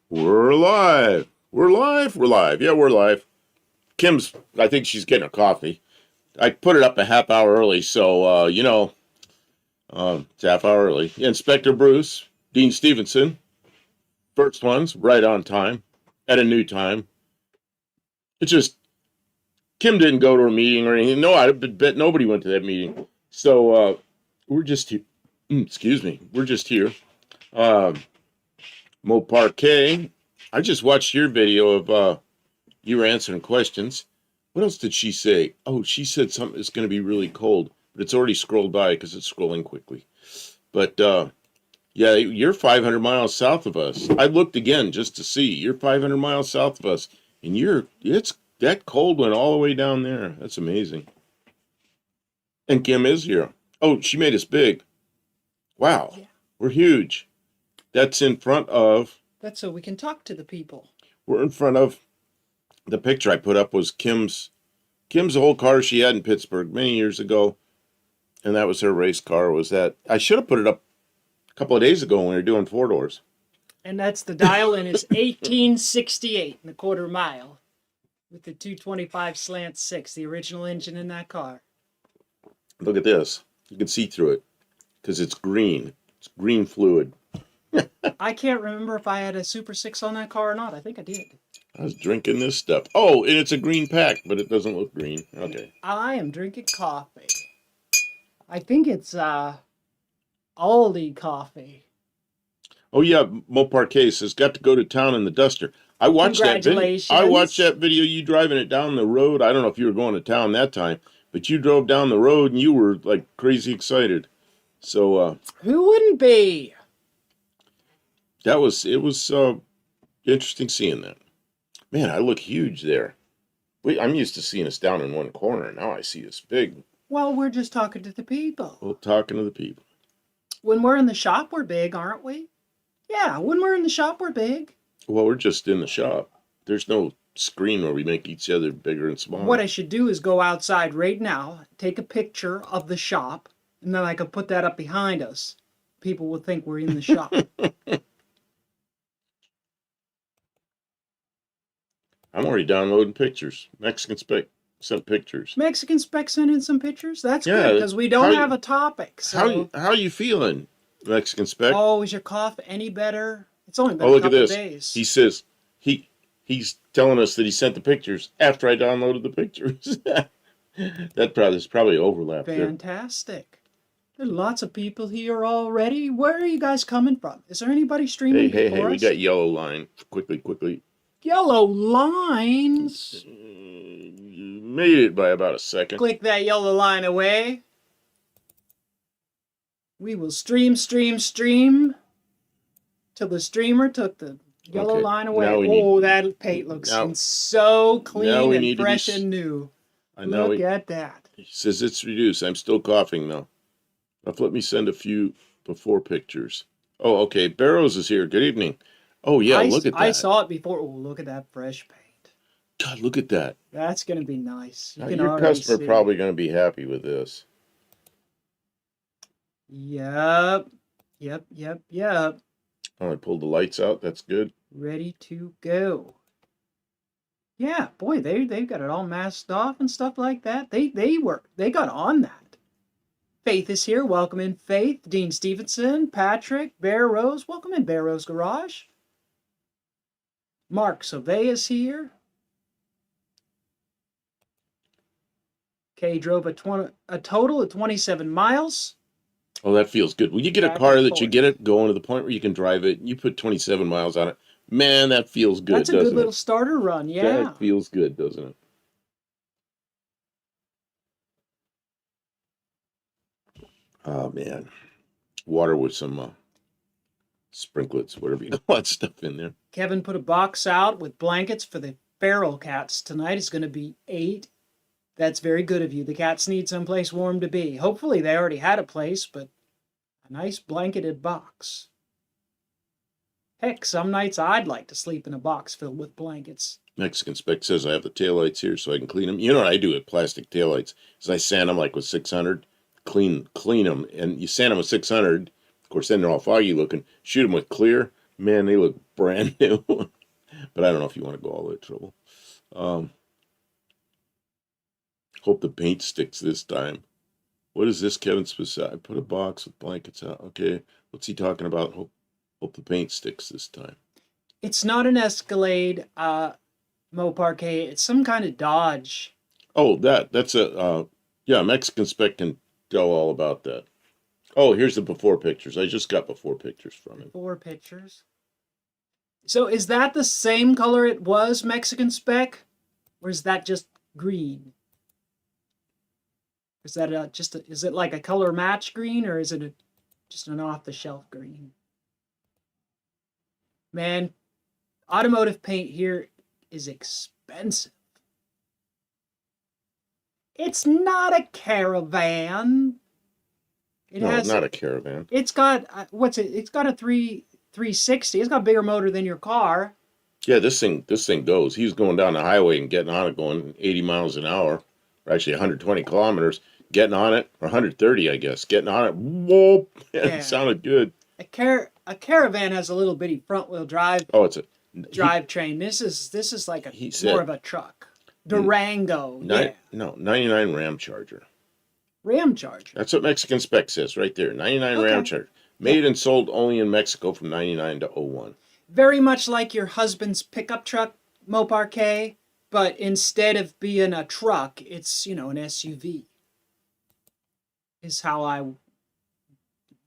We're live. We're live. We're live. Yeah, we're live. I think she's getting a coffee. I put it up a half hour early, so, it's a half hour early. Inspector Bruce, Dean Stevenson, first ones, right on time, at a new time. It's just, Kim didn't go to a meeting or anything. No, I bet nobody went to that meeting. So, we're just here. Excuse me. We're just here. Mo Parquet. I just watched your video of, you were answering questions. What else did she say? Oh, she said something is going to be really cold, but it's already scrolled by because it's scrolling quickly. But yeah, you're 500 miles south of us. I looked again just to see. You're 500 miles south of us, and it's that cold went all the way down there. That's amazing. And Kim is here. Oh, she made us big. Wow, yeah. We're huge. That's in front of. That's so we can talk to the people. We're in front of. The picture I put up was Kim's old car she had in Pittsburgh many years ago, and that was her race car. Was that I should have put it up a couple of days ago when we were doing 4-doors. And that's the dial, and it's 1868 and a quarter mile with the 225 slant 6, the original engine in that car. Look at this. You can see through it because it's green. It's green fluid. I can't remember if I had a Super 6 on that car or not. I think I did. I was drinking this stuff. Oh, and it's a green pack, but it doesn't look green. Okay. I am drinking coffee. I think it's Aldi coffee. Oh yeah, Mo Parquet says got to go to town in the Duster. I watched that video. I watched that video. You driving it down the road. I don't know if you were going to town that time, but you drove down the road and you were like crazy excited. So who wouldn't be? It was interesting seeing that. Man, I look huge there. I'm used to seeing us down in one corner. Now I see us big. Well, we're just talking to the people. Well, talking to the people. When we're in the shop, we're big, aren't we? Yeah, when we're in the shop, we're big. Well, we're just in the shop. There's no screen where we make each other bigger and smaller. What I should do is go outside right now, take a picture of the shop, and then I could put that up behind us. People will think we're in the shop. I'm already downloading pictures. Mexican Spec sent pictures. Mexican Spec sent in some pictures? That's good, because we don't have a topic. So. How you feeling, Mexican Spec? Oh, is your cough any better? It's only been a couple of days. He says he's telling us that he sent the pictures after I downloaded the pictures. There's probably overlap there. Fantastic. There's lots of people here already. Where are you guys coming from? Is there anybody streaming Hey, we got yellow line. Quickly. Yellow lines. Made it by about a second. Click that yellow line away. We will stream till the streamer took the yellow line away. That paint looks so clean and fresh and new. Look at that. He says it's reduced. I'm still coughing though. Let me send a few before pictures. Oh, okay. Barrows is here. Good evening. Oh, yeah, look at that. I saw it before. Oh, look at that fresh paint. God, look at that. That's going to be nice. Your customer probably going to be happy with this. Yep. Oh, I pulled the lights out. That's good. Ready to go. Yeah, boy, they've got it all masked off and stuff like that. They got on that. Faith is here. Welcome in, Faith. Dean Stevenson, Patrick, Bear Rose. Welcome in, Bear Rose Garage. Mark Sauvé is here. Kay drove a total of 27 miles. Oh, that feels good. When you get a car that you get it going to the point where you can drive it, you put 27 miles on it. Man, that feels good, doesn't it? That's a good little starter run, yeah. That feels good, doesn't it? Oh, man. Water with some sprinklets, whatever you call that stuff in there. Kevin put a box out with blankets for the feral cats. Tonight is going to be 8. That's very good of you. The cats need someplace warm to be. Hopefully they already had a place, but a nice blanketed box. Heck, some nights I'd like to sleep in a box filled with blankets. Mexican Spec says I have the taillights here so I can clean them. You know what I do with plastic taillights? Is I sand them like with 600, clean them, and you sand them with 600. Of course, then they're all foggy looking. Shoot them with clear. Man, they look brand new. But I don't know if you want to go all that trouble. Um, hope the paint sticks this time. What is this, Kevin Specific? I put a box with blankets out. Okay, what's he talking about? Hope the paint sticks this time. It's not an Escalade Mopar K. It's some kind of Dodge. Oh, that's a yeah, Mexican Spec can tell all about that. Oh, here's the before pictures. I just got before pictures from him. 4 pictures. So is that the same color it was Mexican Spec? Or is that just green? Is that is it like a color match green, or is it just an off-the-shelf green? Man, automotive paint here is expensive. It's not a Caravan. No, not a Caravan. It's got It's got a 360. It's got a bigger motor than your car. Yeah, this thing goes. He's going down the highway and getting on it, going 80 miles an hour, or actually 120 kilometers, getting on it, or 130, I guess, getting on it. Whoa, man, Yeah. It sounded good. A Caravan has a little bitty front-wheel drive Oh, it's a drivetrain. This is like He said- more of a truck. Durango. Yeah. No, 99 Ram Charger. Ram Charger. That's what Mexican Spec says right there. 99 Okay. Ram Charger. Made and sold only in Mexico from 99 to 01. Very much like your husband's pickup truck, Mopar K, but instead of being a truck, it's, an SUV. Is how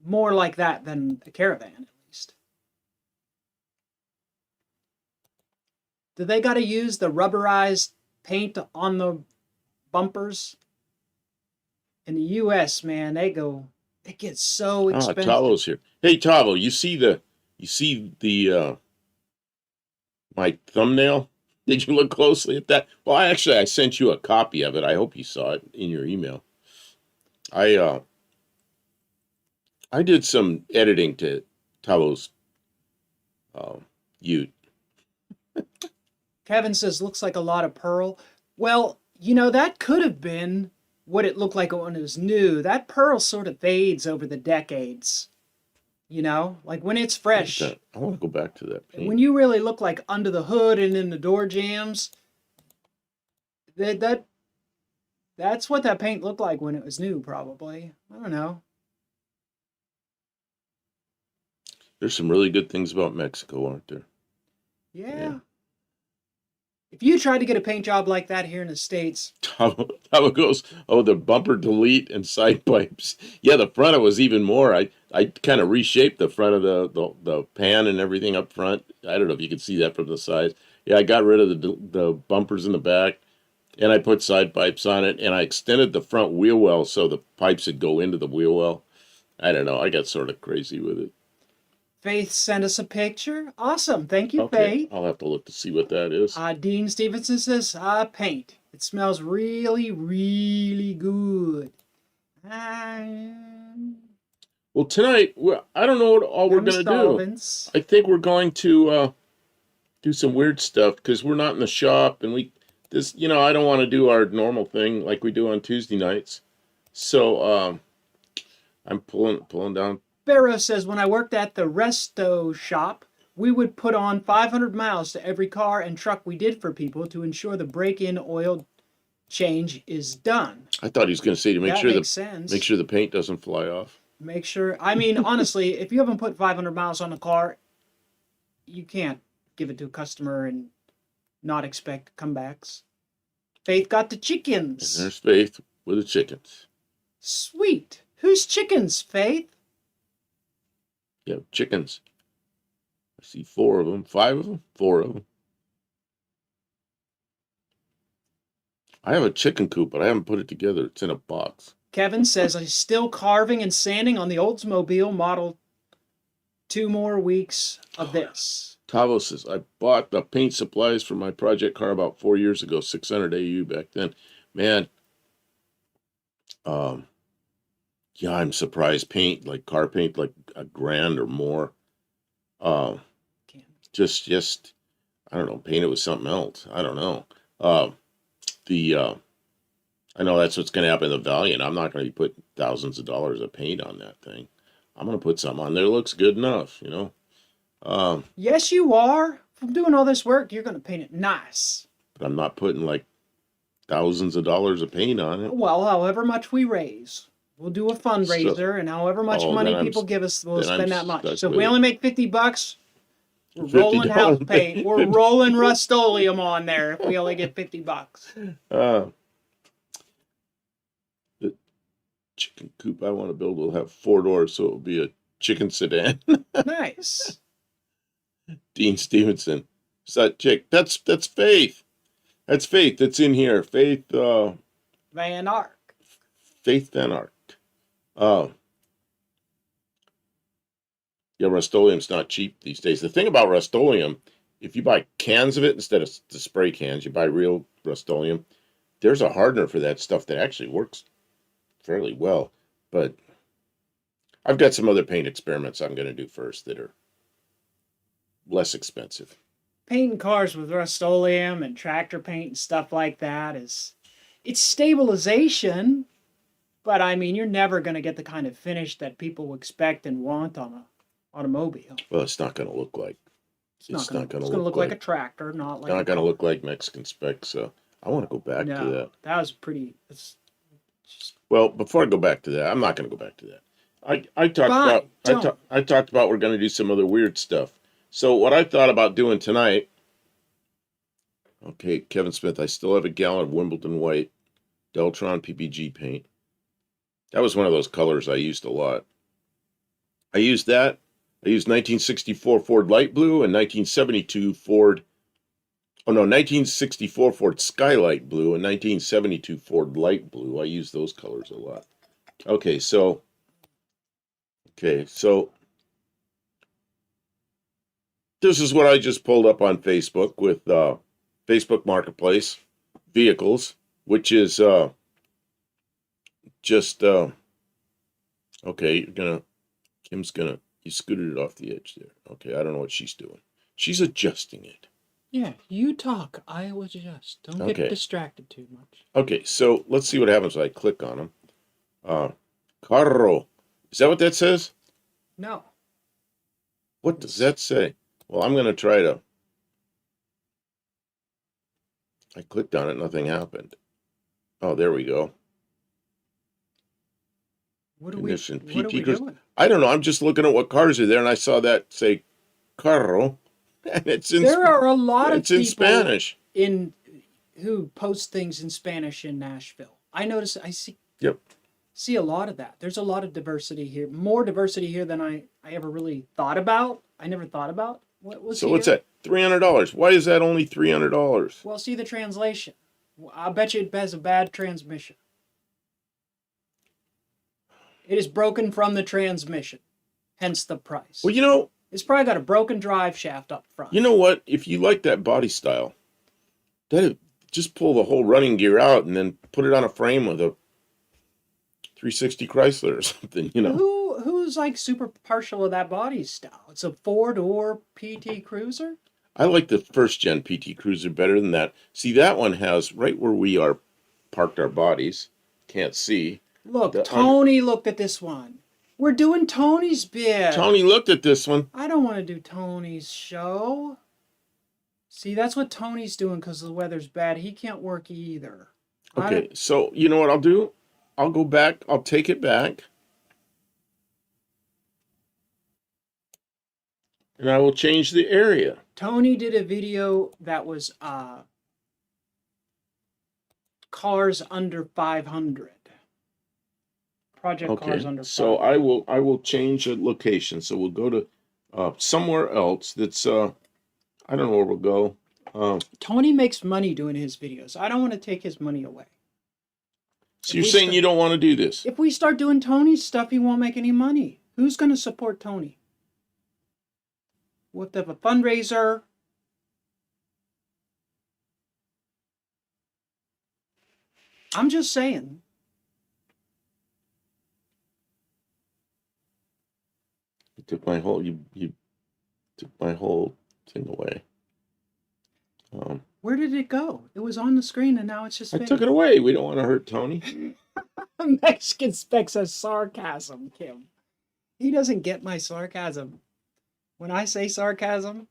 more like that than a Caravan, at least. Do they got to use the rubberized paint on the bumpers? In the U.S., man, it gets so expensive. Tavo's here. Hey, Tavo, you see the my thumbnail? Did you look closely at that? Well, I sent you a copy of it. I hope you saw it in your email. I did some editing to Tavo's Ute. Kevin says, looks like a lot of pearl. Well, that could have been what it looked like when it was new. That pearl sort of fades over the decades. Like when it's fresh. I want to go back to that paint. When you really look like under the hood and in the door jambs, that's what that paint looked like when it was new, probably. I don't know. There's some really good things about Mexico, aren't there? Yeah. If you tried to get a paint job like that here in the States. Tavo goes, oh, the bumper delete and side pipes. Yeah, the front of it was even more. I kind of reshaped the front of the pan and everything up front. I don't know if you can see that from the side. Yeah, I got rid of the bumpers in the back, and I put side pipes on it, and I extended the front wheel well so the pipes would go into the wheel well. I don't know. I got sort of crazy with it. Faith sent us a picture. Awesome. Thank you, Okay, Faith. I'll have to look to see what that is. Dean Stevenson says, paint. It smells really, really good. Well, tonight, I don't know what all we're going to do. I think we're going to do some weird stuff because we're not in the shop, and I don't want to do our normal thing like we do on Tuesday nights. So I'm pulling down. Barrow says, when I worked at the resto shop, we would put on 500 miles to every car and truck we did for people to ensure the break-in oil change is done. I thought he was going to say to make sure the paint doesn't fly off. Make sure. I mean, honestly, if you haven't put 500 miles on a car, you can't give it to a customer and not expect comebacks. Faith got the chickens. And there's Faith with the chickens. Sweet. Whose chickens, Faith? Yeah, chickens. I see 4 of them. 5 of them? 4 of them. I have a chicken coop, but I haven't put it together. It's in a box. Kevin says, I'm still carving and sanding on the Oldsmobile model. 2 more weeks of this. Tavo says, I bought the paint supplies for my project car about 4 years ago, 600 AU back then. Man, yeah, I'm surprised. Car paint, like $1,000 or more. Just, I don't know, paint it with something else. I don't know. I know that's what's going to happen in the Valiant. I'm not going to be putting thousands of dollars of paint on that thing. I'm going to put something on there that looks good enough, Yes, you are. From doing all this work, you're going to paint it nice. But I'm not putting like thousands of dollars of paint on it. Well, however much we raise. We'll do a So, fundraiser, and however much oh, money people give us, we'll then I'm spend that much. stuck So if with we it. only make $50, we're rolling $50. house paint. We're rolling Rust-Oleum on there if we only get $50. The chicken coop I want to build will have 4 doors, so it'll be a chicken sedan. Nice. Dean Stevenson. So, chick, that's Faith. That's Faith. That's in here. Faith. Van Ark. Faith Van Ark. Yeah, Rust-Oleum's not cheap these days. The thing about Rust-Oleum, if you buy cans of it instead of the spray cans, you buy real Rust-Oleum. There's a hardener for that stuff that actually works fairly well. But I've got some other paint experiments I'm going to do first that are less expensive. Painting cars with Rust-Oleum and tractor paint and stuff like that it's stabilization, but I mean, you're never going to get the kind of finish that people expect and want on a automobile. Well, it's not going to look like. It's going to look like a tractor, not like. Not going to look like Mexican specs. So I want to go back to that. That was pretty. Well, before I go back to that, I'm not going to go back to that. I talked about we're going to do some other weird stuff. So what I thought about doing tonight. Okay, Kevin Smith. I still have a gallon of Wimbledon white, Deltron PPG paint. That was one of those colors I used a lot. I used that. I used 1964 Ford light blue and 1964 Ford Skylight blue and 1972 Ford light blue. I use those colors a lot. Okay, so this is what I just pulled up on Facebook with Facebook Marketplace vehicles, which is okay, you scooted it off the edge there. Okay, I don't know what she's doing. She's adjusting it. Yeah, you talk. I will adjust. Don't get distracted too much. Okay, so let's see what happens when I click on them. Carro. Is that what that says? No. What does that say? Well, I'm going to try to. I clicked on it, nothing happened. Oh, there we go. What are we doing? I don't know. I'm just looking at what cars are there, and I saw that say Carro, and it's in. There are a lot of people in Spanish who post things in Spanish in Nashville. I see. Yep. See a lot of that. There's a lot of diversity here. More diversity here than I ever really thought about. I never thought about. What's that? $300. Why is that only $300? Well, see the translation. I bet you it has a bad transmission. It is broken from the transmission, hence the price. Well, it's probably got a broken drive shaft up front. You know what? If you like that body style, just pull the whole running gear out and then put it on a frame with a 360 Chrysler or something. Who's like super partial of that body style? It's a 4-door PT Cruiser. I like the first gen PT Cruiser better than that. See, that one has right where we are parked our bodies. Can't see. Look, Tony looked at this one. We're doing Tony's bit. Tony looked at this one. I don't want to do Tony's show. See, that's what Tony's doing because the weather's bad. He can't work either. Okay, so you know what I'll do? I'll go back. I'll take it back. And I will change the area. Tony did a video that was cars under 500. Project cars under 500. So I will change the location. So we'll go to somewhere else that's I don't know where we'll go. Tony makes money doing his videos. I don't want to take his money away. So you're saying you don't want to do this? If we start doing Tony's stuff, he won't make any money. Who's going to support Tony? We'll have to have a fundraiser. I'm just saying. You took my whole you took my whole thing away. Where did it go? It was on the screen and now it's just. I took it away. We don't want to hurt Tony. Mexican specs as sarcasm, Kim. He doesn't get my sarcasm. When I say sarcasm,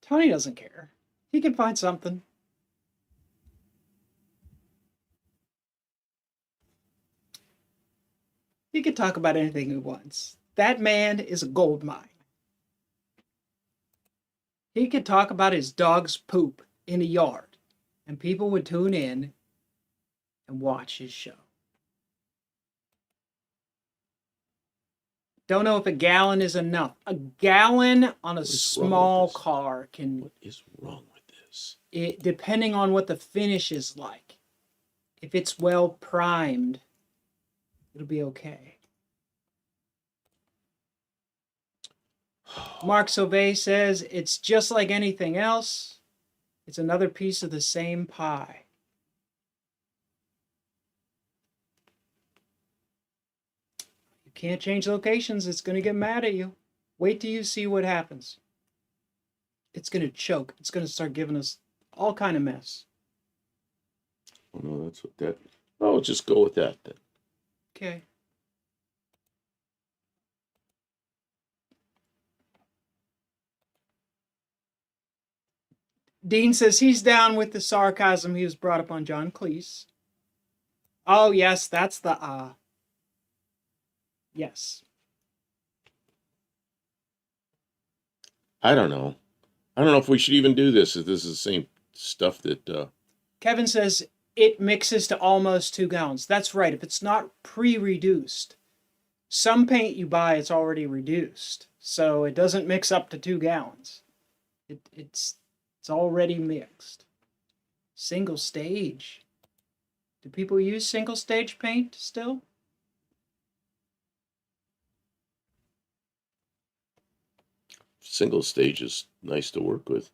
Tony doesn't care. He can find something. He can talk about anything he wants. That man is a gold mine. He could talk about his dog's poop in a yard, and people would tune in and watch his show. Don't know if a gallon is enough. A gallon on a small car can... What is wrong with this? Depending on what the finish is like. If it's well primed, it'll be okay. Mark Sauvé says, it's just like anything else. It's another piece of the same pie. You can't change locations. It's going to get mad at you. Wait till you see what happens. It's going to choke. It's going to start giving us all kind of mess. Oh, no, that's what that... I'll just go with that then. Okay. Dean says he's down with the sarcasm he was brought up on John Cleese. Oh, yes, that's the yes. I don't know. I don't know if we should even do this, if this is the same stuff that... Kevin says it mixes to almost 2 gallons. That's right. If it's not pre-reduced, some paint you buy, it's already reduced. So it doesn't mix up to 2 gallons. It's already mixed. Single stage. Do people use single stage paint still? Single stage is nice to work with.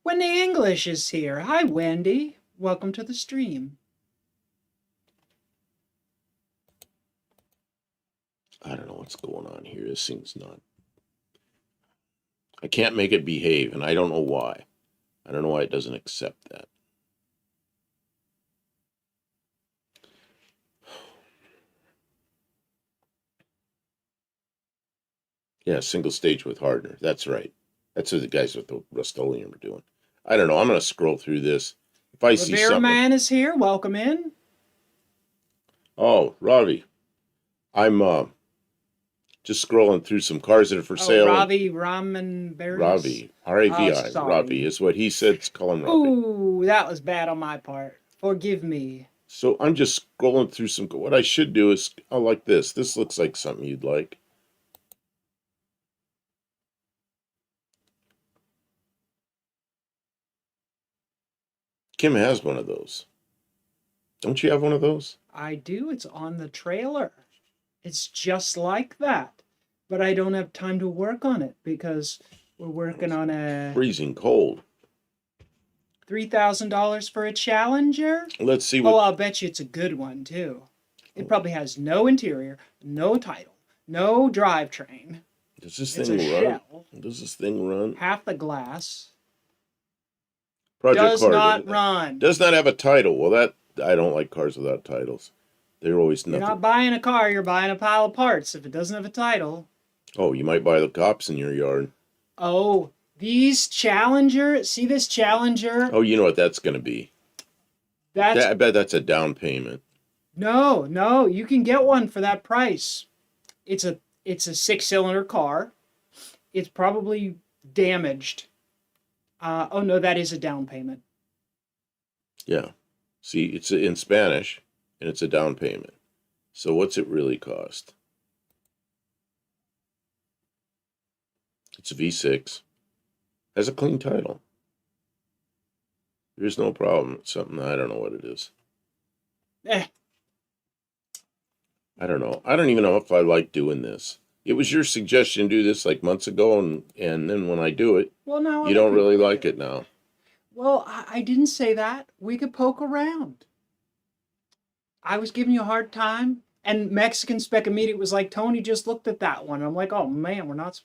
Wendy English is here. Hi, Wendy. Welcome to the stream. I don't know what's going on here. This thing's not... I can't make it behave, and I don't know why. I don't know why it doesn't accept that. Yeah, single stage with hardener. That's right. That's what the guys with the Rust-Oleum are doing. I don't know. I'm going to scroll through this. If I see something... Man is here. Welcome in. Oh, Ravi. I'm just scrolling through some cars that are for sale. Ravi Ramanberries. Ravi. R-A-V-I. Oh, Ravi is what he said. Call him Ravi. Ooh, that was bad on my part. Forgive me. So I'm just scrolling through some... What I should do is... I like this. This looks like something you'd like. Kim has one of those. Don't you have one of those? I do. It's on the trailer. It's just like that. But I don't have time to work on it because we're working on a freezing cold. $3,000 for a Challenger? Let's see what... Oh, I'll bet you it's a good one, too. It probably has no interior, no title, no drivetrain. Does this thing run? Shell. Does this thing run? Half the glass. Project Does car, not run. Does not have a title. Well, that... I don't like cars without titles. They're always nothing. You're not buying a car, you're buying a pile of parts if it doesn't have a title. Oh, you might buy the cops in your yard. Oh, these Challenger, see this Challenger? Oh, you know what that's going to be. I bet that's a down payment. No, you can get one for that price. It's a 6-cylinder car. It's probably damaged. Oh no, that is a down payment. Yeah. See, it's in Spanish, and it's a down payment. So what's it really cost? It's a V6. Has a clean title. There's no problem. It's something, I don't know what it is. I don't know. I don't even know if I like doing this. It was your suggestion to do this like months ago, and then when I do it, well, now you don't really like it now. Well, I didn't say that. We could poke around. I was giving you a hard time, and Mexican Spec Immediate was like, Tony just looked at that one. I'm like, oh man, we're not...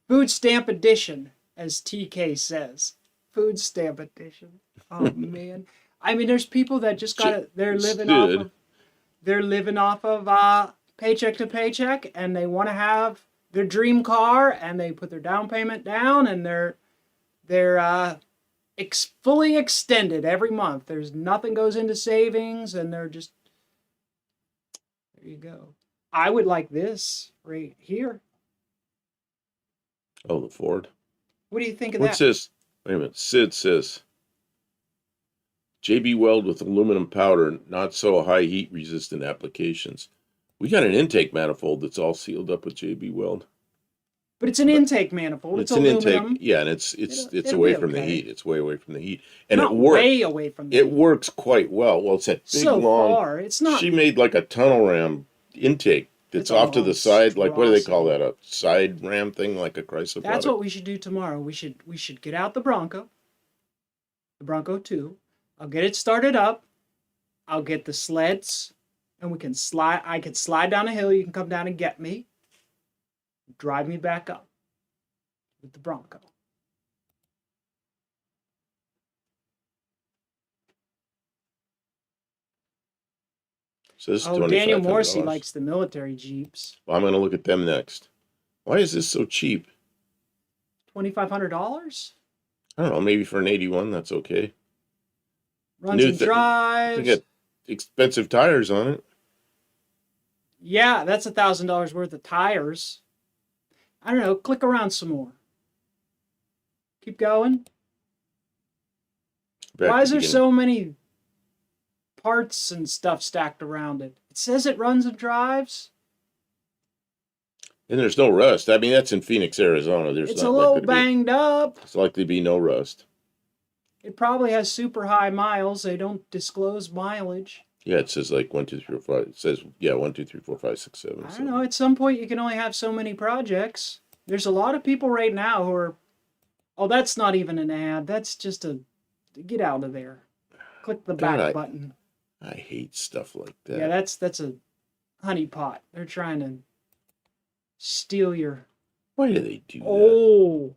Food stamp edition, as TK says. Food stamp edition. Oh man. I mean, there's people that just got it. They're living off Sid. of paycheck to paycheck, and they want to have their dream car, and they put their down payment down, and they're fully extended every month. There's nothing goes into savings, and they're just there. You go. I would like this right here. Oh, the Ford. What do you think of What's that? this? Wait a minute. Sid says JB Weld with aluminum powder, not so high heat resistant applications. We got an intake manifold that's all sealed up with JB Weld. But it's an intake manifold. It's an aluminum. intake, yeah, and it's It'll away be from the okay. heat. It's way away from the heat, and Not it works. way away from the It heat. works quite well. Well, it's that big So long. far, it's not. She made like a tunnel ram intake that's It's a off to long the side. Like what do they call straw. that? A side ram thing, like a Chrysler. That's product? what we should do tomorrow. We should get out the Bronco 2. I'll get it started up. I'll get the sleds, and we can slide. I can slide down a hill. You can come down and get me. Drive me back up with the Bronco. So this is Oh, Daniel $2,500. Morrissey likes the military Jeeps. Well, I'm going to look at them next. Why is this so cheap? $2,500. I don't know. Maybe for an 81, that's okay. Runs New and They drives. got expensive tires on it. Yeah, that's $1,000 worth of tires. I don't know. Click around some more. Keep going. Back Why to is there beginning. so many parts and stuff stacked around it? It says it runs and drives. And there's no rust. I mean, that's in Phoenix, Arizona. There's It's not a little likely to be. banged up. It's likely to be no rust. It probably has super high miles. They don't disclose mileage. Yeah, it says like 1, 2, 3, 4, 5. It says 1, 2, 3, 4, 5, 6, 7. I don't know. At some point, you can only have so many projects. There's a lot of people right now who are. Oh, that's not even an ad. That's just a. Get out of there. Click the God, back button. I hate stuff like that. Yeah, that's a honeypot. They're trying to steal your. Why do they do that? Oh,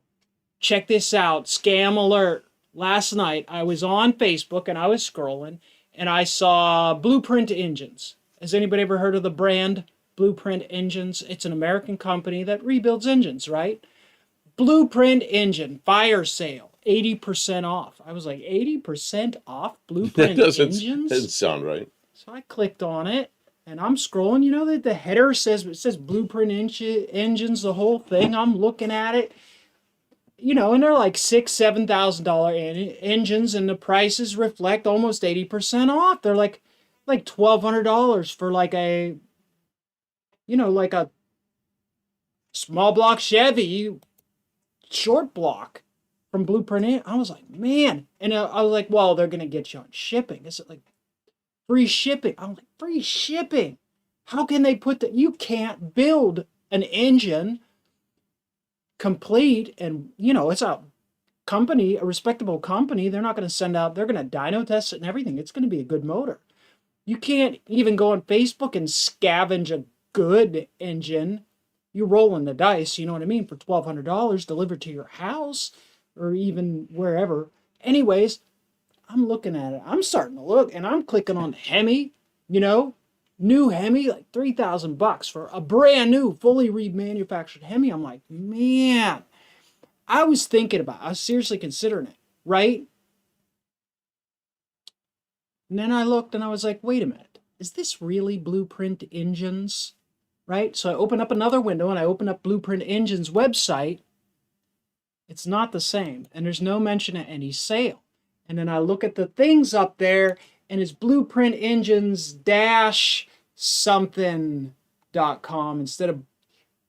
check this out. Scam alert. Last night I was on Facebook and I was scrolling and I saw Blueprint Engines. Has anybody ever heard of the brand Blueprint Engines? It's an American company that rebuilds engines, right? Blueprint Engine fire sale, 80% off. I was like, 80% off That Blueprint doesn't Engines? sound right. So I clicked on it and I'm scrolling. You know that the header says Blueprint Engines, the whole thing. I'm looking at it. You know, and they're like $6,000-$7,000 engines, and the prices reflect almost 80% off. They're like $1,200 for like a, like a small block Chevy short block from Blueprint. I was like, man, and I was like, well, they're gonna get you on shipping. Is it like free shipping? I'm like, free shipping? How can they put that? You can't build an engine complete, and it's a company, a respectable company. They're not going to send out, they're going to dyno test it and everything. It's going to be a good motor. You can't even go on Facebook and scavenge a good engine. You're rolling the dice, you know what I mean, for $1,200 delivered to your house or even wherever. Anyways, I'm looking at it. I'm starting to look and I'm clicking on Hemi, new Hemi, like $3,000 for a brand new, fully remanufactured Hemi. I'm like, man, I was seriously considering it, right? And then I looked and I was like, wait a minute, is this really Blueprint Engines? Right? So I open up another window and I open up Blueprint Engines website. It's not the same. And there's no mention of any sale. And then I look at the things up there and it's Blueprint Engines dash something.com instead of.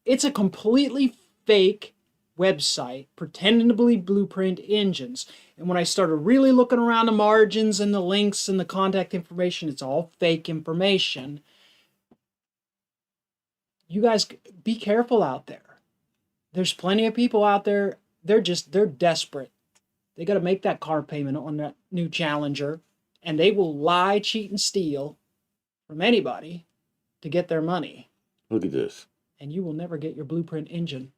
It's a completely fake website pretending to be Blueprint Engines. And when I started really looking around the margins and the links and the contact information, it's all fake information. You guys be careful out there. There's plenty of people out there. They're desperate. They got to make that car payment on that new Challenger, and they will lie, cheat, and steal from anybody to get their money. Look at this. And you will never get your Blueprint engine.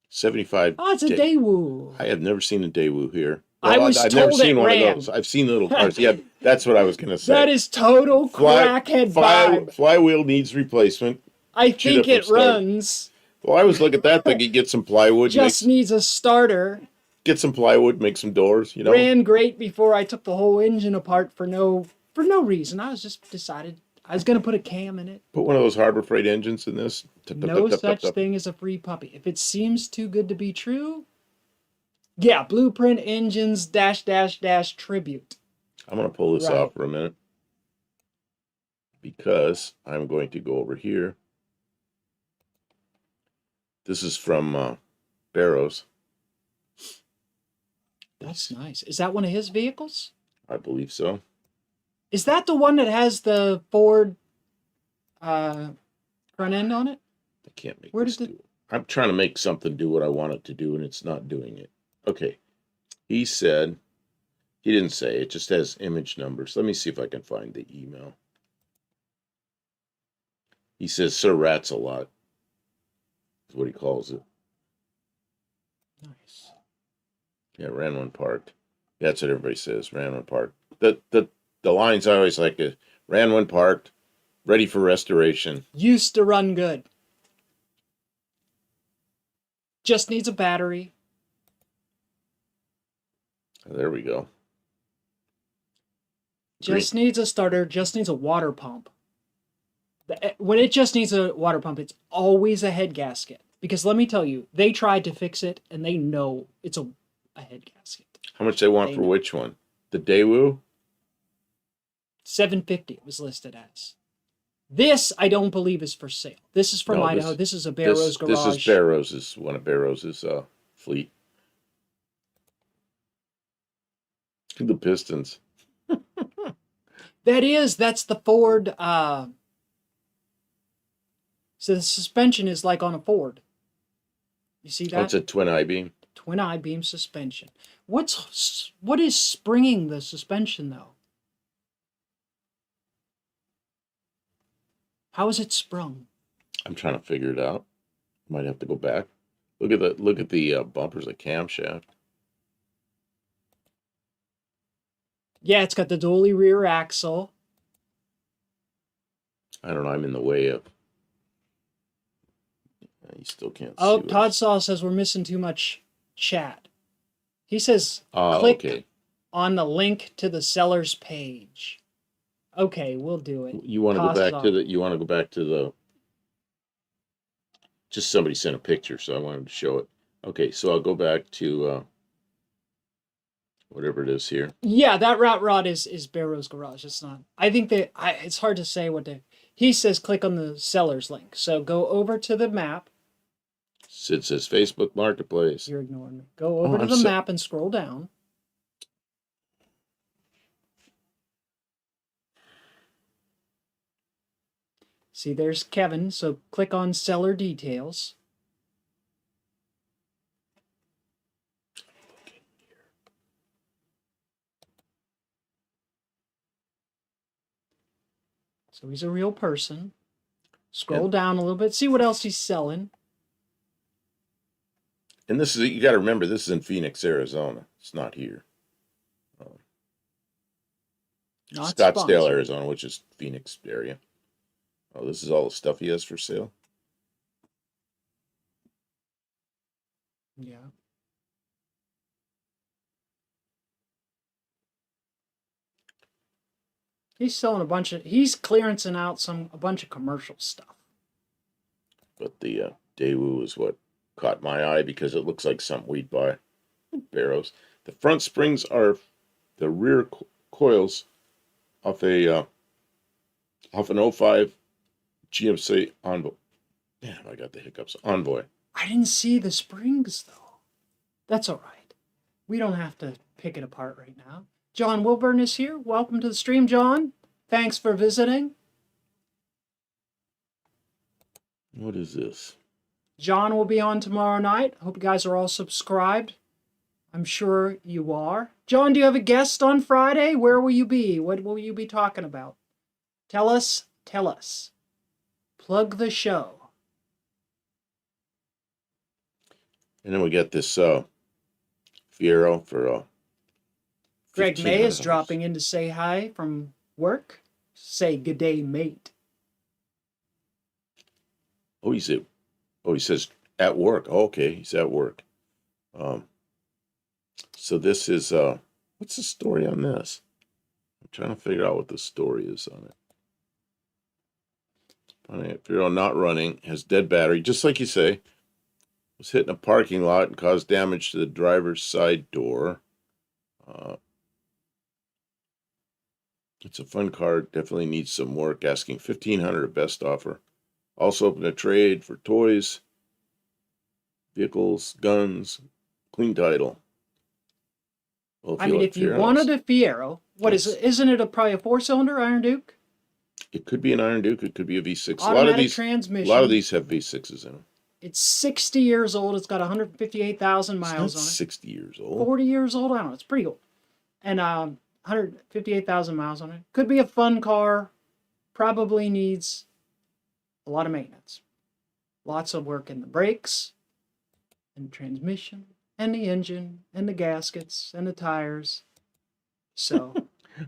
75. Oh, it's a Daewoo. I have never seen a Daewoo here. I Well, was I've never told it seen one of ran. those. I've seen the little cars. Yeah, that's what I was going to say. That is total crackhead vibe. Flywheel needs replacement. I Shoot think up from it start. runs. Well, I was looking at that thing. You get some plywood, Just needs a starter. get some plywood, make some doors. You know, Ran great before I took the whole engine apart for no reason. I was just decided I was gonna put a cam in it. put one of those Harbor Freight engines in this. No such thing as a free puppy. If it seems too good to be true, yeah. Blueprint Engines -- tribute. I'm going to pull this Right. off for a minute because I'm going to go over here. This is from Barrows. That's nice. Is that one of his vehicles? I believe so. Is that the one that has the Ford front end on it? I can't make Where this did do it. I'm trying to make something do what I want it to do, and it's not doing it. Okay. He said, he didn't say, it just has image numbers. Let me see if I can find the email. He says, Sir Rats a lot, is what he calls it. Nice. Yeah, ran one parked. That's what everybody says, ran one parked. The lines I always like is, ran one parked, ready for restoration. Used to run good. Just needs a battery. There we go. Just needs a starter. Just needs a water pump. When it just needs a water pump, it's always a head gasket. Because let me tell you, they tried to fix it, and they know it's a head gasket. How much they want for which one? The Daewoo? $750 it was listed as. This I don't believe is for sale. This is from Idaho. This is a Barrows garage. This is Barrows' one of Barrows' fleet. The Pistons. That's the Ford. So the suspension is like on a Ford. You see that? Oh, it's a twin I-beam. Twin I-beam suspension. What is springing the suspension though? How is it sprung? I'm trying to figure it out. Might have to go back. Look at the bumpers, the camshaft. Yeah, it's got the dually rear axle. I don't know. I'm in the way of. You still can't. Oh, see Todd Saw says we're missing too much chat. He says click on the link to the seller's page. Okay, we'll do it. You want to go back to the. You want to go back to the. Just somebody sent a picture, so I wanted to show it. Okay, so I'll go back to whatever it is here. Yeah, that rat rod is Barrow's garage. It's not. I think that it's hard to say what to. He says click on the seller's link. So go over to the map. Sid says Facebook Marketplace. You're ignoring me. Go over to the map and scroll down. See, there's Kevin. So click on seller details. So he's a real person. Scroll down a little bit. See what else he's selling. And this is, you got to remember, this is in Phoenix, Arizona. It's not here. Not Scottsdale, sponsored. Arizona, which is Phoenix area. Oh, this is all the stuff he has for sale. Yeah. He's selling he's clearancing out a bunch of commercial stuff. But the Daewoo is what caught my eye because it looks like something we'd buy. Barrows. The front springs are the rear coils off an 05 GMC Envoy. Damn, I got the hiccups. Envoy. I didn't see the springs though. That's all right. We don't have to pick it apart right now. John Wilburn is here. Welcome to the stream, John. Thanks for visiting. What is this? John will be on tomorrow night. Hope you guys are all subscribed. I'm sure you are. John, do you have a guest on Friday? Where will you be? What will you be talking about? Tell us. Tell us. Plug the show. And then we got this Fiero for Greg May is $1,500. dropping in to say hi from work. Say good day, mate. Oh, he says at work. Oh, okay, he's at work. So this is what's the story on this? I'm trying to figure out what the story is on it. Pontiac Fiero not running, has dead battery, just like you say. Was hit in a parking lot and caused damage to the driver's side door. It's a fun car. Definitely needs some work. Asking $1,500 at best offer. Also open a trade for toys, vehicles, guns, clean title. Well, I mean, like if you Fieros, wanted a Fiero, what is Yes. it? Isn't it probably a 4-cylinder Iron Duke? it could be an Iron Duke. It could be a V6. Automatic A transmission. lot of these have V6s in them. It's 60 years old. It's got 158,000 It's miles not on it. 60 years old. 40 years old? I don't know. It's pretty old. And 158,000 miles on it. Could be a fun car. Probably needs a lot of maintenance. Lots of work in the brakes, and the transmission, and the engine, and the gaskets, and the tires. So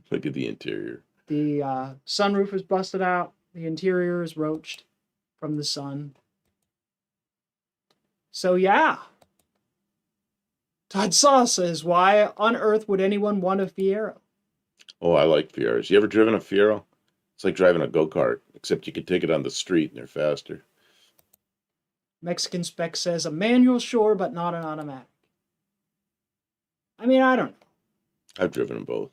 Look at the interior. the sunroof is busted out. The interior is roached from the sun. So yeah. Todd Saw says, why on earth would anyone want a Fiero? Oh, I like Fieros. You ever driven a Fiero? It's like driving a go-kart, except you can take it on the street and they're faster. Mexican Spec says, a manual, sure, but not an automatic. I mean, I don't know. I've driven them both.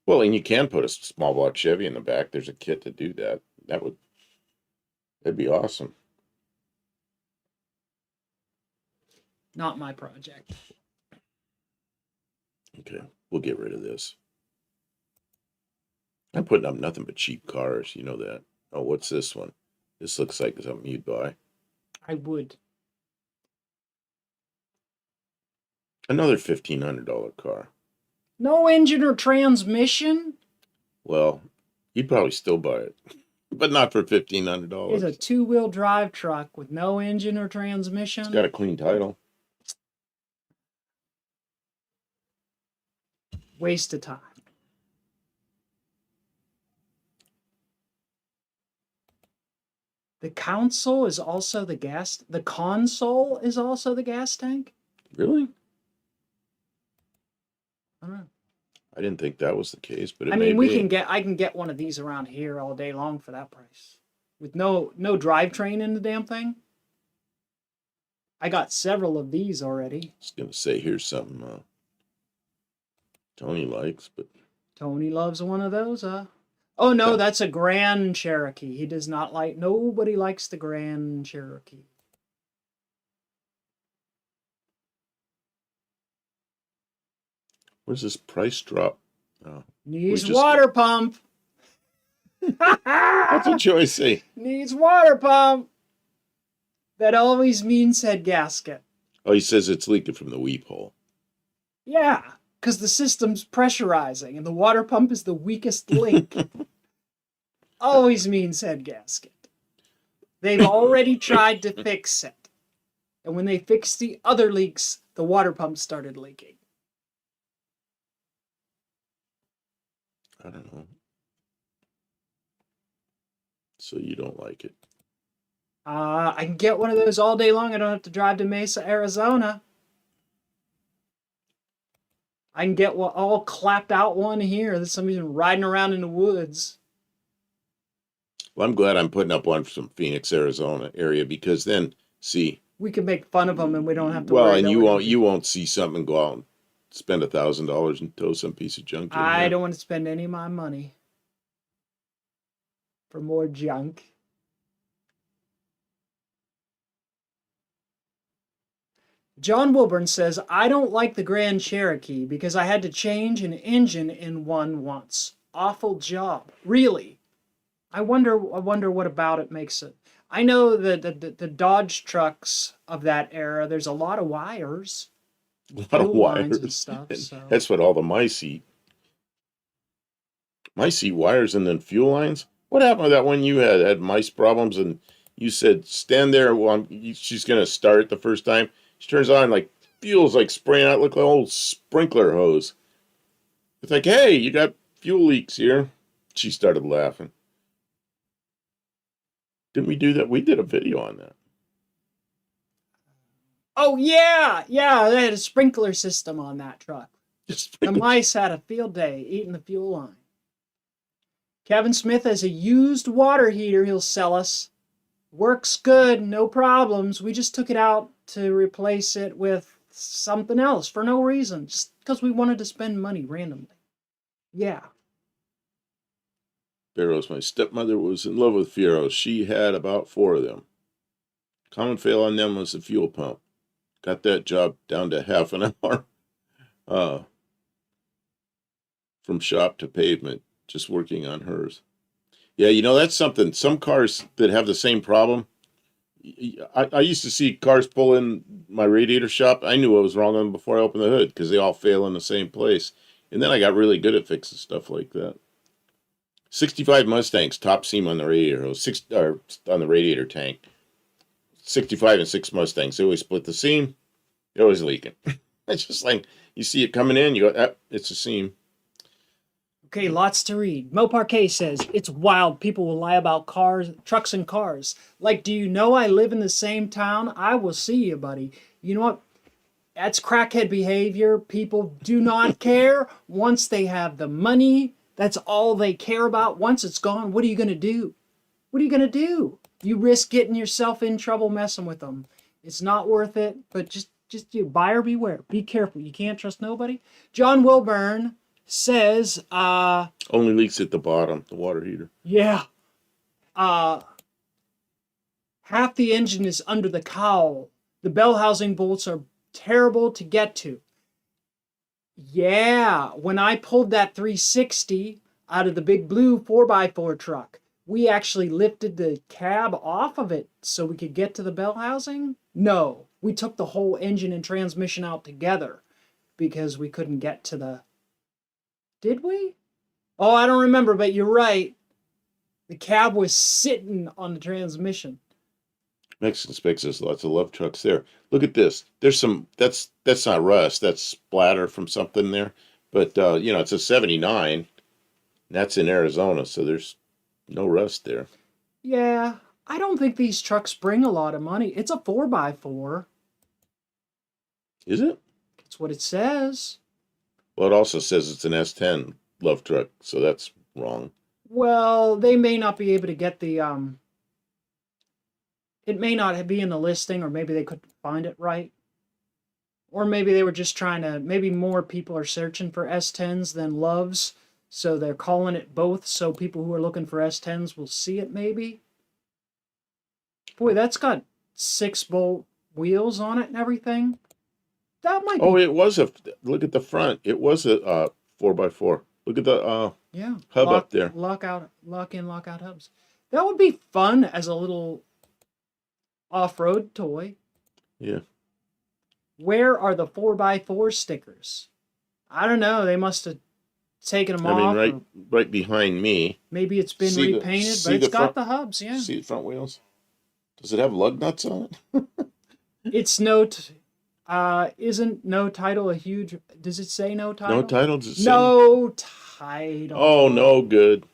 Well, and you can put a small block Chevy in the back. There's a kit to do that. That'd be awesome. Not my project. Okay, we'll get rid of this. I'm putting up nothing but cheap cars. You know that. Oh, what's this one? This looks like something you'd buy. I would. Another $1,500 car. No engine or transmission? Well, you'd probably still buy it, but not for It's $1,500. a two-wheel drive truck with no engine or transmission. It's got a clean title. Waste of time. The console is also the gas. The console is also the gas tank. Really? I don't know. I didn't think that was the case, but it I may mean, be. I can get one of these around here all day long for that price, with no drivetrain in the damn thing. I got several of these already. I was gonna say here's something Tony likes, but Tony loves one of those, Oh no, Yeah. that's a Grand Cherokee. He does not like. Nobody likes the Grand Cherokee. where's this price drop? Oh, Needs just- water pump. that's what you always say. Needs water pump. That always means head gasket. Oh, he says it's leaking from the weep hole. Yeah, because the system's pressurizing and the water pump is the weakest link. Always means head gasket. They've already tried to fix it. And when they fixed the other leaks, the water pump started leaking. I don't know. So you don't like it. I can get one of those all day long. I don't have to drive to Mesa, Arizona. I can get one all clapped out one here that somebody's been riding around in the woods. Well, I'm glad I'm putting up one from Phoenix, Arizona area because then, see, We can make fun of them and we don't have to well, worry and that you we're won't gonna- you won't see something and go out and spend $1,000 and tow some piece of junk. In I there. don't want to spend any of my money for more junk. John Wilburn says, I don't like the Grand Cherokee because I had to change an engine in one once. Awful job. Really? I wonder what about it makes it. I know that the Dodge trucks of that era, there's a lot of wires. A lot of fuel lines wires. and stuff, so. That's what all the mice eat. Mice eat wires and then fuel lines. What happened to that one you had mice problems and you said stand there while she's gonna start the first time. She turns on like fuel's like spraying out, look like an old sprinkler hose. It's like, hey, you got fuel leaks here. She started laughing. Didn't we do that? We did a video on that. Oh, yeah. Yeah, they had a sprinkler system on that truck. Just The mice had a field day eating the fuel line. Kevin Smith has a used water heater he'll sell us. Works good, no problems. We just took it out to replace it with something else for no reason, just because we wanted to spend money randomly. Yeah. Pharaohs. My stepmother was in love with Pharaohs. She had about 4 of them. Common fail on them was the fuel pump. Got that job down to half an hour. From shop to pavement, just working on hers. Yeah, you know, that's something. Some cars that have the same problem. I used to see cars pull in my radiator shop. I knew what was wrong with them before I opened the hood because they all fail in the same place. And then I got really good at fixing stuff like that. 65 Mustangs, top seam on the radiator, or on the radiator tank. 65 and 6 Mustangs, they always split the seam. They're always leaking. It's just like you see it coming in, you go, ah, it's a seam. Okay, lots to read. Mo Parquet says, it's wild. People will lie about cars, trucks and cars. Like, do you know I live in the same town? I will see you, buddy. You know what? That's crackhead behavior. People do not care. Once they have the money, that's all they care about. Once it's gone, what are you going to do? What are you going to do? You risk getting yourself in trouble messing with them. It's not worth it, but just you buyer beware. Be careful. You can't trust nobody. John Wilburn says, only leaks at the bottom, the water heater. Yeah. Half the engine is under the cowl. The bell housing bolts are terrible to get to. Yeah, when I pulled that 360 out of the big blue 4x4 truck, we actually lifted the cab off of it so we could get to the bell housing. No, we took the whole engine and transmission out together because we couldn't get to the... Did we? Oh, I don't remember, but you're right. The cab was sitting on the transmission. Mexican Specs says lots of love trucks there. Look at this. There's some, that's not rust. That's splatter from something there. But, you know, it's a 79. That's in Arizona, so there's no rust there. Yeah, I don't think these trucks bring a lot of money. It's a 4x4. Is it? That's what it says. Well, it also says it's an S10 love truck, so that's wrong. Well, they may not be able to get the, it may not be in the listing, or maybe they couldn't find it right. Or maybe they were just trying to, maybe more people are searching for S10s than loves, so they're calling it both, so people who are looking for S10s will see it maybe. Boy, that's got 6-bolt wheels on it and everything. That might be... Oh, it was a, look at the front. It was a 4x4. Look at the yeah, hub up there. Lock in, lock out hubs. That would be fun as a little off-road toy. Yeah. Where are the 4x4 stickers? I don't know. They must have taken them off. I mean, right behind me. Maybe it's been repainted, but it's got the hubs, yeah. See the front wheels? Does it have lug nuts on it? It's isn't no title a huge... Does it say no title? No title? Does it say... No title. Oh, no good.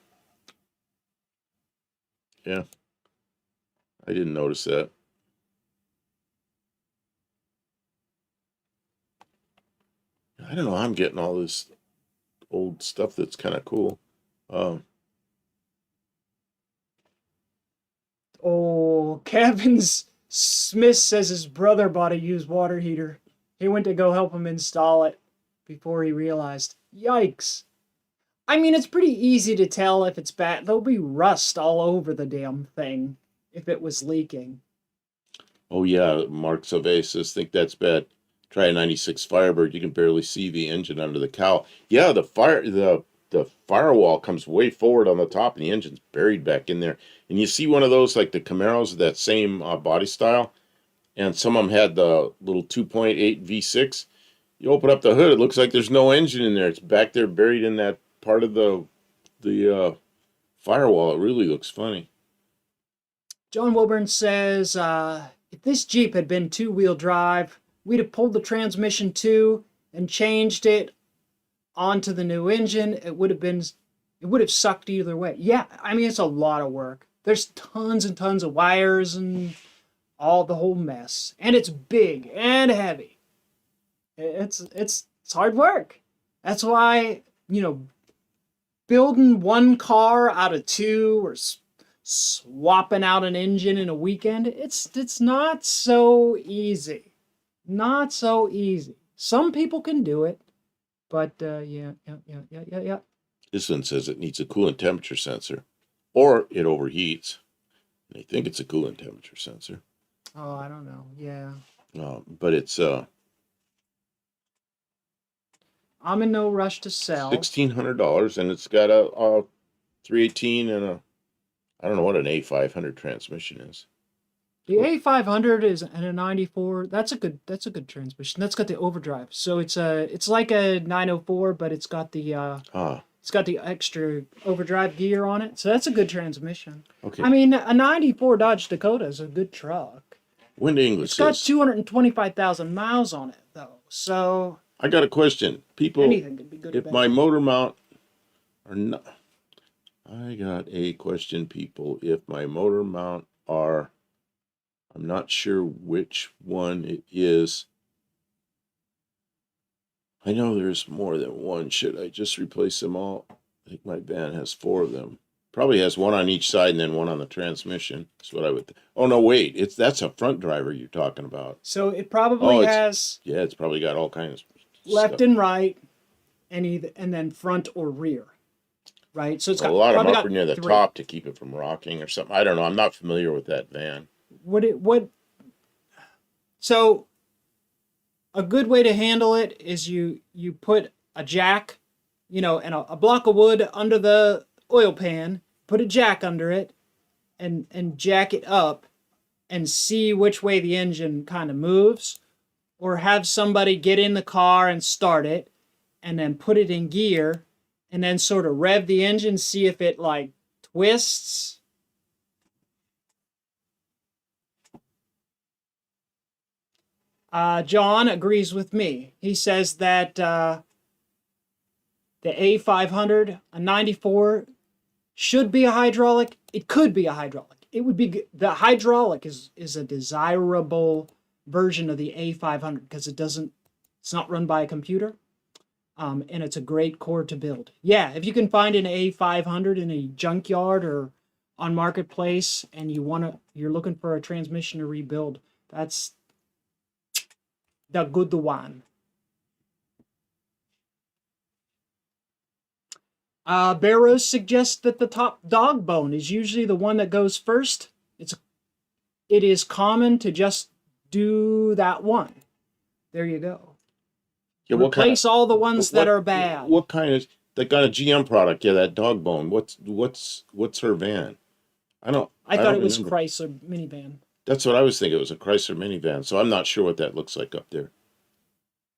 Yeah. I didn't notice that. I don't know how I'm getting all this old stuff that's kind of cool. Kevin Smith says his brother bought a used water heater. He went to go help him install it before he realized. Yikes. I mean, it's pretty easy to tell if it's bad. There'll be rust all over the damn thing if it was leaking. Oh, yeah. Mark Sauvé says, think that's bad. Try a 96 Firebird. You can barely see the engine under the cowl. Yeah, the firewall comes way forward on the top, and the engine's buried back in there. And you see one of those, like the Camaros, that same body style, and some of them had the little 2.8 V6. You open up the hood, it looks like there's no engine in there. It's back there buried in that part of the firewall. It really looks funny. John Wilburn says, if this Jeep had been two-wheel drive, we'd have pulled the transmission too and changed it onto the new engine, it would have sucked either way. Yeah, I mean, it's a lot of work. There's tons and tons of wires and all the whole mess. And it's big and heavy. It's hard work. That's why, building one car out of two or swapping out an engine in a weekend, it's not so easy. Not so easy. Some people can do it, but yeah. This one says it needs a coolant temperature sensor, or it overheats. And they think it's a coolant temperature sensor. Oh, I don't know. Yeah. But it's I'm in no rush to sell. $1,600, and it's got a 318 and I don't know what an A500 transmission is. The A500 is and a 94. That's a good transmission. That's got the overdrive. So it's like a 904, but it's got the extra overdrive gear on it. So that's a good transmission. Okay. I mean, a 94 Dodge Dakota is a good truck. Wind English. It's got 225,000 miles on it though. So I got a question. People, anything could be good. if my motor mount are not, I got a question, people. If my motor mount are, I'm not sure which one it is. I know there's more than one. Should I just replace them all? I think my van has 4 of them. Probably has one on each side and then one on the transmission. That's what I would. Oh no, wait! That's a front driver you're talking about. So it probably has. Yeah, it's probably got all kinds of left stuff. and right, and then front or rear, right? So it's got a lot of them up got near the 3. top to keep it from rocking or something. I don't know. I'm not familiar with that van. So a good way to handle it is you put a jack, and a block of wood under the oil pan, put a jack under it, and jack it up, and see which way the engine kind of moves, or have somebody get in the car and start it, and then put it in gear, and then sort of rev the engine, see if it like twists. John agrees with me. He says that the A500, a 94, should be a hydraulic. It could be a hydraulic. It would be the hydraulic is a desirable version of the A500 because it's not run by a computer, and it's a great core to build. Yeah, if you can find an A500 in a junkyard or on marketplace, and you're looking for a transmission to rebuild, that's the good one. Barrows suggests that the top dog bone is usually the one that goes first. It is common to just do that one. There you go. Yeah, replace all the ones that are bad. What kind of? They got a GM product. Yeah, that dog bone. What's her van? I thought it was Chrysler minivan. That's what I was thinking. It was a Chrysler minivan. So I'm not sure what that looks like up there.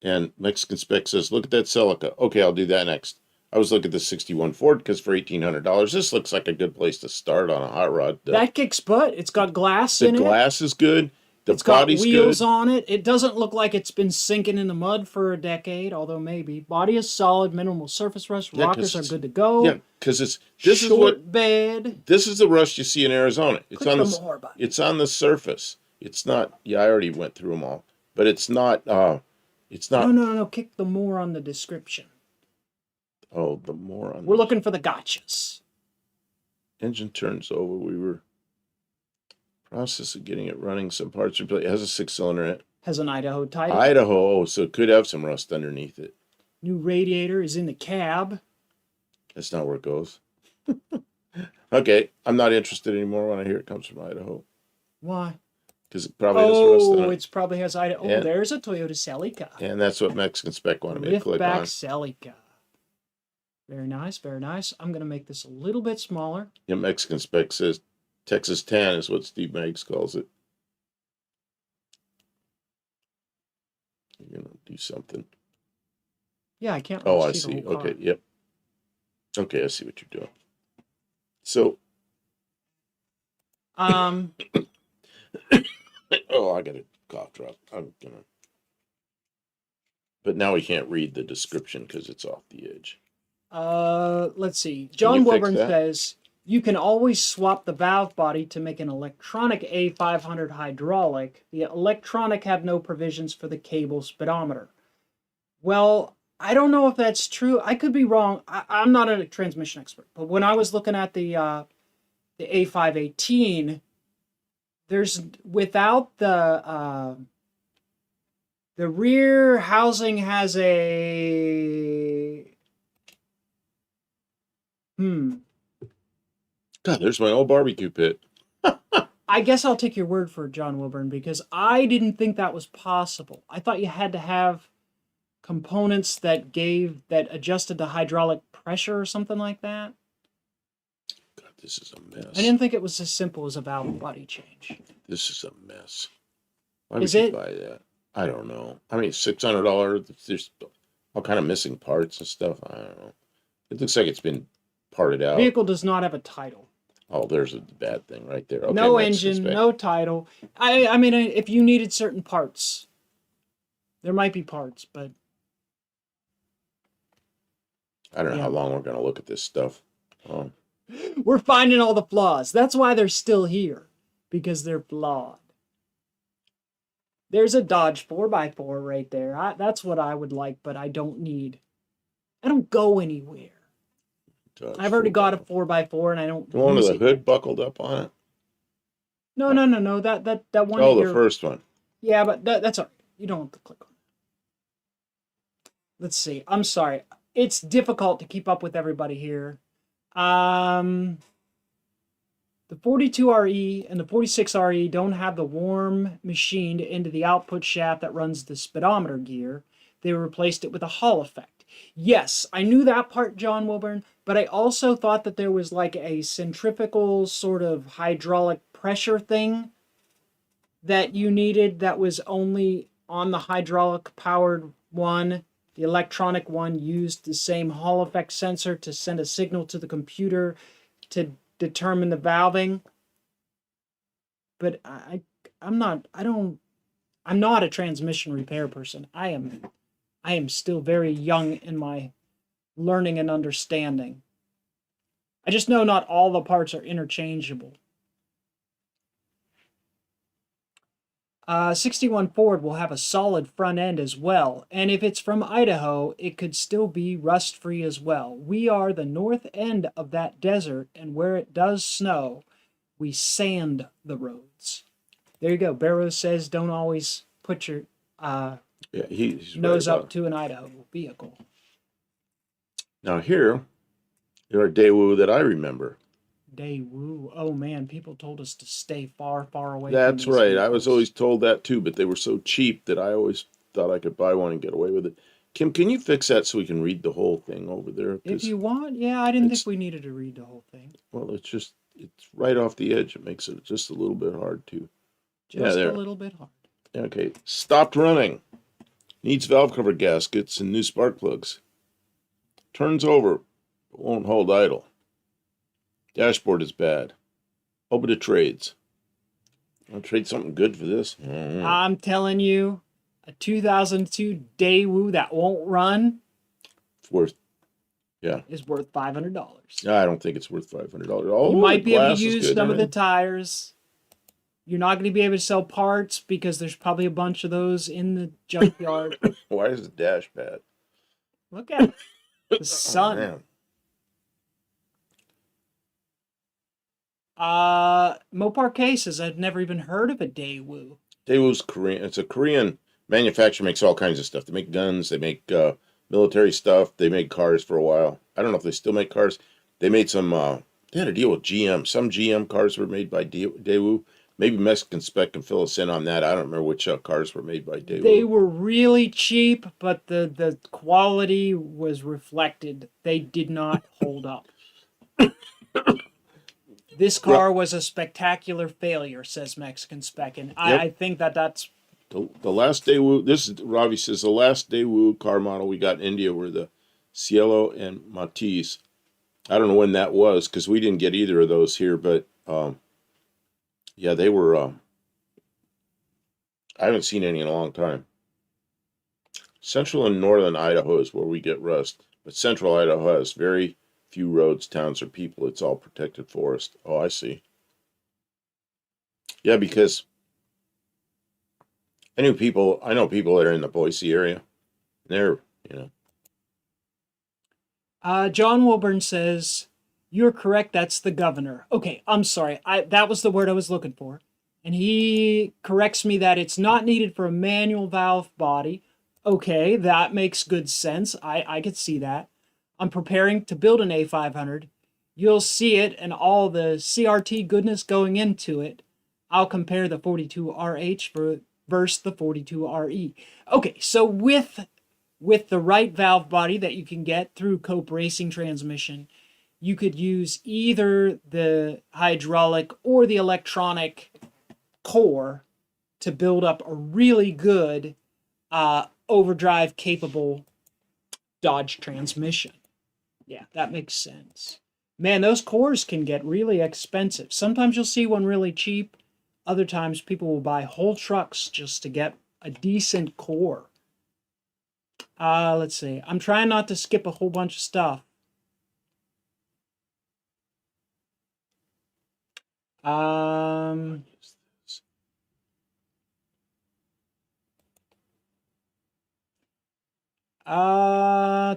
And Mexican Spec says, look at that Celica. Okay, I'll do that next. I was looking at the 61 Ford because for $1,800, this looks like a good place to start on a hot rod. That kicks butt. It's got glass in it. The glass is good. It's got wheels on it. It doesn't look like it's been sinking in the mud for a decade, although maybe. Body is solid, minimal surface rust. Rockers are good to go. Yeah, because this is what bed. This is the rust you see in Arizona. It's on the more button. It's on the surface. It's not. Yeah, I already went through them all, but it's not. It's not. No. Kick the more on the description. Oh, the more on. We're looking for the gotchas. Engine turns over. We were. Process of getting it running. Some parts are. It has a 6-cylinder in it. Has an Idaho title. Idaho, so it could have some rust underneath it. New radiator is in the cab. That's not where it goes. Okay, I'm not interested anymore when I hear it comes from Idaho. Why? Because it probably has rust on it. It probably has Idaho. Oh, there's a Toyota Celica. And that's what Mexican Spec wanted me to click on. Celica. Very nice, very nice. I'm going to make this a little bit smaller. Yeah, Mexican Spec says Texas Tan is what Steve Meggs calls it. You're going to do something. Yeah, I can't. Oh, I see. Okay, yep. Okay, I see what you're doing. So. Oh, I got a cough drop. I'm going to. But now we can't read the description because it's off the edge. Let's see. Can John you fix Wilburn that? says you can always swap the valve body to make an electronic A500 hydraulic. The electronic have no provisions for the cable speedometer. Well, I don't know if that's true. I could be wrong. I'm not a transmission expert, but when I was looking at the A518, there's without the rear housing has a God, there's my old barbecue pit. I guess I'll take your word for it, John Wilburn, because I didn't think that was possible. I thought you had to have components that adjusted the hydraulic pressure or something like that. God, this is a mess. I didn't think it was as simple as a valve body change. This is a mess. Why would Is you it? buy that? I don't know. I mean, $600. There's all kind of missing parts and stuff. I don't know. It looks like it's been parted out. Vehicle does not have a title. Oh, there's a bad thing right there. Okay, No Max engine, Inspect. no title. I mean, if you needed certain parts, there might be parts, but I don't know Yeah. how long we're going to look at this stuff. we're finding all the flaws. That's why they're still here, because they're flawed. There's a Dodge 4x4 right there. That's what I would like, but I don't need. I don't go anywhere. I've already got a 4x4 and I don't The one with use the it. hood buckled up on it? No. That one. Oh, that the you're- first one. Yeah, but that's all right. You don't have to click on it. Let's see. I'm sorry. It's difficult to keep up with everybody here. The 42RE and the 46RE don't have the warm machined into the output shaft that runs the speedometer gear. They replaced it with a Hall effect. Yes, I knew that part, John Wilburn, but I also thought that there was like a centrifugal sort of hydraulic pressure thing that you needed that was only on the hydraulic powered one. The electronic one used the same Hall effect sensor to send a signal to the computer to determine the valving. But I'm not a transmission repair person. I am still very young in my learning and understanding. I just know not all the parts are interchangeable. 61 Ford will have a solid front end as well, and if it's from Idaho, it could still be rust-free as well. We are the north end of that desert, and where it does snow, we sand the roads. There you go. Barrows says don't always put your Yeah, he's nose right up about it. to an Idaho vehicle. Now here are Daewoo that I remember. Daewoo. Oh man, people told us to stay far, far away. That's from these right. I was vehicles. always told that too, but they were so cheap that I always thought I could buy one and get away with it. Kim, can you fix that so we can read the whole thing over there? If 'Cause, you want, yeah, I didn't it's- think we needed to read the whole thing. well, it's right off the edge. It makes it just a little bit hard to. Just a there. little bit hard. Okay, stopped running. Needs valve cover gaskets and new spark plugs. Turns over, but won't hold idle. Dashboard is bad. Open to trades. I'll trade something good for this. I'm telling you, a 2002 Daewoo that won't run It's worth. is worth $500. I don't think it's worth $500. Oh, You might the be able glass to is use good some and of the everything. tires. You're not going to be able to sell parts because there's probably a bunch of those in the junkyard. Why is the dash bad? Look at it. The sun. Man. Mopar cases. I've never even heard of a Daewoo. Daewoo's Korean. It's a Korean manufacturer. Makes all kinds of stuff. They make guns. They make military stuff. They made cars for a while. I don't know if they still make cars. They made some. They had a deal with GM. Some GM cars were made by Daewoo. Maybe Mexican Spec can fill us in on that. I don't remember which cars were made by Daewoo. They were really cheap, but the quality was reflected. They did not hold up. This car was a spectacular failure, says Mexican Spec, and I think that's The last Daewoo. This is Ravi says the last Daewoo car model we got in India were the Cielo and Matiz. I don't know when that was because we didn't get either of those here, but yeah, they were. I haven't seen any in a long time. Central and northern Idaho is where we get rust, but central Idaho has very few roads, towns, or people. It's all protected forest. Oh, I see. Yeah, because I know people that are in the Boise area. They're, you know, John Wilburn says, "You're correct. That's the governor." Okay, I'm sorry. That was the word I was looking for. And he corrects me that it's not needed for a manual valve body. Okay, that makes good sense. I could see that. I'm preparing to build an A500. You'll see it and all the CRT goodness going into it. I'll compare the 42RH versus the 42RE. Okay, so with the right valve body that you can get through Cope Racing Transmission, you could use either the hydraulic or the electronic core to build up a really good overdrive capable Dodge transmission. Yeah, that makes sense. Man, those cores can get really expensive. Sometimes you'll see one really cheap. Other times people will buy whole trucks just to get a decent core. Let's see. I'm trying not to skip a whole bunch of stuff.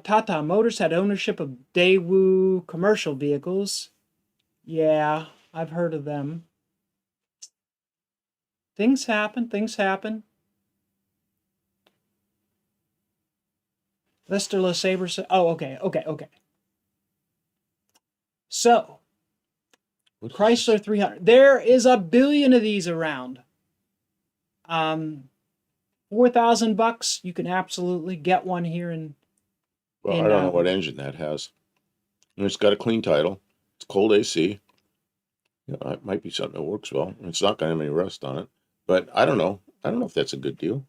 Tata Motors had ownership of Daewoo commercial vehicles. Yeah, I've heard of them. Things happen, things happen. Lester LeSabre said, oh, okay. So, Chrysler 300. There is a billion of these around. $4,000, you can absolutely get one here in. Well, I don't know what engine that has. And it's got a clean title. It's cold AC. You know, it might be something that works well. It's not going to have any rust on it. But I don't know. I don't know if that's a good deal.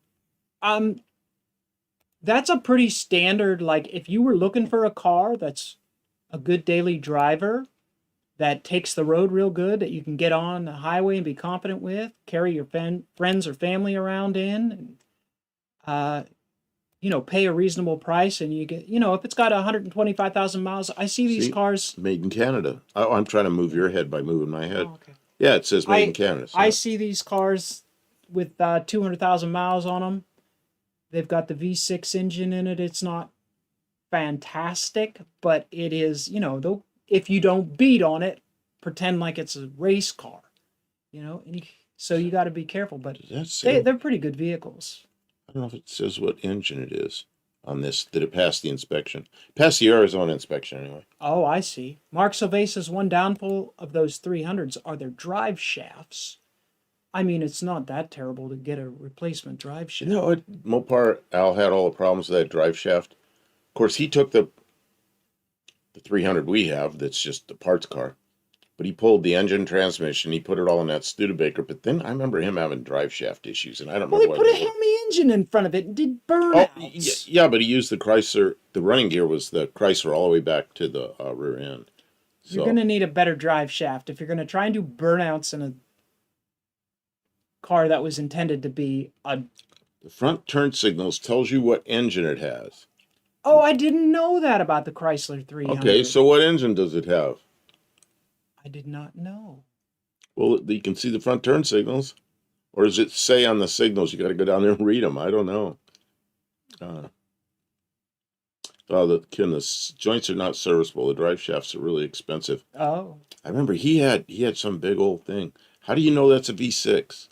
That's a pretty standard, like if you were looking for a car that's a good daily driver, that takes the road real good, that you can get on the highway and be confident with, carry your friends or family around in, and pay a reasonable price, and you get, if it's got 125,000 miles, I see these cars. Made in Canada. I'm trying to move your head by moving my head. Oh, okay. Yeah, it says made in Canada. So. I see these cars with 200,000 miles on them. They've got the V6 engine in it. It's not fantastic, but it is, if you don't beat on it, pretend like it's a race car, so you got to be careful, but they're pretty good vehicles. I don't know if it says what engine it is on this. Did it pass the inspection? Passed the Arizona inspection anyway. Oh, I see. Mark Sylvain says one downfall of those 300s are their drive shafts. I mean, it's not that terrible to get a replacement drive shaft. No, Mopar Al had all the problems with that drive shaft. Of course, he took the 300 we have, that's just the parts car, but he pulled the engine, transmission, he put it all in that Studebaker. But then I remember him having drive shaft issues, and I don't know. Well, he put a Hemi engine in front of it and did burnouts. Oh, yeah, but he used the Chrysler. The running gear was the Chrysler all the way back to the rear end. So. You're going to need a better drive shaft if you're going to try and do burnouts in a car that was intended to be a. The front turn signals tells you what engine it has. Oh, I didn't know that about the Chrysler 300. Okay, so what engine does it have? I did not know. Well, you can see the front turn signals. Or does it say on the signals? You got to go down there and read them. I don't know. The joints are not serviceable. The drive shafts are really expensive. Oh. I remember he had some big old thing. How do you know that's a V6?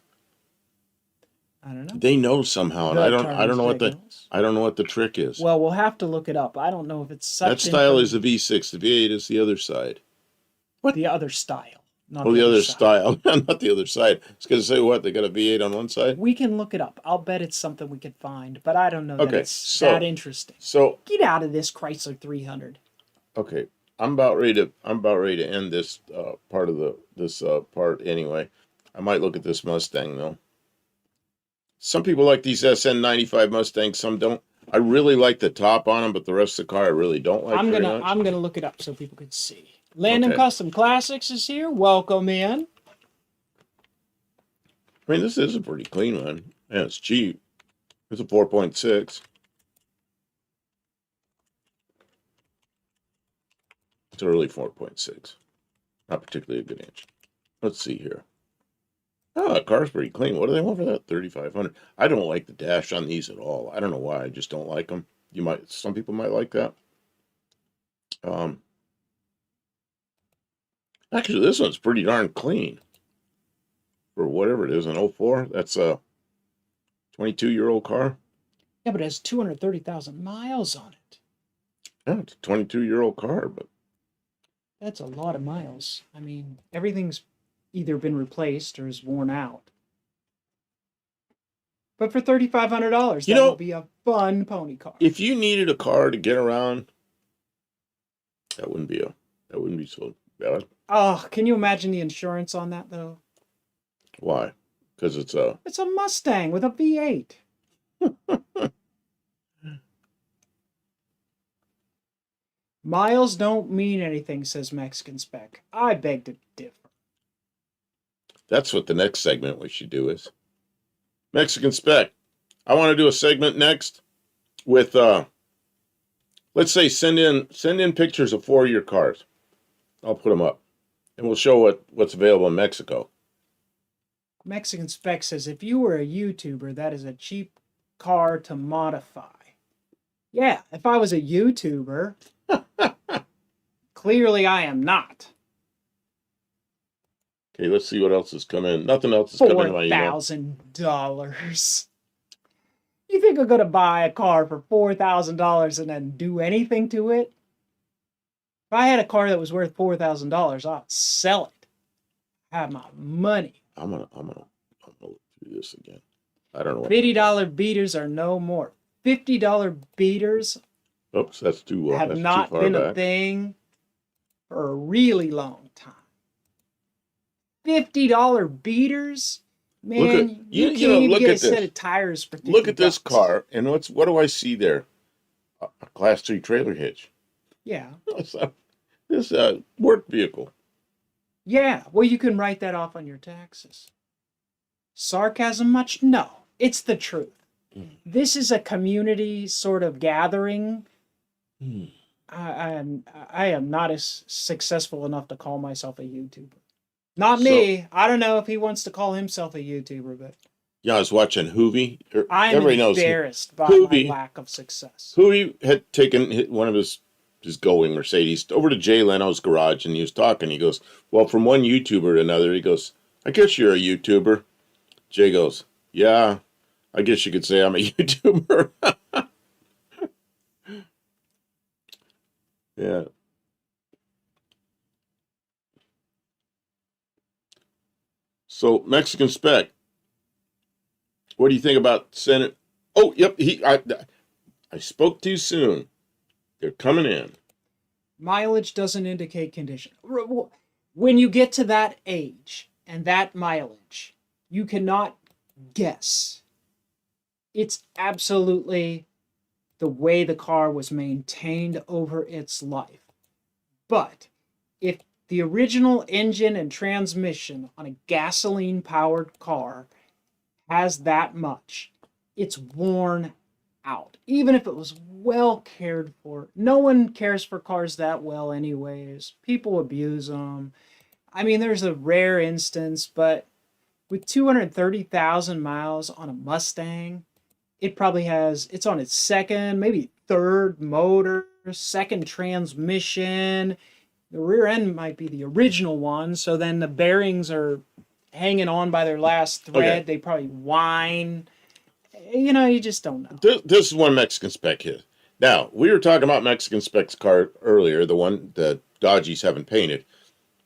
I don't know. They know somehow, and I don't know what the trick is. Well, we'll have to look it up. I don't know if it's such. That style is the V6. The V8 is the other side. What? The other style. Not the other style, not the other side. I was going to say what? They got a V8 on one side? We can look it up. I'll bet it's something we could find, but I don't know that it's that interesting. So get out of this Chrysler 300. Okay, I'm about ready to end this part of this part anyway. I might look at this Mustang though. Some people like these SN95 Mustangs, some don't. I really like the top on them, but the rest of the car I really don't like. I'm gonna look it up so people can see. Landon Custom Classics is here. Welcome in. I mean, this is a pretty clean one. And it's cheap. It's a 4.6. It's early 4.6. Not particularly a good engine. Let's see here. Oh, that car's pretty clean. What do they want for that? 3,500. I don't like the dash on these at all. I don't know why. I just don't like them. Some people might like that. Actually, this one's pretty darn clean for whatever it is, an 04. That's a 22-year-old car. Yeah, but it has 230,000 miles on it. Yeah, it's a 22-year-old car, but That's a lot of miles. I mean, everything's either been replaced or is worn out. But for $3,500, that would be a fun pony car. if you needed a car to get around, that wouldn't be so bad. Oh, can you imagine the insurance on that though? Why? Because it's a Mustang with a V8. Miles don't mean anything, says Mexican Spec. I beg to differ. That's what the next segment we should do is. Mexican Spec. I want to do a segment next with let's say send in pictures of 4 of your cars. I'll put them up. And we'll show what's available in Mexico. Mexican Spec says, if you were a YouTuber, that is a cheap car to modify. Yeah, if I was a YouTuber, clearly I am not. Okay, let's see what else has come in. Nothing else has come in my email. $4,000. You think I'm going to buy a car for $4,000 and then do anything to it? If I had a car that was worth $4,000, I'd sell it. Have my money. I'm gonna look through this again. I don't know. $50 beaters are no more. $50 beaters Oops, that's too have not been a thing for a really long time. $50 beaters, man. You can't even get a set of tires for $50. Look at this car, and what do I see there? A Class 3 trailer hitch. Yeah. This work vehicle. Yeah, well, you can write that off on your taxes. Sarcasm much? No, it's the truth. This is a community sort of gathering. I am not as successful enough to call myself a YouTuber. Not me. I don't know if he wants to call himself a YouTuber, but yeah, I was watching Hoovy. I'm embarrassed by my lack of success. Hoovy had taken one of his going Mercedes over to Jay Leno's garage, and he was talking. He goes, well, from one YouTuber to another, he goes, I guess you're a YouTuber. Jay goes, yeah, I guess you could say I'm a YouTuber. Yeah. So, Mexican Spec, what do you think about Senate? Oh, yep, I spoke too soon. They're coming in. Mileage doesn't indicate condition. When you get to that age and that mileage, you cannot guess. It's absolutely the way the car was maintained over its life. But if the original engine and transmission on a gasoline-powered car has that much, it's worn out. Even if it was well cared for. No one cares for cars that well anyways. People abuse them. I mean, there's a rare instance, but with 230,000 miles on a Mustang, it's on its second, maybe third motor, second transmission. The rear end might be the original one, so then the bearings are hanging on by their last thread. Okay. They probably whine. You just don't know. This is one Mexican Spec hit. Now, we were talking about Mexican Spec's car earlier, the one that Dodgies haven't painted.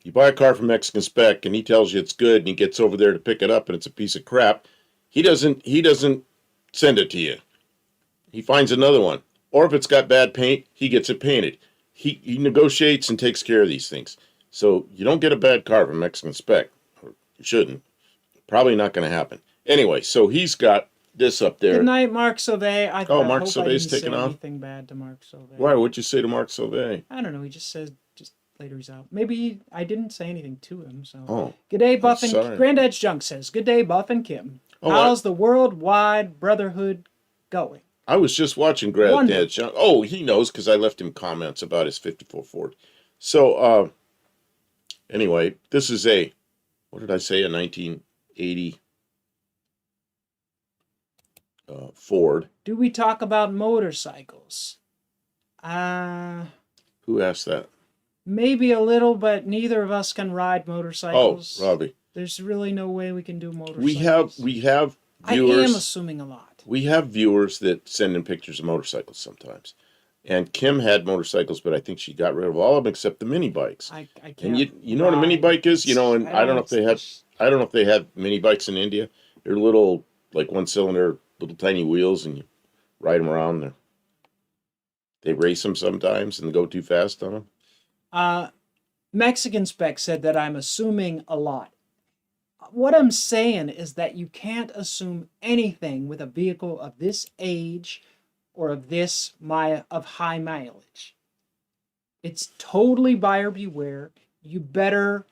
You buy a car from Mexican Spec, and he tells you it's good, and he gets over there to pick it up, and it's a piece of crap. He doesn't send it to you. He finds another one. Or if it's got bad paint, he gets it painted. He negotiates and takes care of these things. So you don't get a bad car from Mexican Spec. Or you shouldn't. Probably not going to happen. Anyway, so he's got this up there. Good night, Mark Sauvé. Mark Sauvé's taking off? Anything bad to Mark Sauvé. Why? What'd you say to Mark Sauvé? I don't know. He just says later he's out. Maybe I didn't say anything to him. So. Oh. Good day, Buff and Granddad's Junk says, good day, Buff and Kim. How's the worldwide brotherhood going? I was just watching Granddad's Junk. Oh, he knows because I left him comments about his 54 Ford. So, anyway, this is what did I say, a 1980 Ford. Do we talk about motorcycles? Who asked that? Maybe a little, but neither of us can ride Oh, motorcycles. Robbie. There's really no way we can do We motorcycles. have I am viewers. assuming a lot. We have viewers that send in pictures of motorcycles sometimes. And Kim had motorcycles, but I think she got rid of all of them except the mini bikes. I can't. And you know what a mini ride. bike is? You know, and I don't know if they had mini bikes in India. They're little, like one cylinder, little tiny wheels, and you ride them around there. They race them sometimes and go too fast on them. Mexican Spec said that I'm assuming a lot. What I'm saying is that you can't assume anything with a vehicle of this age or of high mileage. It's totally buyer beware. You better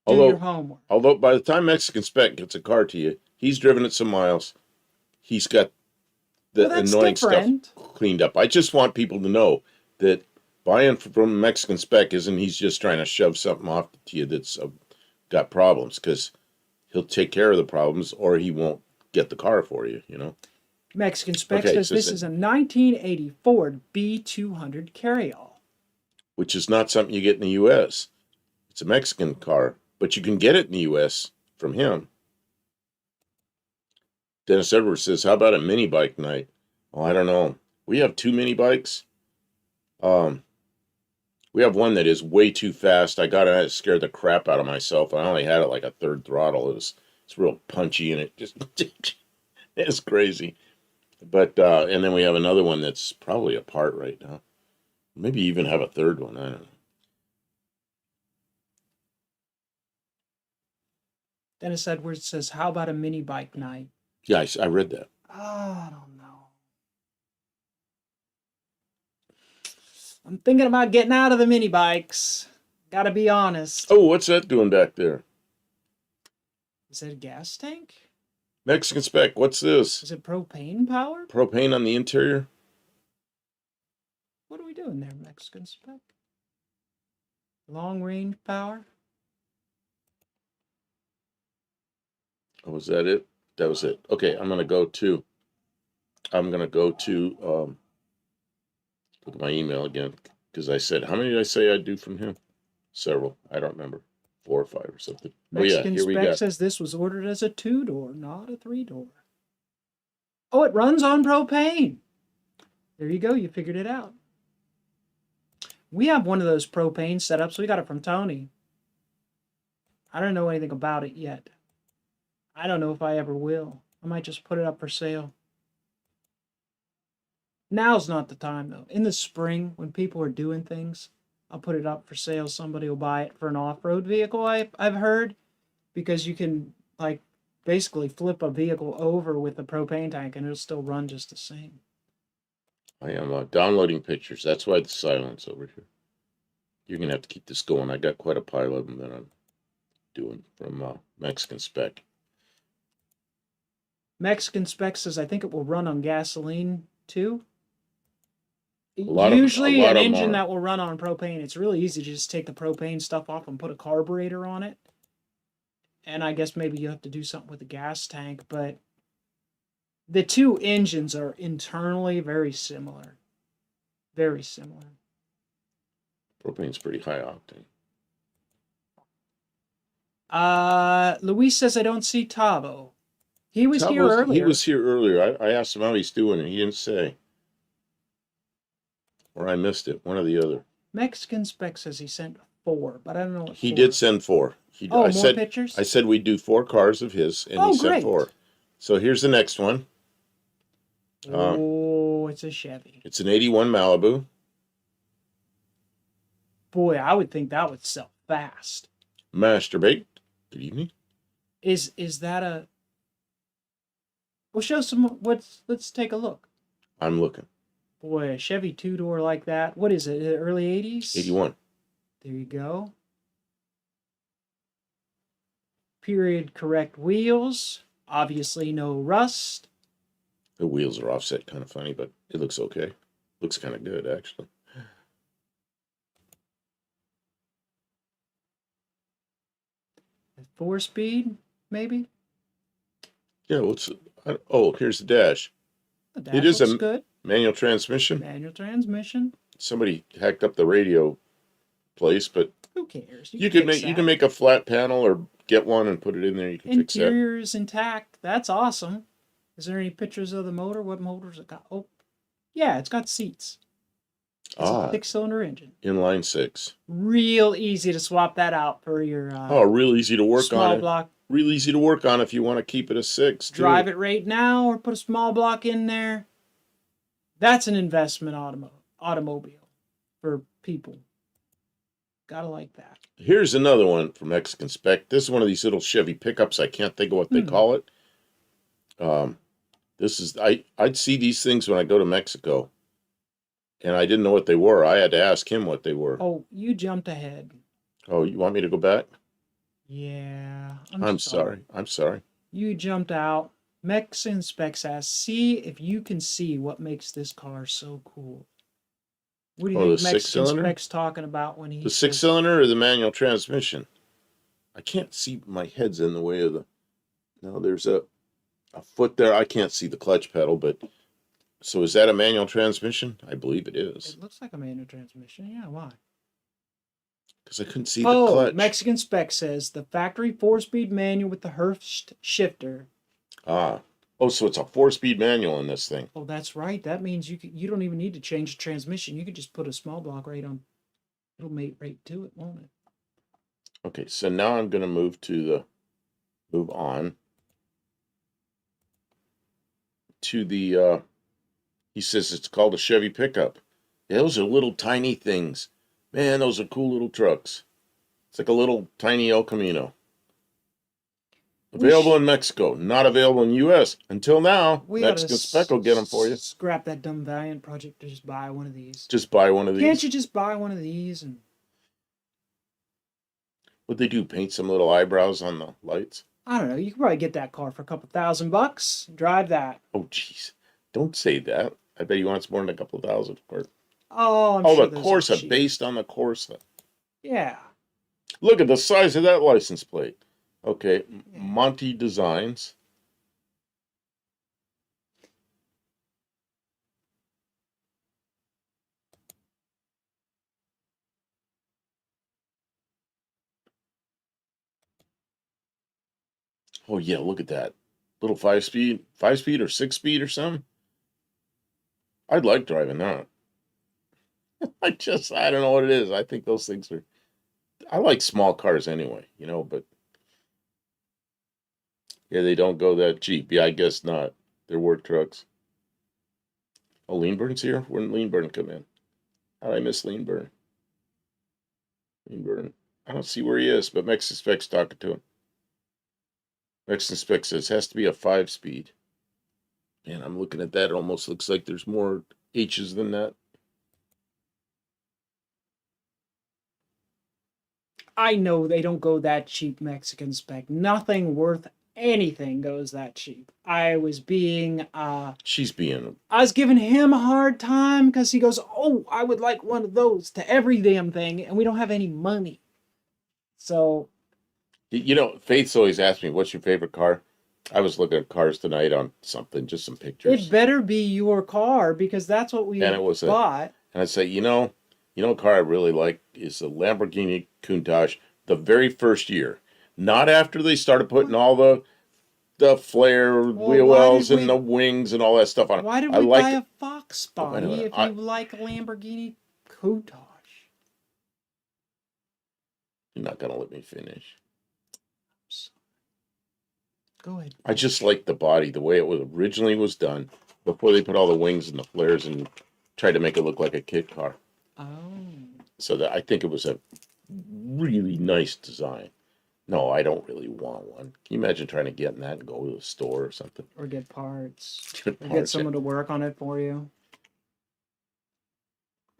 do your homework. Although by the time Mexican Spec gets a car to you, he's driven it some miles. He's got the annoying stuff cleaned up. I just want people to know that buying from Mexican Spec isn't he's just trying to shove something off to you that's got problems, because he'll take care of the problems or he won't get the car for you, you know. Mexican Spec says this is a 1980 Ford B200 carryall. Which is not something you get in the U.S. It's a Mexican car, but you can get it in the U.S. from him. Dennis Edwards says, how about a mini bike night? Oh, I don't know. We have 2 mini bikes. We have one that is way too fast. I got it, scared the crap out of myself. I only had it like a third throttle. It's real punchy, and it just it's crazy. But and then we have another one that's probably apart right now. Maybe even have a third one. I don't know. Dennis Edwards says, how about a mini bike night? Yeah, I read that. Oh, I don't know. I'm thinking about getting out of the mini bikes. Gotta be honest. Oh, what's that doing back there? Is it a gas tank? Mexican Spec, what's this? Is it propane powered? Propane on the interior? What are we doing there, Mexican Spec? Long range power? Oh, was that it? That was it. Okay, I'm gonna go to look at my email again, because I said, how many did I say I'd do from him? Several. I don't remember. 4 or 5 or something. Mexican Spec says this was ordered as a 2-door, not a 3-door. Oh, it runs on propane. There you go. You figured it out. We have one of those propane setups. We got it from Tony. I don't know anything about it yet. I don't know if I ever will. I might just put it up for sale. Now's not the time, though. In the spring, when people are doing things, I'll put it up for sale. Somebody will buy it for an off-road vehicle, I've heard, because you can, like, basically flip a vehicle over with a propane tank and it'll still run just the same. I am downloading pictures. That's why the silence over here. You're going to have to keep this going. I got quite a pile of them that I'm doing from Mexican Spec. Mexican Spec says, I think it will run on gasoline, too. Usually an engine that will run on propane, it's really easy to just take the propane stuff off and put a carburetor on it. And I guess maybe you have to do something with the gas tank, but the two engines are internally very similar. Very similar. Propane's pretty high octane. Luis says, I don't see Tavo. He was here earlier. He was here earlier. I asked him how he's doing, and he didn't say. Or I missed it, one or the other. Mexican Spec says he sent 4, but I don't know what he did send 4. More pictures? I said we'd do 4 cars of his, and he sent 4. So here's the next one. It's a Chevy. It's an 81 Malibu. Boy, I would think that would sell fast. Masturbate. Good evening. Is that a... Well, show some... Let's take a look. I'm looking. Boy, a Chevy 2-door like that. What is it? Early 80s? 81. There you go. Period correct wheels. Obviously no rust. The wheels are offset, kind of funny, but it looks okay. Looks kind of good, actually. 4-speed, maybe. Yeah, oh, here's the dash. The dash It is looks a good. manual transmission. Manual transmission. Somebody hacked up the radio place, but Who cares? you can can fix you that. can make a flat panel or get one and put it in there. You can fix that. Interior is intact. That's awesome. Is there any pictures of the motor? What motor's it got? Oh, yeah, it's got seats. It's a 6-cylinder engine. Inline 6. Real easy to swap that out for your real easy to work small on it. block. Real easy to work on if you want to keep it a 6. Drive it right now or put a small block in there. That's an investment automobile for people. Gotta like that. Here's another one from Mexican Spec. This is one of these little Chevy pickups. I can't think of what they call it. This is I'd see these things when I go to Mexico, and I didn't know what they were. I had to ask him what they were. Oh, you jumped ahead. Oh, you want me to go back? Yeah. I'm sorry. I'm sorry. You jumped out. Mexican Spec says, see if you can see what makes this car so cool. What do you think Mexican Spec's talking about when he the 6-cylinder or the manual transmission? I can't see. My head's in the way of the. No, there's a foot there. I can't see the clutch pedal, but so is that a manual transmission? I believe it is. It looks like a manual transmission. Yeah, why? Because I couldn't see the clutch. Mexican Spec says the factory 4-speed manual with the Hurst shifter. Oh, so it's a 4-speed manual in this thing. Oh, that's right. That means you don't even need to change the transmission. You could just put a small block right on. It'll mate right to it, won't it? Okay, so now I'm going to move on to the, he says it's called a Chevy pickup. Yeah, those are little tiny things. Man, those are cool little trucks. It's like a little tiny El Camino. Available in Mexico, not available in U.S. Until now. Mexican Spec will get them for you. Scrap that dumb Valiant project to just buy one of these. Just buy one of these. Can't you just buy one of these and? What'd they do? Paint some little eyebrows on the lights? I don't know. You could probably get that car for a couple $1,000. Drive that. Oh, jeez. Don't say that. I bet he wants more than a couple thousand for it. Oh, I'm sure the Corsa, based on the Corsa. Yeah. Look at the size of that license plate. Okay, Monty Designs. Oh yeah, look at that. Little 5-speed or 6-speed or something. I'd like driving that. I don't know what it is. I think those things I like small cars anyway, but yeah, they don't go that cheap. Yeah, I guess not. They're work trucks. Oh, Leanburn's here? When did Leanburn come in? How did I miss Leanburn? Leanburn. I don't see where he is, but Mexican Spec's talking to him. Mexican Spec says has to be a 5-speed. And I'm looking at that. It almost looks like there's more H's than that. I know they don't go that cheap, Mexican Spec. Nothing worth anything goes that cheap. I was giving him a hard time because he goes, oh, I would like one of those to every damn thing, and we don't have any money. So, Faith's always asked me, what's your favorite car? I was looking at cars tonight on something, just some pictures. It better be your car because that's what we bought. And I say, a car I really like is the Lamborghini Countach, the very first year. Not after they started putting all the flare wheel wells and the wings and all that stuff on it. Why did we buy a Fox body if you like a Lamborghini Countach? You're not going to let me finish. Go ahead. I just like the body, the way it was originally was done, before they put all the wings and the flares and tried to make it look like a kit car. Oh. So I think it was a really nice design. No, I don't really want one. Can you imagine trying to get in that and go to the store or something? Or get parts. Or get someone to work on it for you.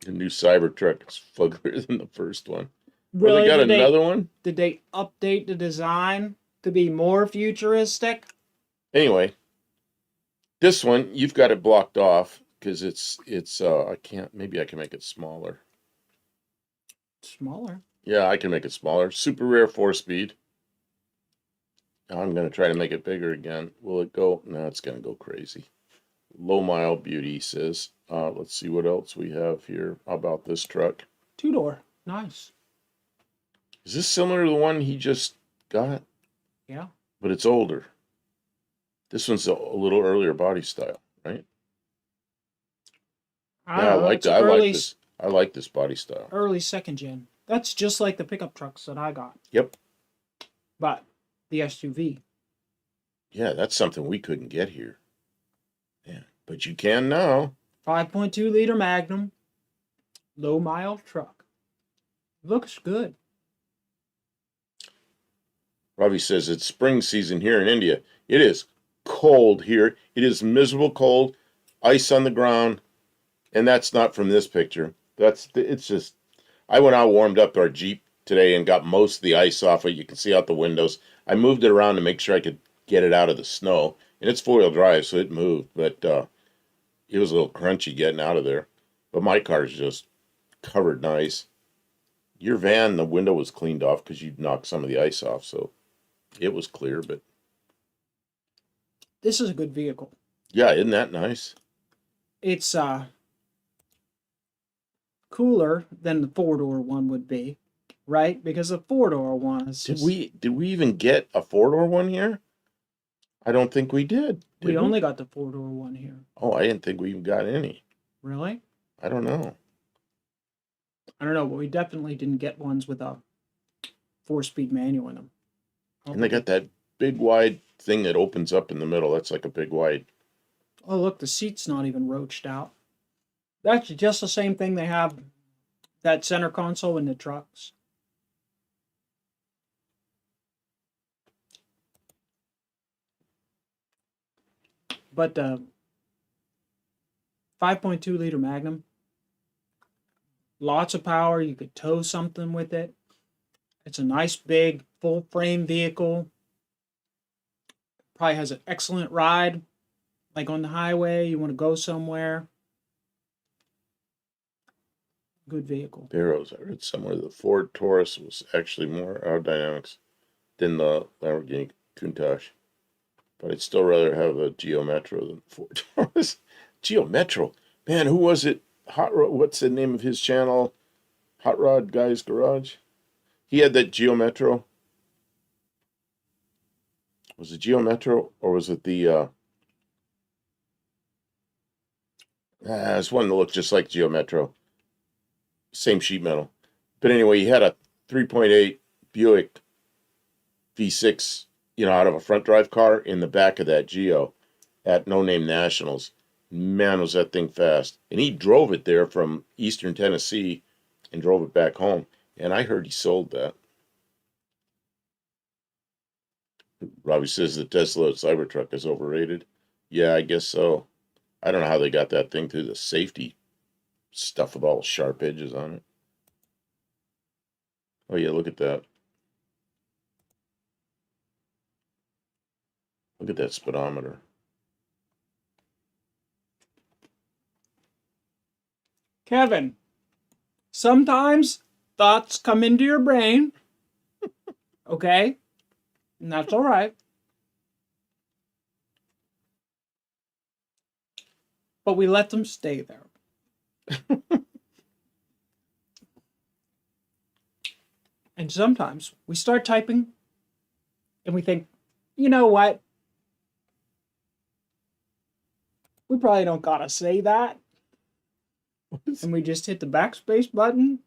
The new Cybertruck is uglier than the first one. Really? They got another one? Did they update the design to be more futuristic? Anyway, this one, you've got it blocked off because it's maybe I can make it smaller. Smaller? Yeah, I can make it smaller. Super rare 4-speed. I'm going to try to make it bigger again. Will it go? No, it's going to go crazy. Low mile beauty says. Let's see what else we have here. How about this truck? 2-door. Nice. Is this similar to the one he just got? Yeah. But it's older. This one's a little earlier body style, right? I like this. I like this body style. Early second gen. That's just like the pickup trucks that I got. Yep. But the SUV. Yeah, that's something we couldn't get here. Yeah, but you can now. 5.2 liter Magnum. Low mile truck. Looks good. Robbie says it's spring season here in India. It is cold here. It is miserable cold. Ice on the ground. And that's not from this picture. It's just, I went out, warmed up our Jeep today and got most of the ice off it. You can see out the windows. I moved it around to make sure I could get it out of the snow. And it's four-wheel drive, so it moved. But it was a little crunchy getting out of there. But my car's just covered in ice. Your van, the window was cleaned off because you knocked some of the ice off. So it was clear, but... This is a good vehicle. Yeah, isn't that nice? It's cooler than the 4-door one would be, right? Because the 4-door one is Did we even get a 4-door one here? I don't think we did. We only got the 4-door one here. Oh, I didn't think we even got any. Really? I don't know. I don't know, but we definitely didn't get ones with a 4-speed manual in them. And they got that big wide thing that opens up in the middle. That's like a big wide. Oh, look, the seat's not even roached out. That's just the same thing they have, that center console in the trucks. But 5.2 liter Magnum, lots of power. You could tow something with it. It's a nice big full frame vehicle. Probably has an excellent ride, like on the highway. You want to go somewhere. Good vehicle. Barrows. I read somewhere the Ford Taurus was actually more aerodynamics than the Lamborghini Countach. But I'd still rather have a Geo Metro than Ford Taurus. Geo Metro. Man, who was it? Hot Rod. What's the name of his channel? Hot Rod Guy's Garage. He had that Geo Metro. Was it Geo Metro or was it the? It's one that looked just like Geo Metro. Same sheet metal. But anyway, he had a 3.8 Buick V6, out of a front drive car in the back of that Geo at No Name Nationals. Man, was that thing fast. And he drove it there from Eastern Tennessee and drove it back home. And I heard he sold that. Robbie says the Tesla Cybertruck is overrated. Yeah, I guess so. I don't know how they got that thing through the safety stuff with all sharp edges on it. Oh yeah, look at that. Look at that speedometer. Kevin, sometimes thoughts come into your brain, okay? And that's all right. But we let them stay there. And sometimes we start typing and we think, you know what? We probably don't gotta say that. And we just hit the backspace button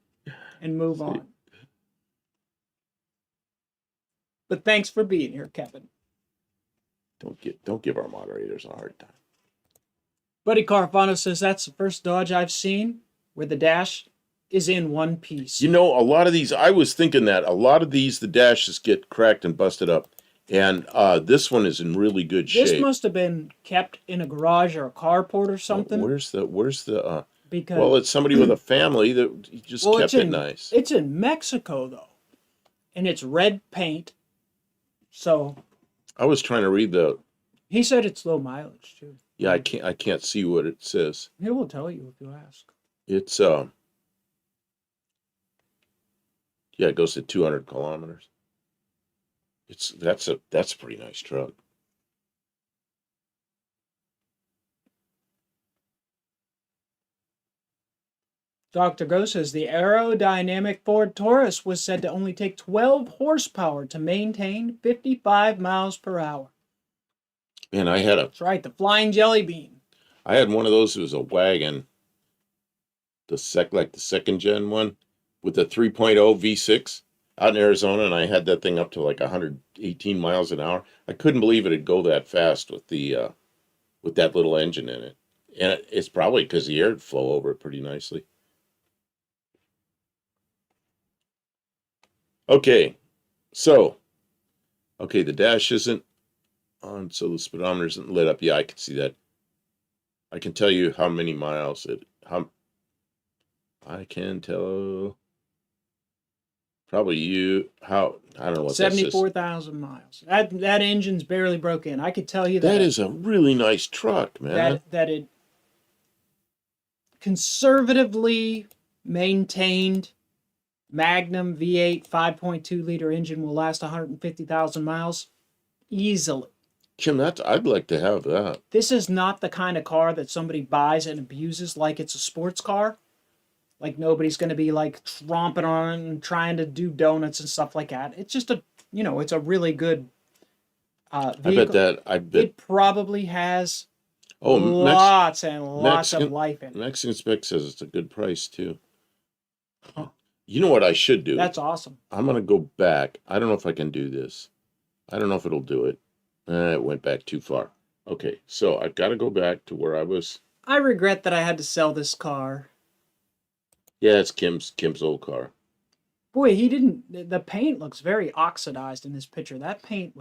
and move on. But thanks for being here, Kevin. Don't give our moderators a hard time. Buddy Carfano says that's the first Dodge I've seen where the dash is in one piece. A lot of these, I was thinking that a lot of these, the dashes get cracked and busted up. And this one is in really good shape. This must have been kept in a garage or a carport or something. Where's the because well, it's somebody with a family that just kept it nice. It's in Mexico though. And it's red paint. So I was trying to read he said it's low mileage too. Yeah, I can't see what it says. He will tell you if you ask. It's it goes to 200 kilometers. That's a pretty nice truck. Dr. Go says the aerodynamic Ford Taurus was said to only take 12 horsepower to maintain 55 miles per hour. Man, That's right, the Flying Jelly Bean. I had one of those. It was a wagon, the second gen one with the 3.0 V6 out in Arizona, and I had that thing up to like 118 miles an hour. I couldn't believe it'd go that fast with the with that little engine in it, and it's probably because the air would flow over it pretty nicely. Okay, so the dash isn't on, so the speedometer isn't lit up. Yeah, I can see that. I can tell you how many miles I can tell. Probably I don't know what that says. 74,000 miles. That engine's barely broke in. I could tell you that. That is a really nice truck, man. That it conservatively maintained Magnum V8 5.2 liter engine will last 150,000 miles easily. Kim, I'd like to have that. This is not the kind of car that somebody buys and abuses like it's a sports car. Like nobody's going to be like tromping on it and trying to do donuts and stuff like that. It's just it's a really good vehicle. I bet it probably has Oh, lots of life in it. Mexican Spec says it's a good price too. Huh. You know what I should do? That's awesome. I'm going to go back. I don't know if I can do this. I don't know if it'll do it. It went back too far. Okay, so I've got to go back to where I was. I regret that I had to sell this car. Yeah, it's Kim's old car. Boy, he didn't. The paint looks very oxidized in this picture. That paint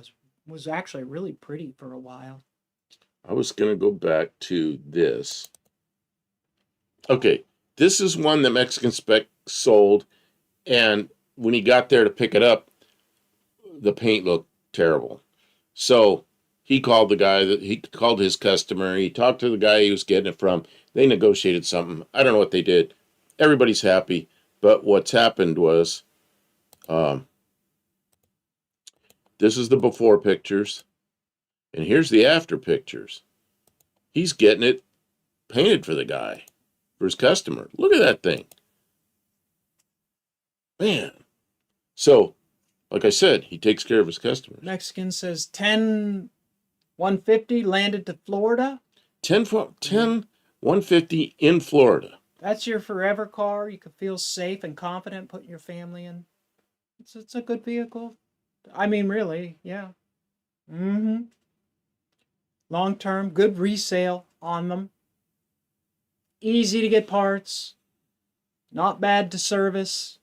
was actually really pretty for a while. I was going to go back to this. Okay, this is one that Mexican Spec sold, and when he got there to pick it up, the paint looked terrible. So he called his customer. He talked to the guy he was getting it from. They negotiated something. I don't know what they did. Everybody's happy, but what's happened was, this is the before pictures, and here's the after pictures. He's getting it painted for the guy, for his customer. Look at that thing. Man. So, like I said, he takes care of his customers. Mexican says 150 landed to Florida. 150 in Florida. That's your forever car. You can feel safe and confident putting your family in. It's a good vehicle. I mean, really, yeah. Mm-hmm. Long term, good resale on them. Easy to get parts. Not bad to service.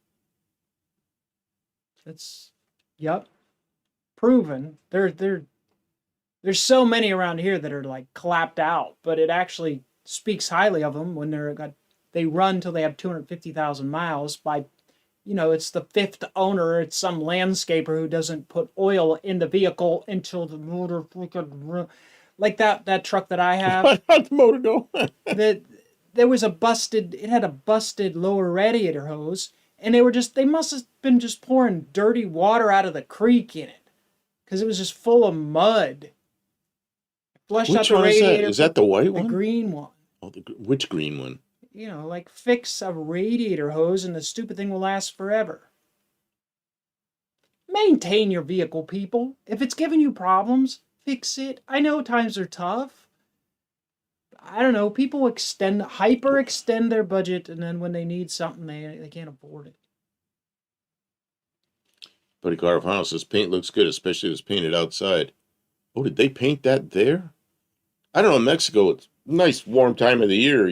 Yep. Proven. There's so many around here that are like clapped out, but it actually speaks highly of them when they run till they have 250,000 miles by, it's the fifth owner. It's some landscaper who doesn't put oil in the vehicle until the motor freaking like that truck that I have. How'd the motor go? There was it had a busted lower radiator hose, and they must have been just pouring dirty water out of the creek in it because it was just full of mud. Flushed out the radiator. Is that the white one? The green one. Oh, which green one? Like fix a radiator hose and the stupid thing will last forever. Maintain your vehicle, people. If it's giving you problems, fix it. I know times are tough. I don't know. People hyper-extend their budget, and then when they need something, they can't afford it. Buddy Carvajal says paint looks good, especially if it's painted outside. Oh, did they paint that there? I don't know. In Mexico, it's a nice warm time of the year.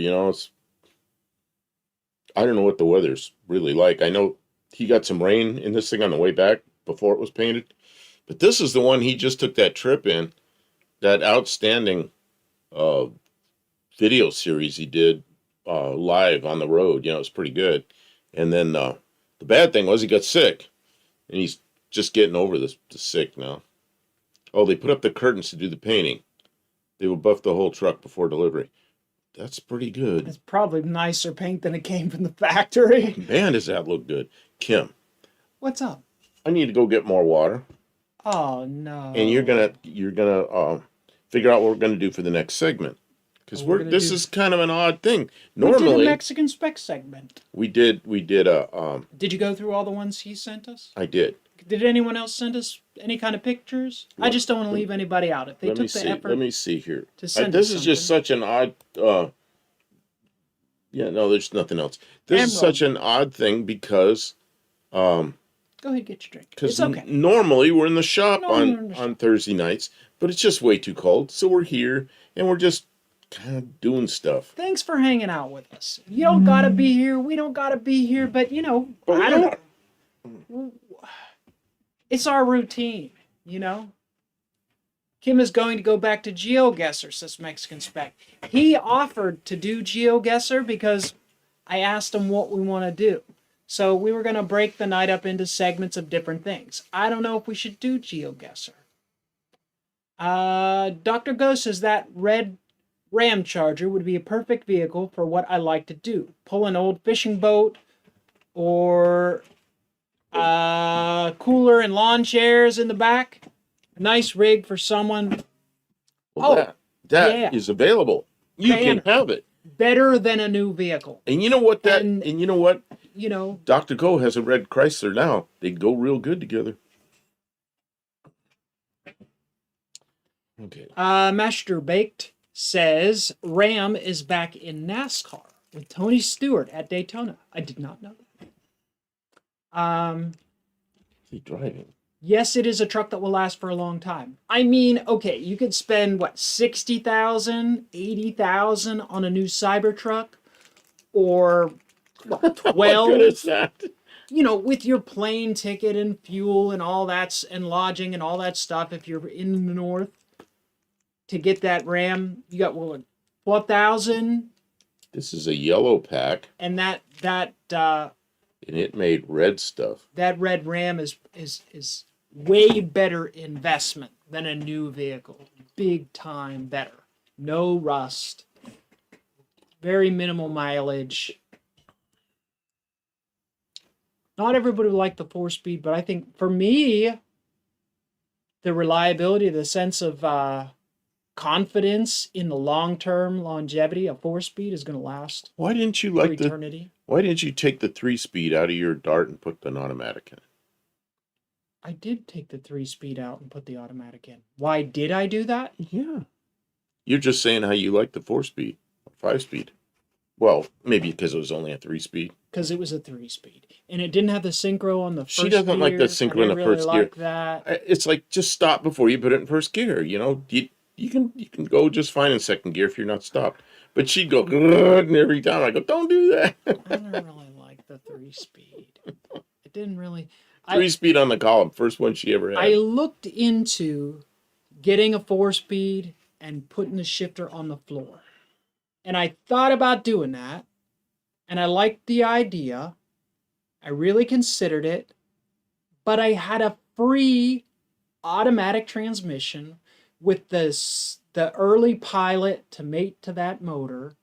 I don't know what the weather's really like. I know he got some rain in this thing on the way back before it was painted. But this is the one he just took that trip in. That outstanding video series he did live on the road. It was pretty good. And then the bad thing was he got sick. And he's just getting over the sick now. Oh, they put up the curtains to do the painting. They will buff the whole truck before delivery. That's pretty good. It's probably nicer paint than it came from the factory. Man, does that look good. Kim. What's up? I need to go get more water. Oh no. and you're gonna figure out what we're gonna do for the next segment because Oh, we're gonna this do. is kind of an odd thing. We did a Normally, Mexican spec segment. we did a Did you go through all the ones he sent us? I did. Did anyone else send us any kind of pictures? I just don't want to leave anybody out. If they Let me took the see. Let effort me see here. to send This us is just something. such an odd. Yeah, no, there's nothing else. This is Emerald. such an odd thing because um, Go ahead, get your drink. because It's okay. normally we're in the shop Normally we're in the on Thursday nights, but it's just way too cold, so we're here and we're just kind of doing stuff. Thanks for hanging out with us. You don't gotta be here. We don't gotta be here. But you know, Oh, I yeah. don't know. It's our routine. You know. Kim is going to go back to GeoGuessr, says Mexican Spec. He offered to do GeoGuessr because I asked him what we want to do. So we were going to break the night up into segments of different things. I don't know if we should do GeoGuessr. Dr. Go says that red Ram Charger would be a perfect vehicle for what I like to do. Pull an old fishing boat or cooler and lawn chairs in the back. A nice rig for someone. Well, that is available. You Banner. can have it. Better than a new vehicle. And you know what And- you know what? You know, Dr. Go has a red Chrysler now. They go real good together. Okay. Master Baked says Ram is back in NASCAR with Tony Stewart at Daytona. I did not know that. Is he driving? Yes, it is a truck that will last for a long time. I mean, okay, you could spend what, 60,000, 80,000 on a new Cybertruck, or what, 12. What good is that? You know, with your plane ticket and fuel and all that, and lodging and all that stuff, if you're in the north, to get that Ram, you got what, 12,000, This is a yellow pack, and that and it made red stuff. that red Ram is way better investment than a new vehicle. Big time better. No rust. Very minimal mileage. Not everybody would like the 4-speed, but I think for me, the reliability, the sense of confidence in the long-term longevity of 4-speed is going to last Why didn't you for like eternity. Why didn't you take the 3-speed out of your Dart and put an automatic in it? I did take the 3-speed out and put the automatic in. Why did I do that? Yeah. You're just saying how you like the 4-speed or 5-speed. Well, maybe because it was only a 3-speed. Because it was a 3-speed. And it didn't have the synchro on the first gear. She doesn't like the synchro in the first gear. Like that. It's like, just stop before you put it in first gear. You know, you can go just fine in second gear if you're not stopped. But she'd go, and every time I go, don't do that. I don't really like the 3-speed. It didn't really... 3-speed on the column, first one she ever had. I looked into getting a 4-speed and putting the shifter on the floor. And I thought about doing that. And I liked the idea. I really considered it. But I had a free automatic transmission with the early pilot to mate to that motor.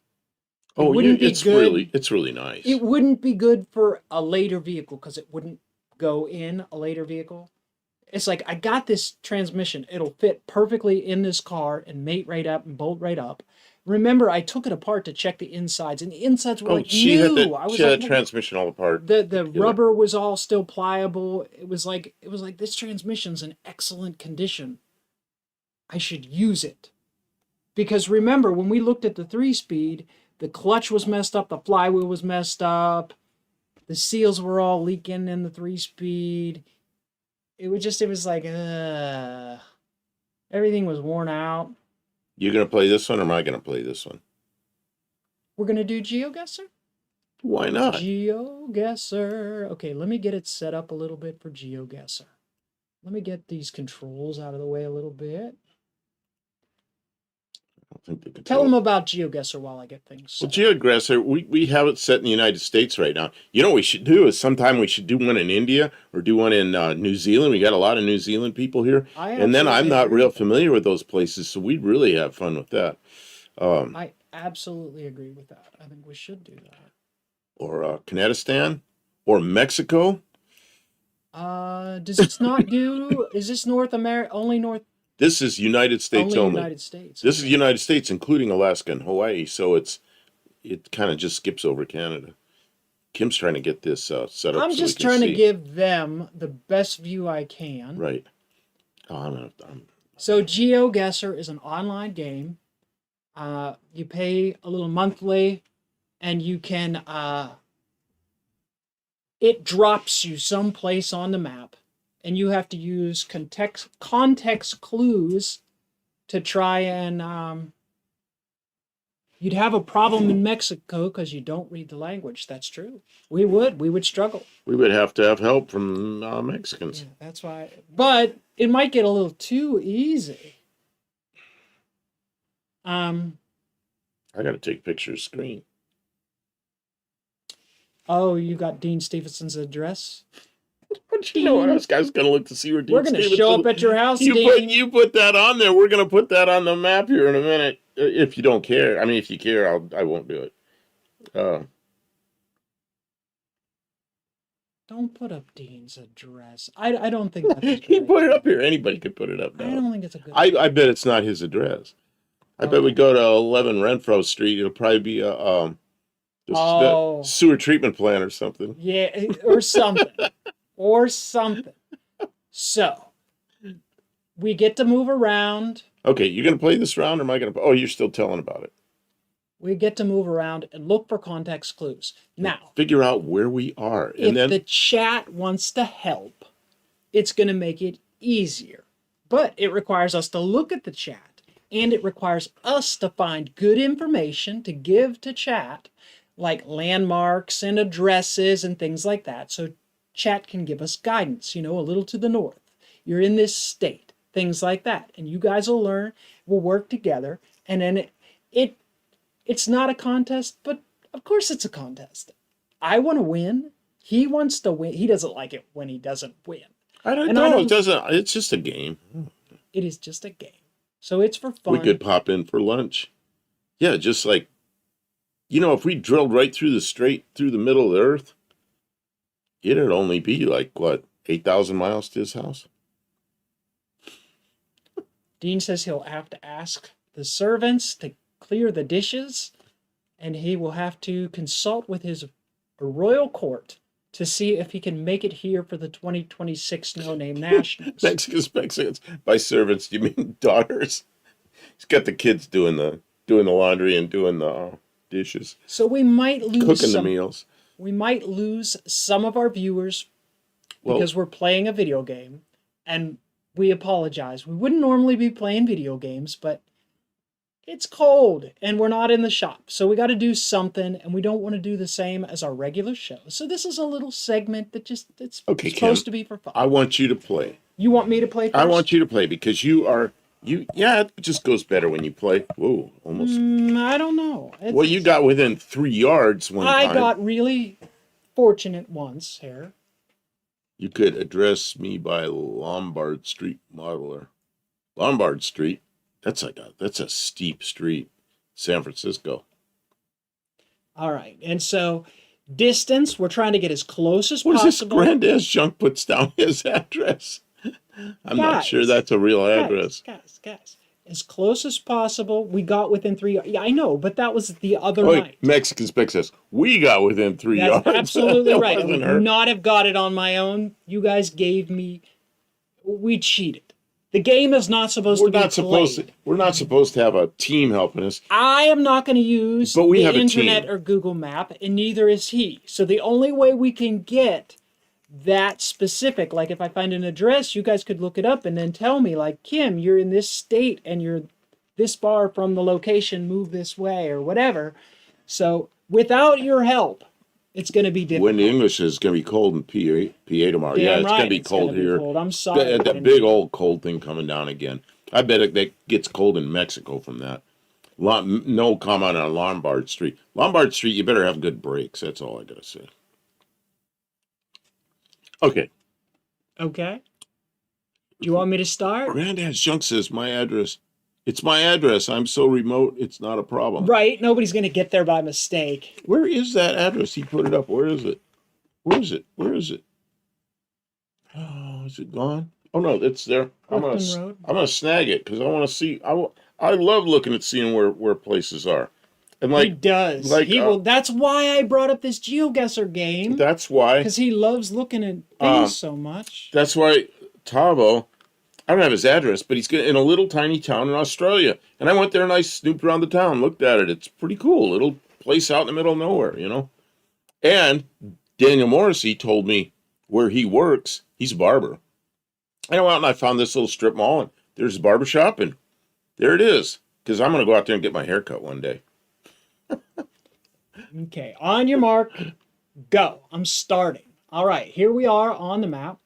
Oh, yeah, it's really nice. It wouldn't be good for a later vehicle because it wouldn't go in a later vehicle. It's like, I got this transmission. It'll fit perfectly in this car and mate right up and bolt right up. Remember, I took it apart to check the insides, and the insides were like she new. had the transmission all apart. The rubber was all still pliable. It was like this transmission's in excellent condition. I should use it. Because remember, when we looked at the 3-speed, the clutch was messed up, the flywheel was messed up, the seals were all leaking in the 3-speed. It was like, everything was worn out. You gonna play this one, or am I gonna play this one? We're gonna do GeoGuessr? Why not? GeoGuessr. Okay, let me get it set up a little bit for GeoGuessr. Let me get these controls out of the way a little bit. Tell them about GeoGuessr while I get things set. Well, GeoGuessr, we have it set in the United States right now. You know what we should do is sometime we should do one in India or do one in New Zealand. We got a lot of New Zealand people here. And then I'm not real familiar with those places, so we'd really have fun with that. I absolutely agree with that. I think we should do that. Or Kazakhstan or Mexico. Does this not do? Is this North America only? This is United States Only only. United States. This is United States, including Alaska and Hawaii. So it kind of just skips over Canada. Kim's trying to get this set up. I'm so just we can trying to see. give them the best view I can. Right. So GeoGuessr is an online game. You pay a little monthly, and you can. It drops you someplace on the map, and you have to use context clues to try and. You'd have a problem in Mexico because you don't read the language. That's true. We would struggle. We would have to have help from Mexicans. Yeah, that's why. But it might get a little too easy. I got to take pictures of screen. Oh, you got Dean Stephenson's address? But you know, I was going to look to see where Dean We're going to show up at your house, Dean. You put that on there. We're going to put that on the map here in a minute. If you don't care. I mean, if you care, I won't do it. Don't put up Dean's address. I don't think that's a good He put it idea. up here. Anybody could put it up now. I don't think it's a good I bet it's not his address. I bet we go to 11 Renfro Street. It'll probably be the sewer treatment plant or something. Yeah, or something. Or something. So, we get to move around. Okay, you're going to play this round, or am I going to? Oh, you're still telling about it. We get to move around and look for context clues. Now, figure out where we are, and if then the chat wants to help, it's going to make it easier. But it requires us to look at the chat, and it requires us to find good information to give to chat, like landmarks and addresses and things like that. So chat can give us guidance, a little to the north. You're in this state, things like that. And you guys will learn, we'll work together, and then it's not a contest, but of course it's a contest. I want to win. He wants to win. He doesn't like it when he doesn't win. I don't know. It doesn't. It's just a game. It is just a game. So it's for fun. We could pop in for lunch. Yeah, just like, if we drilled right straight through the middle of the earth, it'd only be like, 8,000 miles to his house? Dean says he'll have to ask the servants to clear the dishes, and he will have to consult with his royal court to see if he can make it here for the 2026 No Name Nationals. Mexicans. By servants, you mean daughters? He's got the kids doing the laundry and doing the dishes. So we might lose cooking the meals. We might lose some of our viewers because we're playing a video game, and we apologize. We wouldn't normally be playing video games, but it's cold and we're not in the shop. So we got to do something, and we don't want to do the same as our regular show. So this is a little segment that it's supposed to be for fun. I want you to play. You want me to play first? I want you to play because it just goes better when you play. Whoa, almost. I don't know. You got within 3 yards one time. I got really fortunate once here. You could address me by Lombard Street Modeler. Lombard Street? That's a steep street. San Francisco. All right. And so distance, we're trying to get as close as possible. What is this granddad's junk puts down his address? I'm not sure that's a real address. Guys. As close as possible. We got within 3 yards. Yeah, I know, but that was the other night. Mexican Spec says, we got within 3 yards. That's absolutely right. I would not have got it on my own. You guys gave me... We cheated. The game is not supposed to be played. We're not supposed to have a team helping us. I am not going to use the internet team. or Google Map, and neither is he. So the only way we can get that specific, like if I find an address, you guys could look it up and then tell me, like, Kim, you're in this state and you're this far from the location, move this way or whatever. So without your help, it's going to be difficult. When the English is going to be cold in PA tomorrow. Damn it's right. going to be cold here. I'm sorry. That big old cold thing coming down again. I bet it gets cold in Mexico from that. No comment on Lombard Street. Lombard Street, you better have good brakes. That's all I got to say. Okay. Do you want me to start? Granddad's junk says my address. It's my address. I'm so remote, it's not a problem. Right. Nobody's going to get there by mistake. Where is that address? He put it up. Where is it? Where is it? is it gone? Oh no, it's there. Clifton Road. I'm gonna snag it because I want to see. I love looking at seeing where places are, and He does. He will. That's why I brought up this GeoGuessr game. That's why. Because he loves looking at things so much. That's why Tavo. I don't have his address, but he's in a little tiny town in Australia, and I went there and I snooped around the town, looked at it. It's pretty cool, little place out in the middle of nowhere, you know. And Daniel Morrissey told me where he works. He's a barber. I went out and I found this little strip mall, and there's a barber shop, and there it is. Because I'm going to go out there and get my hair cut one day. Okay, on your mark, go. I'm starting. All right, here we are on the map.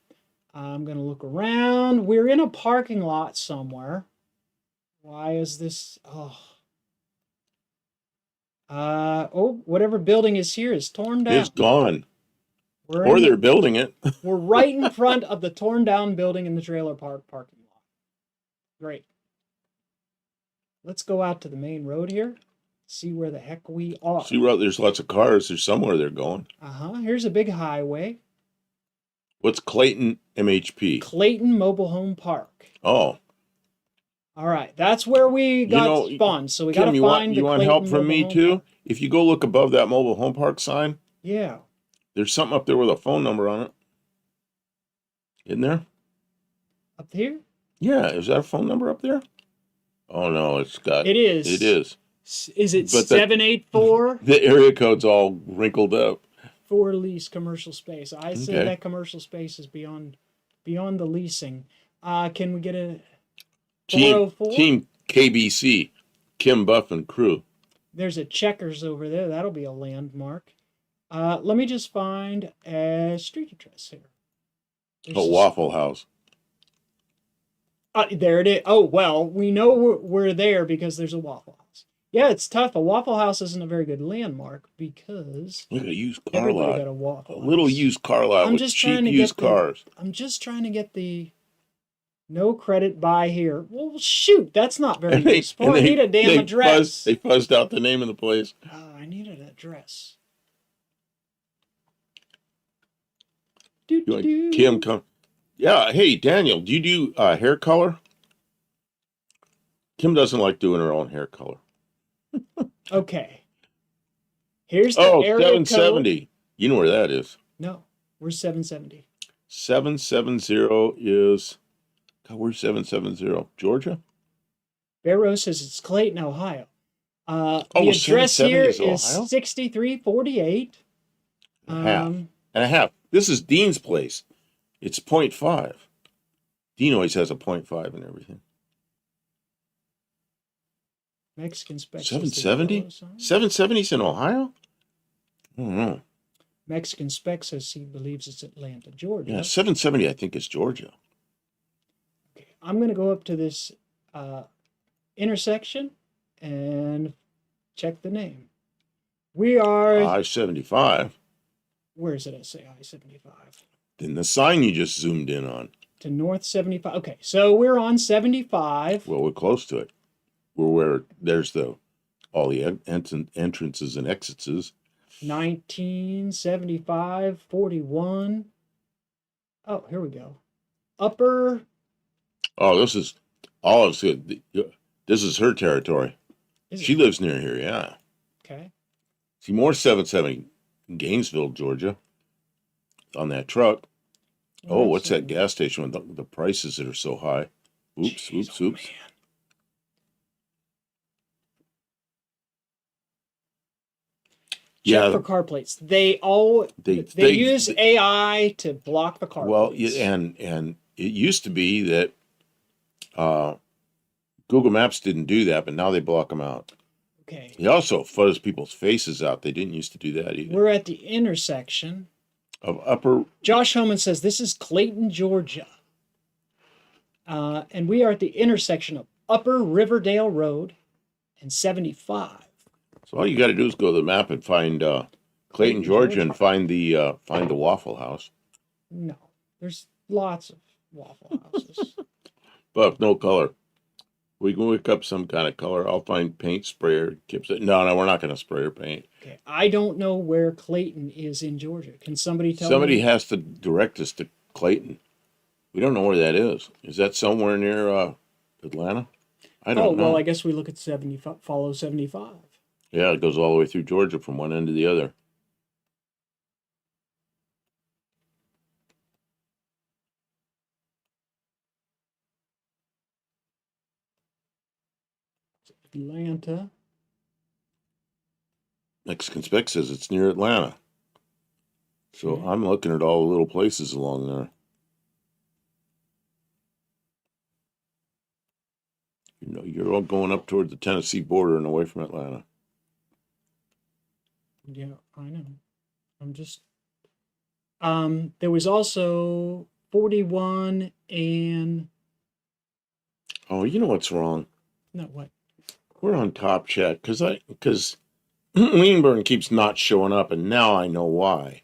I'm going to look around. We're in a parking lot somewhere. Why is this? Whatever building is here is torn down. It's gone. Or they're building it. We're right in front of the torn down building in the trailer park parking lot. Great. Let's go out to the main road here. See where the heck we are. See, there's lots of cars. There's somewhere they're going. Here's a big highway. What's Clayton MHP? Clayton Mobile Home Park. Oh. All right. That's where we got spawned. So we got to find the you want help from me too? Park. If you go look above that mobile home park sign. Yeah. There's something up there with a phone number on it. Isn't there? Up here? Yeah. Is that a phone number up there? Oh, no. It is. It is. Is it 784? The area code's all wrinkled up. For lease commercial space. I said that commercial space is beyond the leasing. Can we get a 404? Team KBC, Kim Buff and crew. There's a Checkers over there. That'll be a landmark. Let me just find a street address here. There's Waffle House. There it is. Oh, well, we know we're there because there's a Waffle House. Yeah, it's tough. A Waffle House isn't a very good landmark because look at a used car lot. Got a little used car lot with cheap used cars. I'm just trying to get the no credit by here. Well, shoot, that's not very useful. I need a damn address. They fuzzed out the name of the place. I need an address. Kim, come. Yeah, hey, Daniel, do you do hair color? Kim doesn't like doing her own hair color. Okay. Here's the area 770. Code. You know where that is. No, where's 770? 770 is... God, where's 770? Georgia? Barrow says it's Clayton, Ohio. The address here is 6348. And a half. This is Dean's place. It's 0.5. Dean always has a 0.5 and everything. Mexican specs. 770? 770's in Ohio? I don't know. Mexican spec says he believes it's Atlanta, Georgia. Yeah, 770 I think is Georgia. Okay, I'm going to go up to this intersection and check the name. We are... I-75. Where is it? I say I-75. Then the sign you just zoomed in on. To North 75. Okay, so we're on 75. Well, we're close to it. We're where there's all the entrances and exits. 1975, 41. Oh, here we go. Upper. Oh, this is Olive's good. This is her territory. She lives near here, yeah. Okay. See, more 770 in Gainesville, Georgia, on that truck. Oh, what's that gas station with the prices that are so high? Oops. Man. Check for car plates. They use AI to block the car plates. Well, and it used to be that Google Maps didn't do that, but now they block them out. Okay. They also fuzz people's faces out. They didn't used to do that either. We're at the intersection of Upper. Josh Homan says this is Clayton, Georgia. And we are at the intersection of Upper Riverdale Road and 75. So all you got to do is go to the map and find Clayton, Georgia, and find the Waffle House. No, there's lots of Waffle Houses. But no color. We can whip up some kind of color. I'll find paint sprayer. No, we're not going to spray or paint. Okay, I don't know where Clayton is in Georgia. Can somebody tell me? Somebody has to direct us to Clayton. We don't know where that is. Is that somewhere near Atlanta? I Oh, don't know. well, I guess we look at 75, follow 75. Yeah, it goes all the way through Georgia from one end to the other. Atlanta. Mexican Spec says it's near Atlanta. So Okay. I'm looking at all the little places along there. You know, you're all going up toward the Tennessee border and away from Atlanta. Yeah, I know. I'm just there was also 41 and Oh, you know what's wrong? no what? We're on Top Chat because Leanburn keeps not showing up, and now I know why.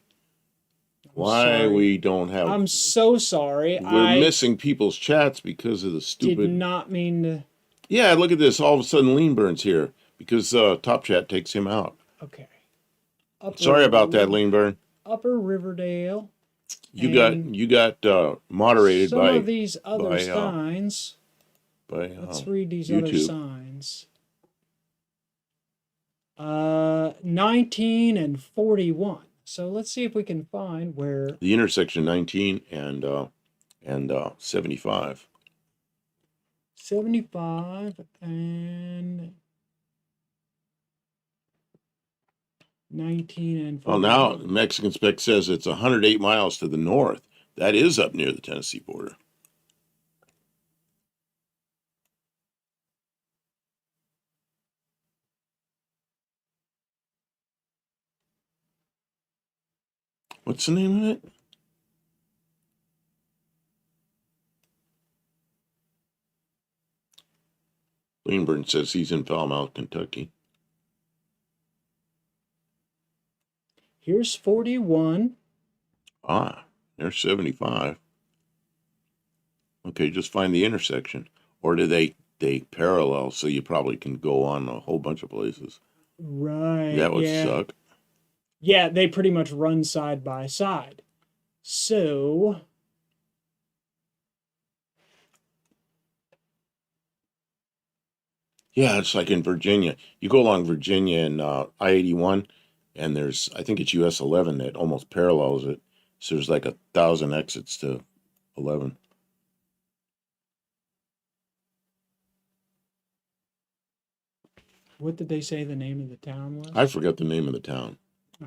Why sorry. we don't have. I'm so sorry. We're I missing people's chats because of the did stupid. not mean to. Yeah, look at this. All of a sudden, Leanburn's here because Top Chat takes him out. Okay. Sorry about that, Leanburn. Upper Riverdale. You got moderated some by of these other by, signs. by Let's read these other YouTube. signs. 19 and 41. So let's see if we can find where The intersection 19 and 75. 75 and 19 and 41. Well, now Mexican Spec says it's 108 miles to the north. That is up near the Tennessee border. What's the name of it? Leanburn says he's in Falmouth, Kentucky. Here's 41. Ah, there's 75. Okay, just find the intersection. Or do they parallel so you probably can go on a whole bunch of places? Right. That would suck. Yeah, they pretty much run side by side. So yeah, it's like in Virginia. You go along Virginia and I-81, and there's, I think it's US 11 that almost parallels it. So there's like 1,000 exits to 11. what did they say the name of the town was? I forgot the name of the town. Oh.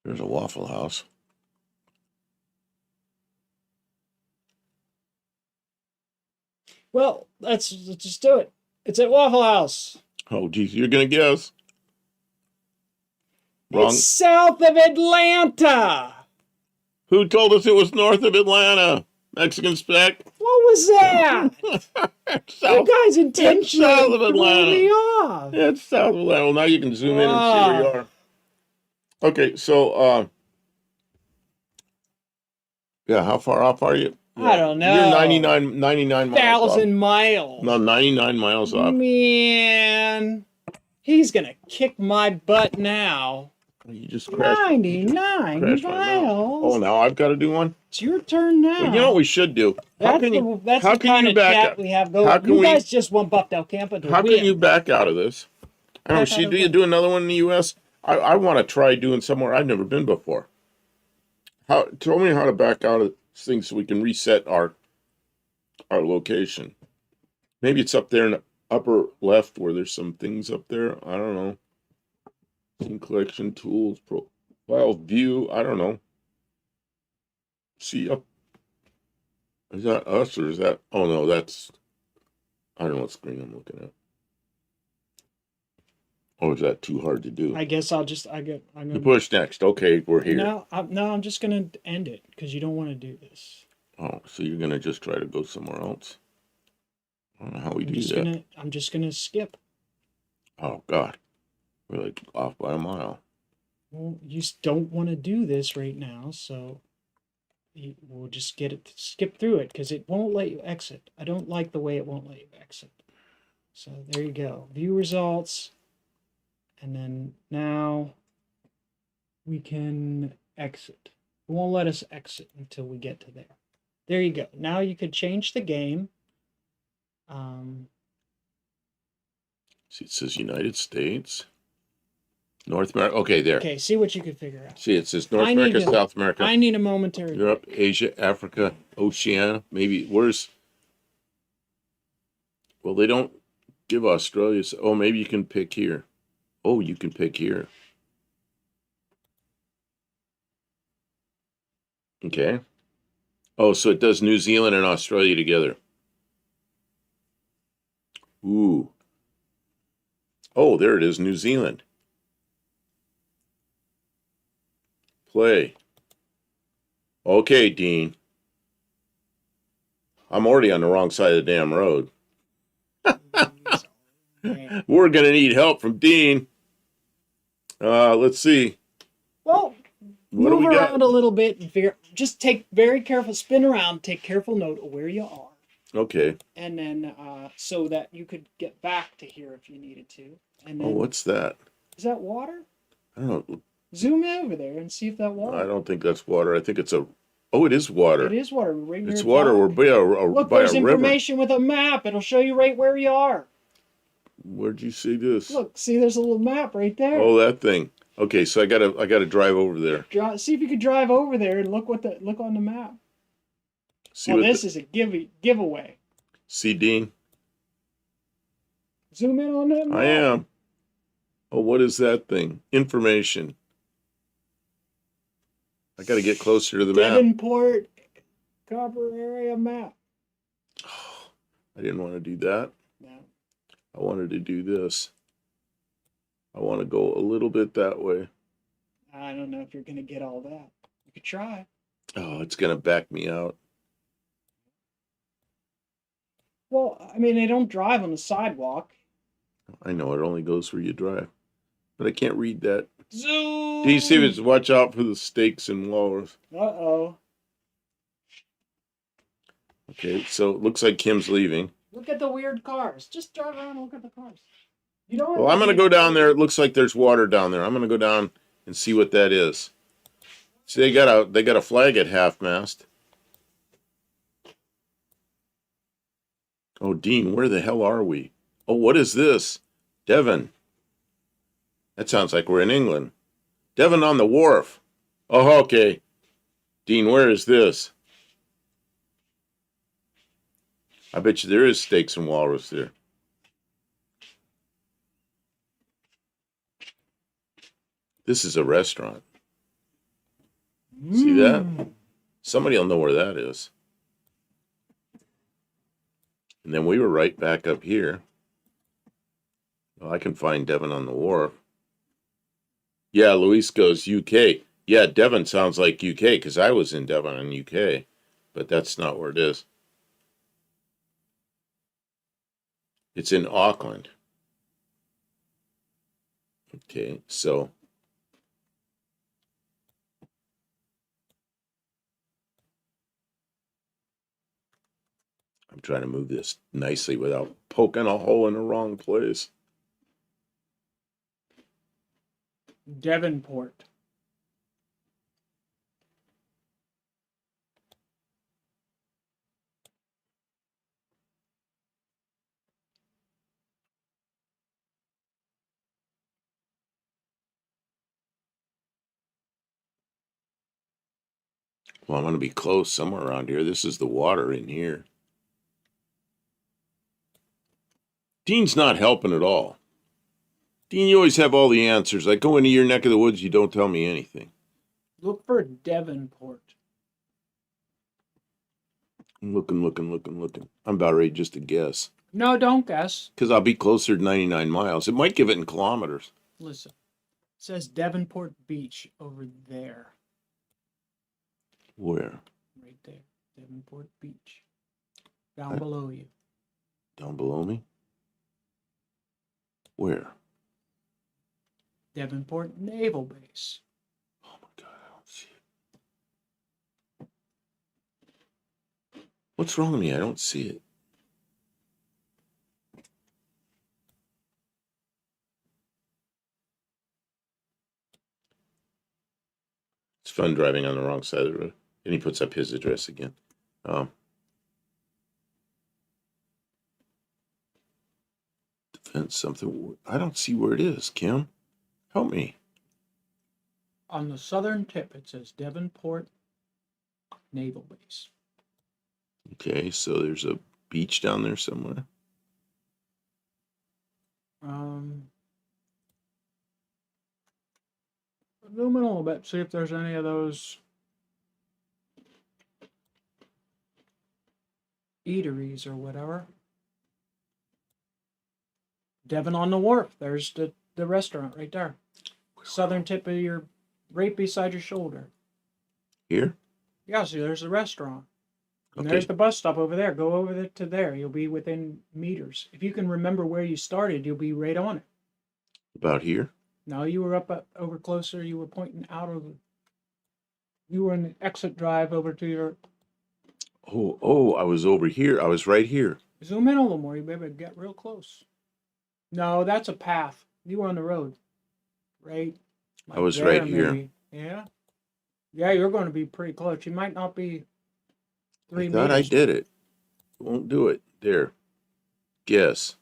There's a Waffle House. Well, let's just do it. It's at Waffle House. Oh, geez, you're going to guess. Wrong. It's south of Atlanta. Who told us it was north of Atlanta? Mexican Spec? What was that? South, you guys intentionally south of threw Atlanta. me off. Yeah, it's south of Atlanta. Well, now you can zoom in and see where you are. Okay, so, yeah, how far off are you? I don't know. You're 99 miles 1,000 off. miles. No, 99 miles off. Man, he's gonna kick my butt now. You just crashed. 99 crashed my mouse. miles. Oh, now I've got to do one? It's your turn now. Well, you know what we should do? That's the kind of chat we have going. You guys just want Buff Del Campo to win. How can you back out of this? I don't know. Do you do another one in the U.S.? I want to try doing somewhere I've never been before. Tell me how to back out of this thing so we can reset our location. Maybe it's up there in the upper left where there's some things up there. I don't know. Scene collection tools, profile view. I don't know. See up. Is that us or is that? Oh no, that's. I don't know what screen I'm looking at. Oh, is that too hard to do? I guess I'm You push next. Okay, we're here. No, I'm just gonna end it because you don't want to do this. Oh, so you're gonna just try to go somewhere else? I don't know how we do that. I'm just gonna skip. Oh God, we're like off by a mile. Well, you don't want to do this right now, so we'll just get it, skip through it, because it won't let you exit. I don't like the way it won't let you exit. So there you go. View results. And then now we can exit. It won't let us exit until we get to there. There you go. Now you could change the game. See, it says United States, North America. Okay, there. Okay, see what you can figure out. See, it says North I America, need to- South America, I need a momentary Europe, break. Asia, Africa, Oceania. Maybe where's? Well, they don't give Australia. Oh, maybe you can pick here. Oh, you can pick here. Okay. Oh, so it does New Zealand and Australia together. Ooh. Oh, there it is, New Zealand. Play. Okay, Dean. I'm already on the wrong side of the damn road. We're going to need help from Dean. Let's see. Well, What do move we got? around a little bit and figure. Just take very careful, spin around, take careful note of where you are, Okay. and then so that you could get back to here if you needed to. And Oh, then, what's that? is that water? I don't know. Zoom over there and see if that water. I don't think that's water. I think it's a. Oh, it is water. It is water. Right near It's the water. dock. We're Look, by a there's river. information with a map. It'll show you right where you are. Where'd you see this? Look, see, there's a little map right there. Oh, that thing. Okay, so I gotta drive over there. See if you could drive over there and look on the map. See Oh, what this is a giveaway. See, Dean. Zoom in on that map. I am. Oh, what is that thing? Information. I got to get closer to the map. Devonport Copper Area map. Oh, I didn't want to do that. No. I wanted to do this. I want to go a little bit that way. I don't know if you're going to get all that. You could try. Oh, it's going to back me out. Well, I mean, they don't drive on the sidewalk. I know it only goes where you drive. But I can't read that. Zoom! Do you see this? Watch out for the stakes and walrus. Uh-oh. Okay, so it looks like Kim's leaving. Look at the weird cars. Just drive around and look at the cars. You don't Well, I'm going to go down there. It looks like there's water down there. I'm going to go down and see what that is. See, they got a flag at half mast. Oh, Dean, where the hell are we? Oh, what is this? Devon. That sounds like we're in England. Devon on the wharf. Oh, okay. Dean, where is this? I bet you there is steaks and walrus there. This is a restaurant. See that? Somebody will know where that is. And then we were right back up here. Well, I can find Devon on the wharf. Yeah, Luis goes UK. Yeah, Devon sounds like UK because I was in Devon in UK, but that's not where it is. It's in Auckland. Okay, so I'm trying to move this nicely without poking a hole in the wrong place. Devonport. Well, I'm going to be close somewhere around here. This is the water in here. Dean's not helping at all. Dean, you always have all the answers. I go into your neck of the woods, you don't tell me anything. Look for Devonport. I'm looking. I'm about ready just to guess. No, don't guess. Because I'll be closer to 99 miles. It might give it in kilometers. Listen. It says Devonport Beach over there. Where? Right there. Devonport Beach. Down below you. Down below me? Where? Devonport Naval Base. Oh my God, I don't see it. What's wrong with me? I don't see it. It's fun driving on the wrong side of the road. And he puts up his address again. Defense something. I don't see where it is, Kim. Help me. On the southern tip, it says Devonport Naval Base. Okay, so there's a beach down there somewhere. Zoom in a little bit, see if there's any of those eateries or whatever. Devon on the Wharf. There's the restaurant right there. Southern tip of your, right beside your shoulder. Here? Yeah, see, there's the restaurant. And Okay. there's the bus stop over there. Go over to there. You'll be within meters. If you can remember where you started, you'll be right on it. About here? No, you were up over closer. You were pointing out of the. You were in the exit drive over to your. Oh, I was over here. I was right here. Zoom in a little more. You better get real close. No, that's a path. You were on the road, right? I was there, right here. maybe. Yeah. Yeah, you're going to be pretty close. You might not be 3 I thought I meters. did it. Won't do it. There. Guess.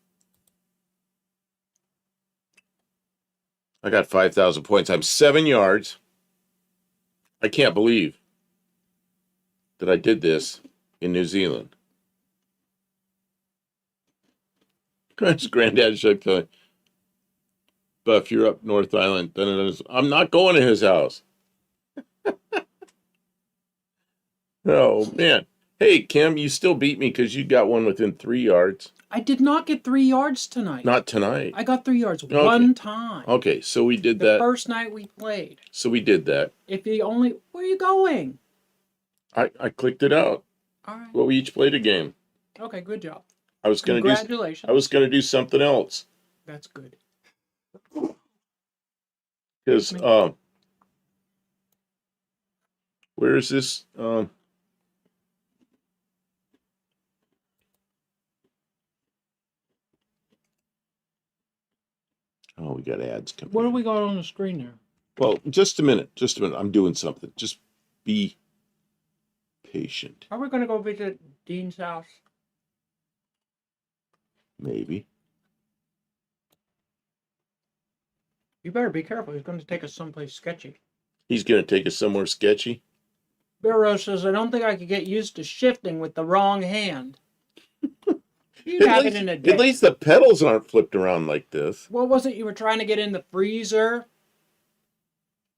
I got 5,000 points. I'm 7 yards. I can't believe that I did this in New Zealand. That's Granddad shook the. But if you're up North Island, then it is. I'm not going to his house. Oh, man. Hey, Kim, you still beat me because you got one within 3 yards. I did not get 3 yards tonight. Not tonight. I got 3 yards Okay. one time. Okay, so we did The that. first night we played. So we did that. If you only, where are you going? I clicked it out. All right. Well, we each played a game. Okay, good job. I was gonna do. Congratulations. I was gonna do something else That's good. because where is this? Oh, we got ads coming. What do we got on the screen there? Well, just a minute. Just a minute. I'm doing something. Just be patient. Are we going to go visit Dean's house? Maybe. You better be careful. He's going to take us someplace sketchy. He's gonna take us somewhere sketchy. Barrow says, I don't think I could get used to shifting with the wrong hand. You'd At have least- it in a day. At least the pedals aren't flipped around like this. What was it? You were trying to get in the freezer,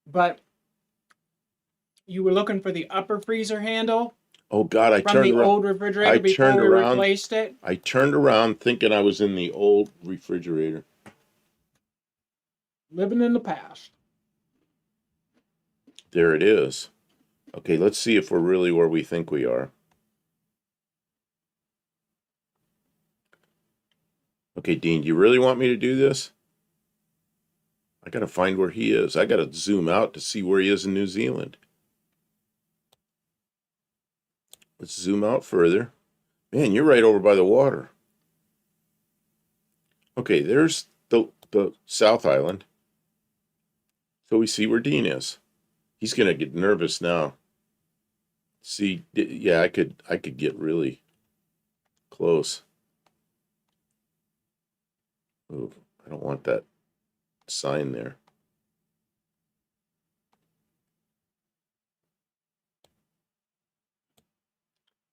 but you were looking for the upper freezer handle Oh God, I from turned the around. old refrigerator I before turned we around. replaced it. I turned around thinking I was in the old refrigerator. Living in the past. There it is. Okay, let's see if we're really where we think we are. Okay, Dean, do you really want me to do this? I gotta find where he is. I gotta zoom out to see where he is in New Zealand. Let's zoom out further. Man, you're right over by the water. Okay, there's the South Island. So we see where Dean is. He's gonna get nervous now. See, yeah, I could get really close. Ooh, I don't want that sign there.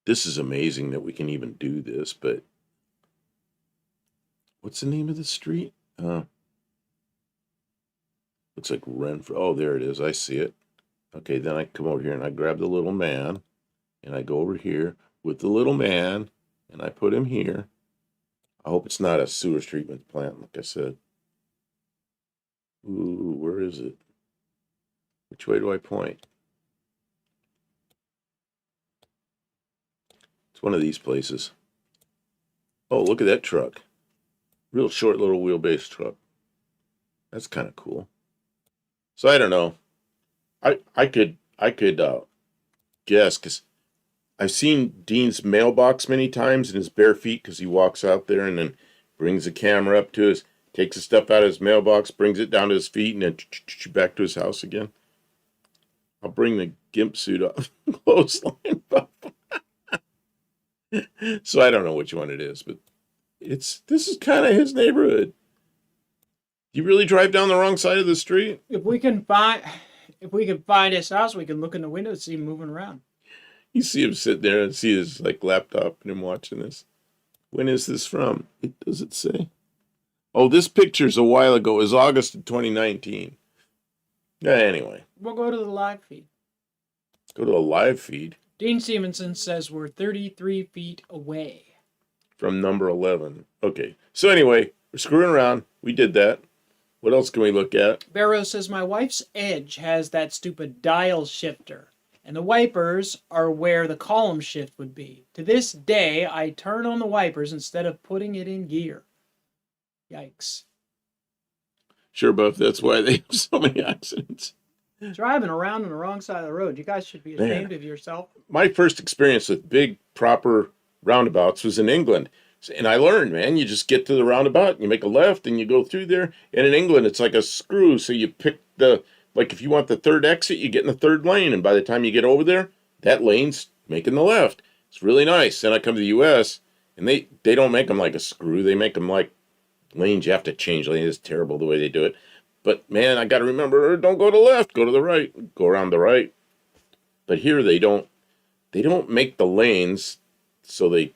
This is amazing that we can even do this, but what's the name of the street? Looks like Renfrew. Oh, there it is. I see it. Okay, then I come over here and I grab the little man and I go over here with the little man and I put him here. I hope it's not a sewage treatment plant, like I said. Ooh, where is it? Which way do I point? It's one of these places. Oh, look at that truck. Real short little wheelbase truck. That's kind of cool. So I don't know. I could guess because I've seen Dean's mailbox many times in his bare feet because he walks out there and then brings the camera up to his, takes the stuff out of his mailbox, brings it down to his feet, and then back to his house again. I'll bring the gimp suit up, clothesline up. So I don't know which one it is, but this is kind of his neighborhood. You really drive down the wrong side of the street? If we can find his house, we can look in the window and see him moving around. You see him sitting there and see his like laptop and him watching this. When is this from? Does it say? Oh, this picture's a while ago. It was August of 2019. Anyway. We'll go to the live feed. Go to a live feed. Dean Stevenson says we're 33 feet away. From number 11. Okay. So anyway, we're screwing around. We did that. What else can we look at? Barrow says my wife's Edge has that stupid dial shifter, and the wipers are where the column shift would be. To this day, I turn on the wipers instead of putting it in gear. Yikes. Sure, Buff, that's why they have so many accidents. Driving around on the wrong side of the road. You guys should be ashamed of yourself. My first experience with big, proper roundabouts was in England. And I learned, man, you just get to the roundabout, and you make a left, and you go through there. And in England, it's like a screw. So you pick like if you want the third exit, you get in the third lane. And by the time you get over there, that lane's making the left. It's really nice. Then I come to the U.S., and they don't make them like a screw. They make them like lanes you have to change lanes. It's terrible the way they do it. But, man, I got to remember, don't go to the left, go to the right, go around the right. But here they don't make the lanes so they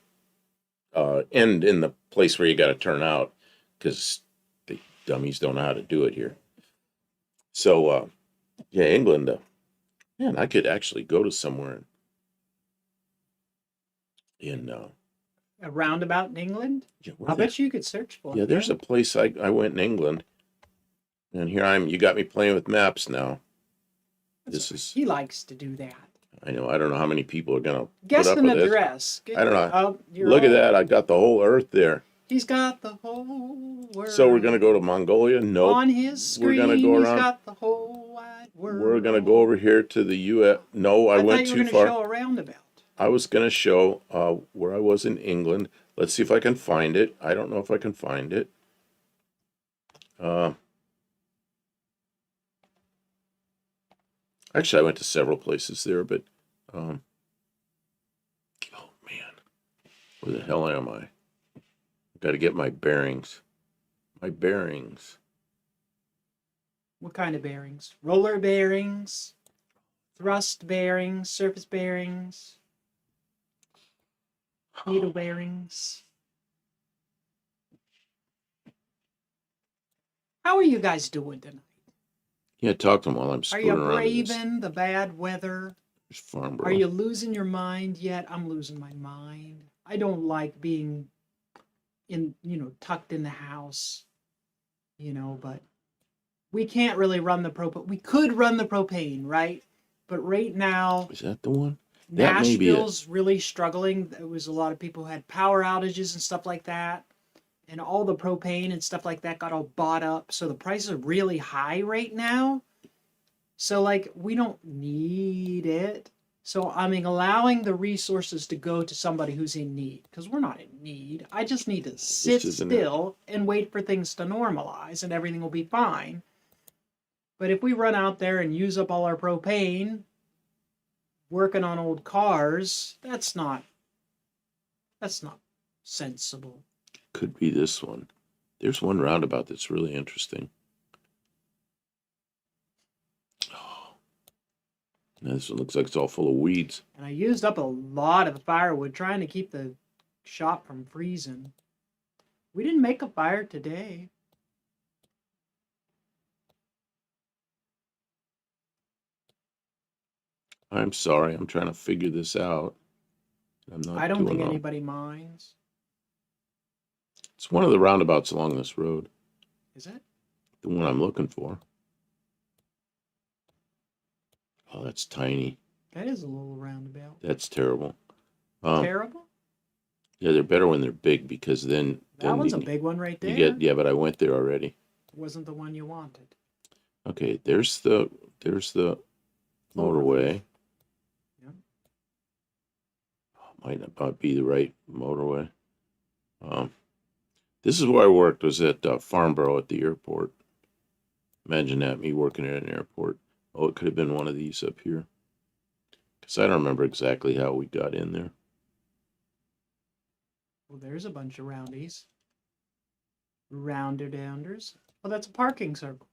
end in the place where you got to turn out because the dummies don't know how to do it here. So, yeah, England, man, I could actually go to somewhere in A roundabout in England? yeah, I bet you could search for it. yeah, there's a place I went in England. And here you got me playing with maps now. He likes to do that. I know, I don't know how many people are going to Guess put up an with this. address. I don't know. Oh, Look at that, I got the whole earth there. He's got the whole world. So we're going to go to Mongolia? Nope. On his screen, We're going to go he's around. got the whole wide world. We're going to go over here to the U.S. No, I went too far. I thought you were going to show a roundabout. I was going to show where I was in England. Let's see if I can find it. I don't know if I can find it. Actually, I went to several places there, but oh man, where the hell am I? I've got to get my bearings. My bearings. What kind of bearings? Roller bearings, thrust bearings, surface bearings, needle bearings. How are you guys doing tonight? Yeah, talk to them while I'm Are screwing you around. with this. braving the bad weather? There's Farnborough. Are you losing your mind yet? I'm losing my mind. I don't like being tucked in the house, but we can't really run the propane. We could run the propane, right? But right now, Is that the one? That may be it. Nashville's really struggling. There was a lot of people who had power outages and stuff like that. And all the propane and stuff like that got all bought up. So the prices are really high right now. So, we don't need it. So, allowing the resources to go to somebody who's in need. Because we're not in need. I just need to sit still and wait for things to normalize and everything will be fine. But if we run out there and use up all our propane, working on old cars, that's not sensible. Could be this one. There's one roundabout that's really interesting. Oh, now this one looks like it's all full of weeds. And I used up a lot of the firewood trying to keep the shop from freezing. We didn't make a fire today. I'm sorry. I'm trying to figure this out. I don't think anybody minds. It's one of the roundabouts along this road. Is it? The one I'm looking for. Oh, that's tiny. That is a little roundabout. That's terrible. Terrible? Yeah, they're better when they're big because then That one's a big one right there. yeah, but I went there already. Wasn't the one you wanted. Okay, there's the motorway. Yeah. Might not be the right motorway. This is where I worked, was at Farnborough at the airport. Imagine that, me working at an airport. Oh, it could have been one of these up here. Because I don't remember exactly how we got in there. Well, there's a bunch of roundies. Rounder-dounders. Oh, that's a parking circle.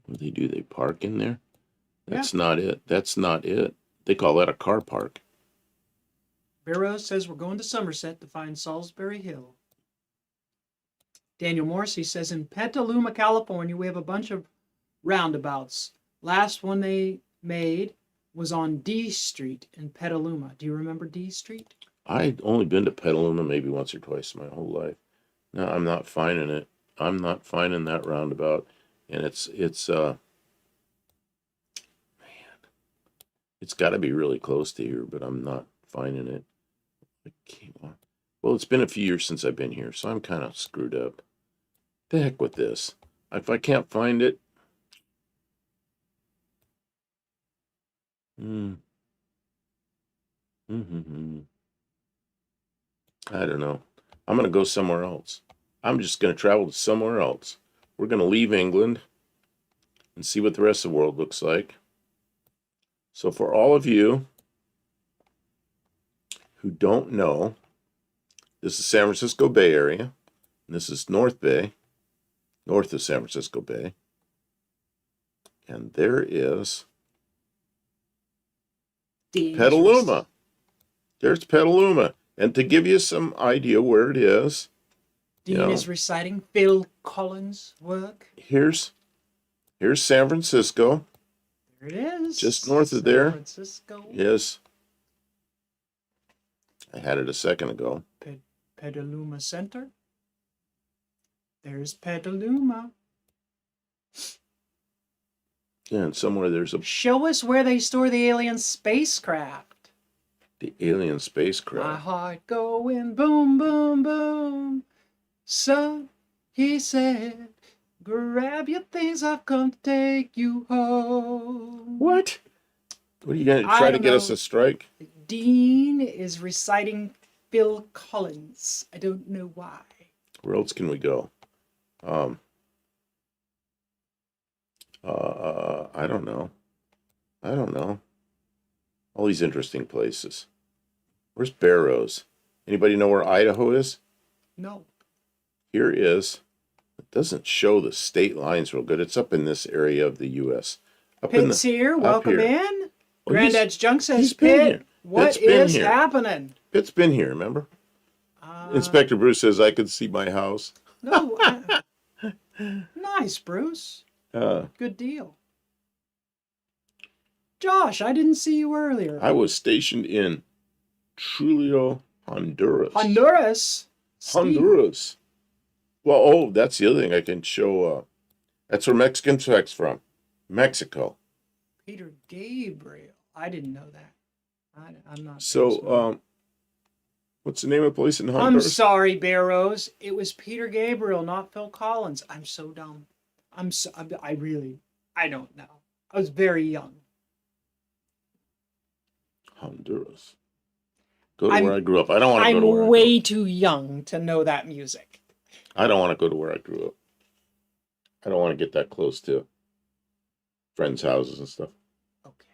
What do they do? They park in there? That's Yeah. not it. That's not it. They call that a car park. Barrows says we're going to Somerset to find Salisbury Hill. Daniel Morrissey says in Petaluma, California, we have a bunch of roundabouts. Last one they made was on D Street in Petaluma. Do you remember D Street? I'd only been to Petaluma maybe once or twice my whole life. No, I'm not finding it. I'm not finding that roundabout. And it's got to be really close to here, but I'm not finding it. Well, it's been a few years since I've been here, so I'm kind of screwed up. The heck with this. If I can't find it, I don't know. I'm going to go somewhere else. I'm just going to travel to somewhere else. We're going to leave England and see what the rest of the world looks like. So for all of you who don't know, this is San Francisco Bay Area, and this is North Bay, north of San Francisco Bay. And there is Petaluma. There's Petaluma. And to give you some idea where it is, Dean is reciting Phil Collins' work. Here's San Francisco. There it is. Just north of there. San Francisco. Yes. I had it a second ago. Petaluma Center. There's Petaluma. Yeah, and somewhere there's Show us where they store the alien spacecraft. the alien spacecraft. My heart going boom, boom, boom. Son, he said, grab your things, I've come to take you home. What? What are you going to try to get us a strike? Dean is reciting Phil Collins. I don't know why. Where else can we go? I don't know. I don't know. All these interesting places. Where's Barrows? Anybody know where Idaho is? No. Here is. It doesn't show the state lines real good. It's up in this area of the U.S. Pitt's here. Welcome here. in. Oh, Granddad's Junk says, he's been here. Pitt, what Pitt's been is here. happening? Pitt's been here, remember? Inspector Bruce says I could see my house. No. Nice, Bruce. Good deal. Josh, I didn't see you earlier. I was stationed in Trujillo, Honduras. Honduras. Honduras. Well, that's the other thing I can show. That's where Mexican truck's from. Mexico. Peter Gabriel. I didn't know that. I'm not. So, what's the name of the place in I'm Honduras? sorry, Barrows. It was Peter Gabriel, not Phil Collins. I'm so dumb. I don't know. I was very young. Honduras. Go to where I grew up. I don't want to go to where I'm way too young to know that music. I don't want to go to where I grew up. I don't want to get that close to friends' houses and stuff. Okay.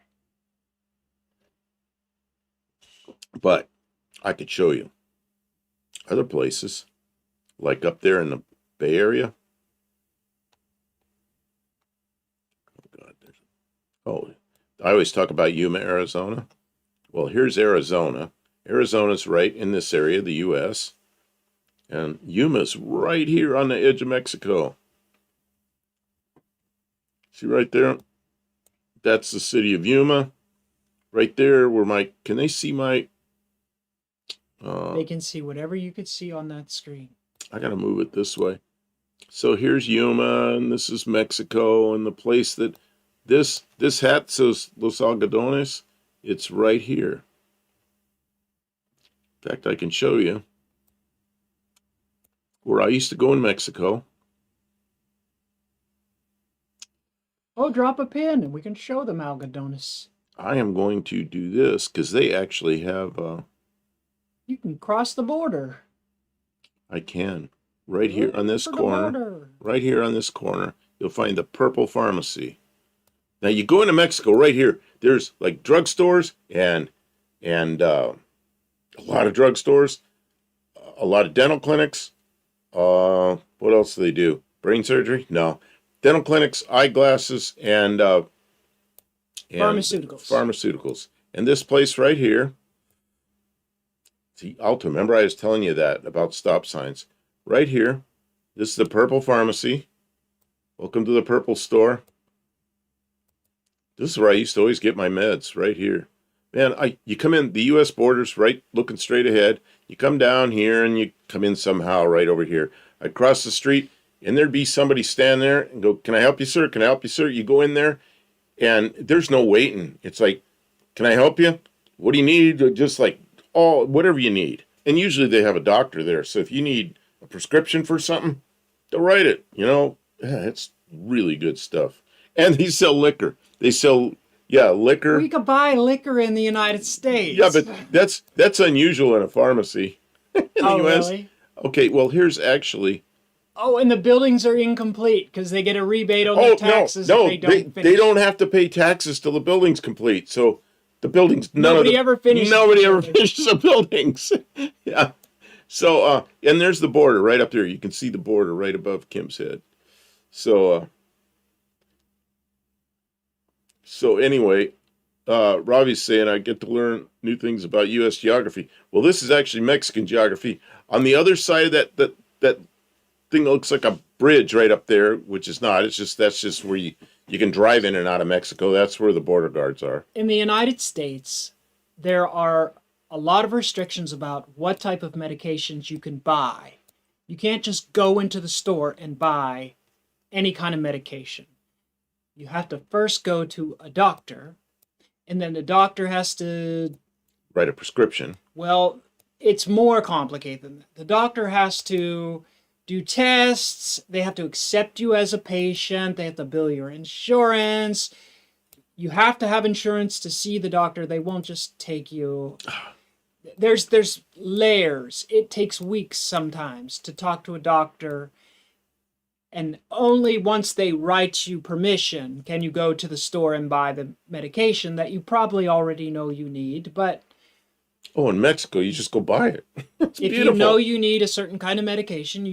But I could show you other places, like up there in the Bay Area. Oh, God. I always talk about Yuma, Arizona. Well, here's Arizona. Arizona's right in this area, the U.S., and Yuma's right here on the edge of Mexico. See right there? That's the city of Yuma. Right there where can they see my... They can see whatever you could see on that screen. I got to move it this way. So here's Yuma, and this is Mexico, and the place that this hat says Los Algodones, it's right here. In fact, I can show you where I used to go in Mexico. Oh, drop a pin and we can show them Algodones. I am going to do this because they actually have, You can cross the border. I can. Right here on this Over the corner, border. right here on this corner, you'll find the Purple Pharmacy. Now you go into Mexico right here, there's like drugstores and a lot of drugstores, a lot of dental clinics. What else do they do? Brain surgery? No. Dental clinics, eyeglasses, and Pharmaceuticals. Pharmaceuticals. And this place right here, see, Alto, remember I was telling you that about stop signs. Right here, this is the Purple Pharmacy. Welcome to the Purple Store. This is where I used to always get my meds, right here. Man, you come in, the U.S. borders, right, looking straight ahead. You come down here and you come in somehow right over here. I'd cross the street and there'd be somebody stand there and go, "Can I help you, sir? Can I help you, sir?" You go in there and there's no waiting. It's like, "Can I help you? What do you need?" Just like, whatever you need. And usually they have a doctor there. So if you need a prescription for something, they'll write it. Yeah, it's really good stuff. And they sell liquor. They sell, liquor. We could buy liquor in the United States. Yeah, but that's unusual in a pharmacy in the U.S. Really? Okay, well, here's actually. Oh, and the buildings are incomplete because they get a rebate on their taxes if they don't finish. They don't have to pay taxes till the building's complete. So the buildings, Nobody ever finishes the buildings. Yeah. So, and there's the border right up there. You can see the border right above Kim's head. So anyway, Robbie's saying I get to learn new things about U.S. geography. Well, this is actually Mexican geography. On the other side of that thing that looks like a bridge right up there, which is not. That's just where you can drive in and out of Mexico. That's where the border guards are. In the United States, there are a lot of restrictions about what type of medications you can buy. You can't just go into the store and buy any kind of medication. You have to first go to a doctor, and then the doctor has to write a prescription. Well, it's more complicated than that. The doctor has to do tests. They have to accept you as a patient. They have to bill your insurance. You have to have insurance to see the doctor. They won't just take you. There's layers. It takes weeks sometimes to talk to a doctor. And only once they write you permission can you go to the store and buy the medication that you probably already know you need. But in Mexico, you just go buy it. It's if beautiful. you know you need a certain kind of medication,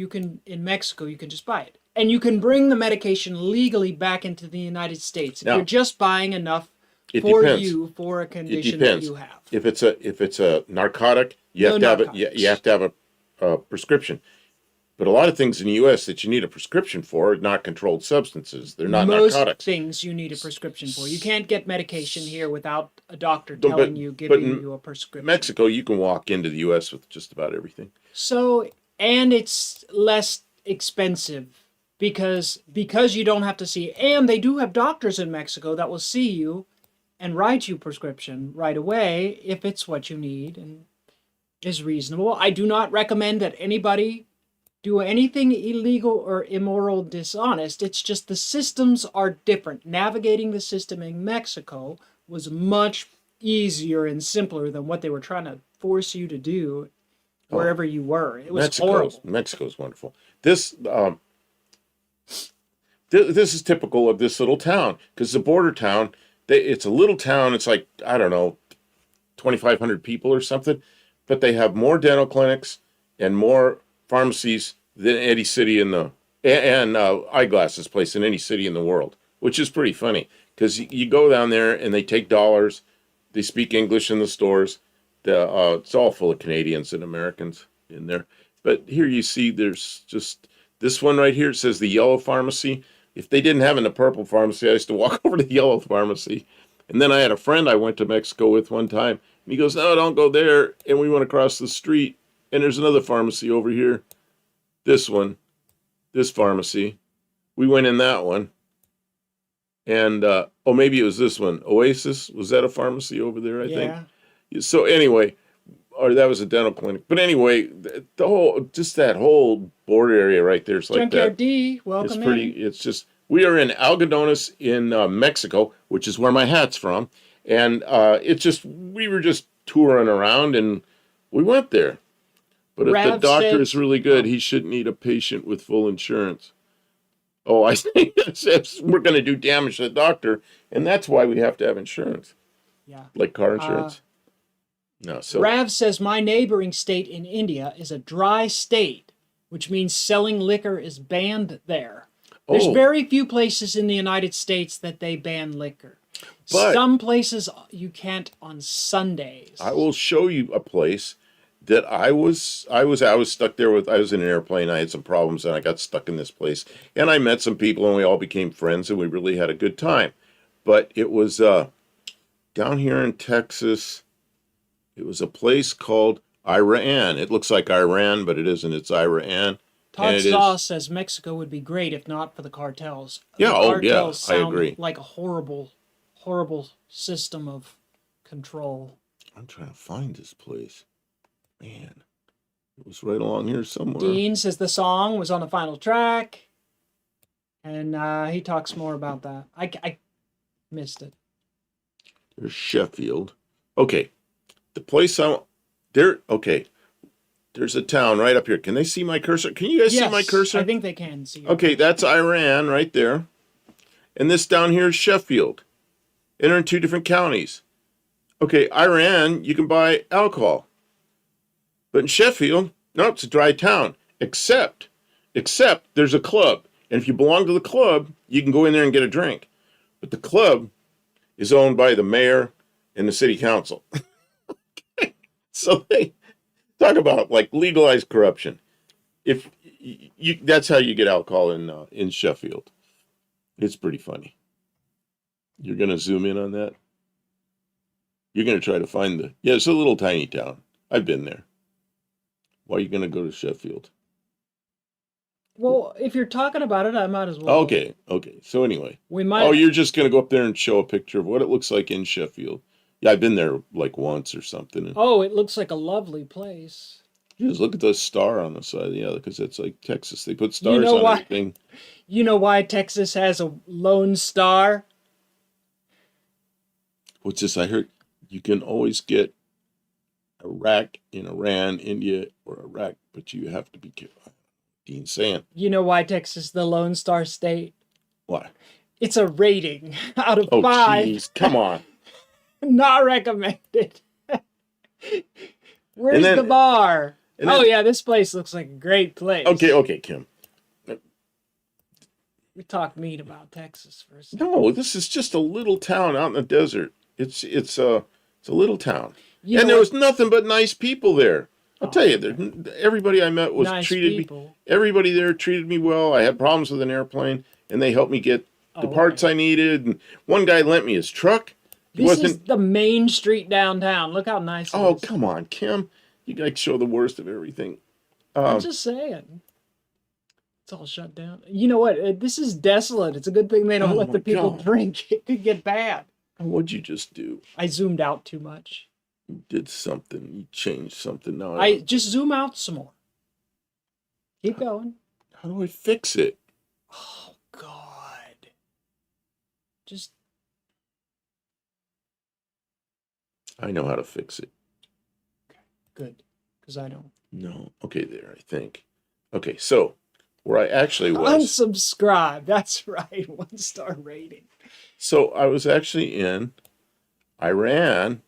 in Mexico, you can just buy it. And you can bring the medication legally back into the United States if you're just buying enough for a condition that you have. If it's a narcotic, you have to have a prescription. But a lot of things in the U.S. that you need a prescription for are not controlled substances. They're not narcotics. Most things you need a prescription for. You can't get medication here without a doctor giving you a prescription. Mexico, you can walk into the U.S. with just about everything. So, and it's less expensive because you don't have to see. And they do have doctors in Mexico that will see you and write you prescription right away if it's what you need and is reasonable. I do not recommend that anybody do anything illegal or immoral, dishonest. It's just the systems are different. Navigating the system in Mexico was much easier and simpler than what they were trying to force you to do wherever you were. It was horrible. Mexico's wonderful. This is typical of this little town because the border town. It's a little town. It's like, I don't know, 2,500 people or something, but they have more dental clinics and more pharmacies than any city and eyeglasses place in any city in the world, which is pretty funny because you go down there and they take dollars. They speak English in the stores. It's all full of Canadians and Americans in there. But here you see there's just this one right here. It says the yellow pharmacy. If they didn't have in the purple pharmacy, I used to walk over to the yellow pharmacy. And then I had a friend I went to Mexico with one time. And he goes, "No, don't go there." And we went across the street. And there's another pharmacy over here. This one. This pharmacy. We went in that one. And, maybe it was this one. Oasis. Was that a pharmacy over there, I think? So anyway, or that was a dental clinic. But anyway, that whole border area right there is like Junkyard that. D, welcome it's pretty, in. It's just, We are in Algodones in Mexico, which is where my hat's from. And we were just touring around and we went there. But if the Rav doctor is says- really good, he shouldn't need a patient with full insurance. Oh, I think that says we're going to do damage to the doctor, and that's why we have to have insurance, Yeah. like car insurance. No, so Rav says my neighboring state in India is a dry state, which means selling liquor is banned there. There's Oh. very few places in the United States that they ban liquor. But- Some places you can't on Sundays. I will show you a place that I was stuck there with. I was in an airplane. I had some problems, and I got stuck in this place. And I met some people, and we all became friends, and we really had a good time. But it was down here in Texas. It was a place called Iran. It looks like Iran, but it isn't. It's Iran. Todd and it Saw is- says Mexico would be great if not for the cartels. Yeah, The oh, yeah, cartels I sound agree. like a horrible, horrible system of control. I'm trying to find this place. Man, it was right along here somewhere. Dean says the song was on the final track, and he talks more about that. I missed it. There's Sheffield. Okay, the place there. Okay, there's a town right up here. Can they see my cursor? Can you guys see my cursor? I think they can see. Your Okay, that's Iran right there, and this down here is Sheffield, and they're in two different counties. Okay, Iran, you can buy alcohol, but in Sheffield, no, it's a dry town. Except there's a club, and if you belong to the club, you can go in there and get a drink. But the club is owned by the mayor and the city council. So they talk about like legalized corruption. If you, that's how you get alcohol in Sheffield. It's pretty funny. You're gonna zoom in on that. You're gonna try to find yeah. It's a little tiny town. I've been there. Why are you gonna go to Sheffield? Well, if you're talking about it, I might as well. Okay. So anyway, We might. oh, you're just gonna go up there and show a picture of what it looks like in Sheffield. Yeah, I've been there like once or something. And Oh, it looks like a lovely place. just look at the star on the side. Yeah, because it's like Texas. They put stars know on why? everything. You know why Texas has a lone star? What's this? I heard you can always get Iraq in Iran, India, or Iraq, but you have to be careful. Dean saying, You know why Texas is the lone star state? why? It's a rating out of Oh, 5. jeez, come on. Not recommended. Where's And then- the bar? and Oh then- yeah, this place looks like a great place. Okay, Kim. We talked mean about Texas for a second. No, this is just a little town out in the desert. It's a little town, You and know there what? was nothing but nice people there. I'll Oh, tell you, everybody I met was Nice treated me. people. Everybody there treated me well. I had problems with an airplane, and they helped me get the Oh, parts okay. I needed. And one guy lent me his truck. He This is wasn't. the main street downtown. Look how nice it Oh, is. come on, Kim. You guys show the worst of everything. I'm just saying. It's all shut down. You know what? This is desolate. It's a good thing they don't Oh let my the people God. drink. It could get bad. What'd you just do? I zoomed out too much. You did something. You changed something. Now, I just zoom out some more. Keep going. how do I fix it? Oh God. Just I know how to fix it. good. Because I don't. No. Okay, there, I think. Okay, so where I actually was. Unsubscribe. That's right. 1-star rating. So I was actually in Iran.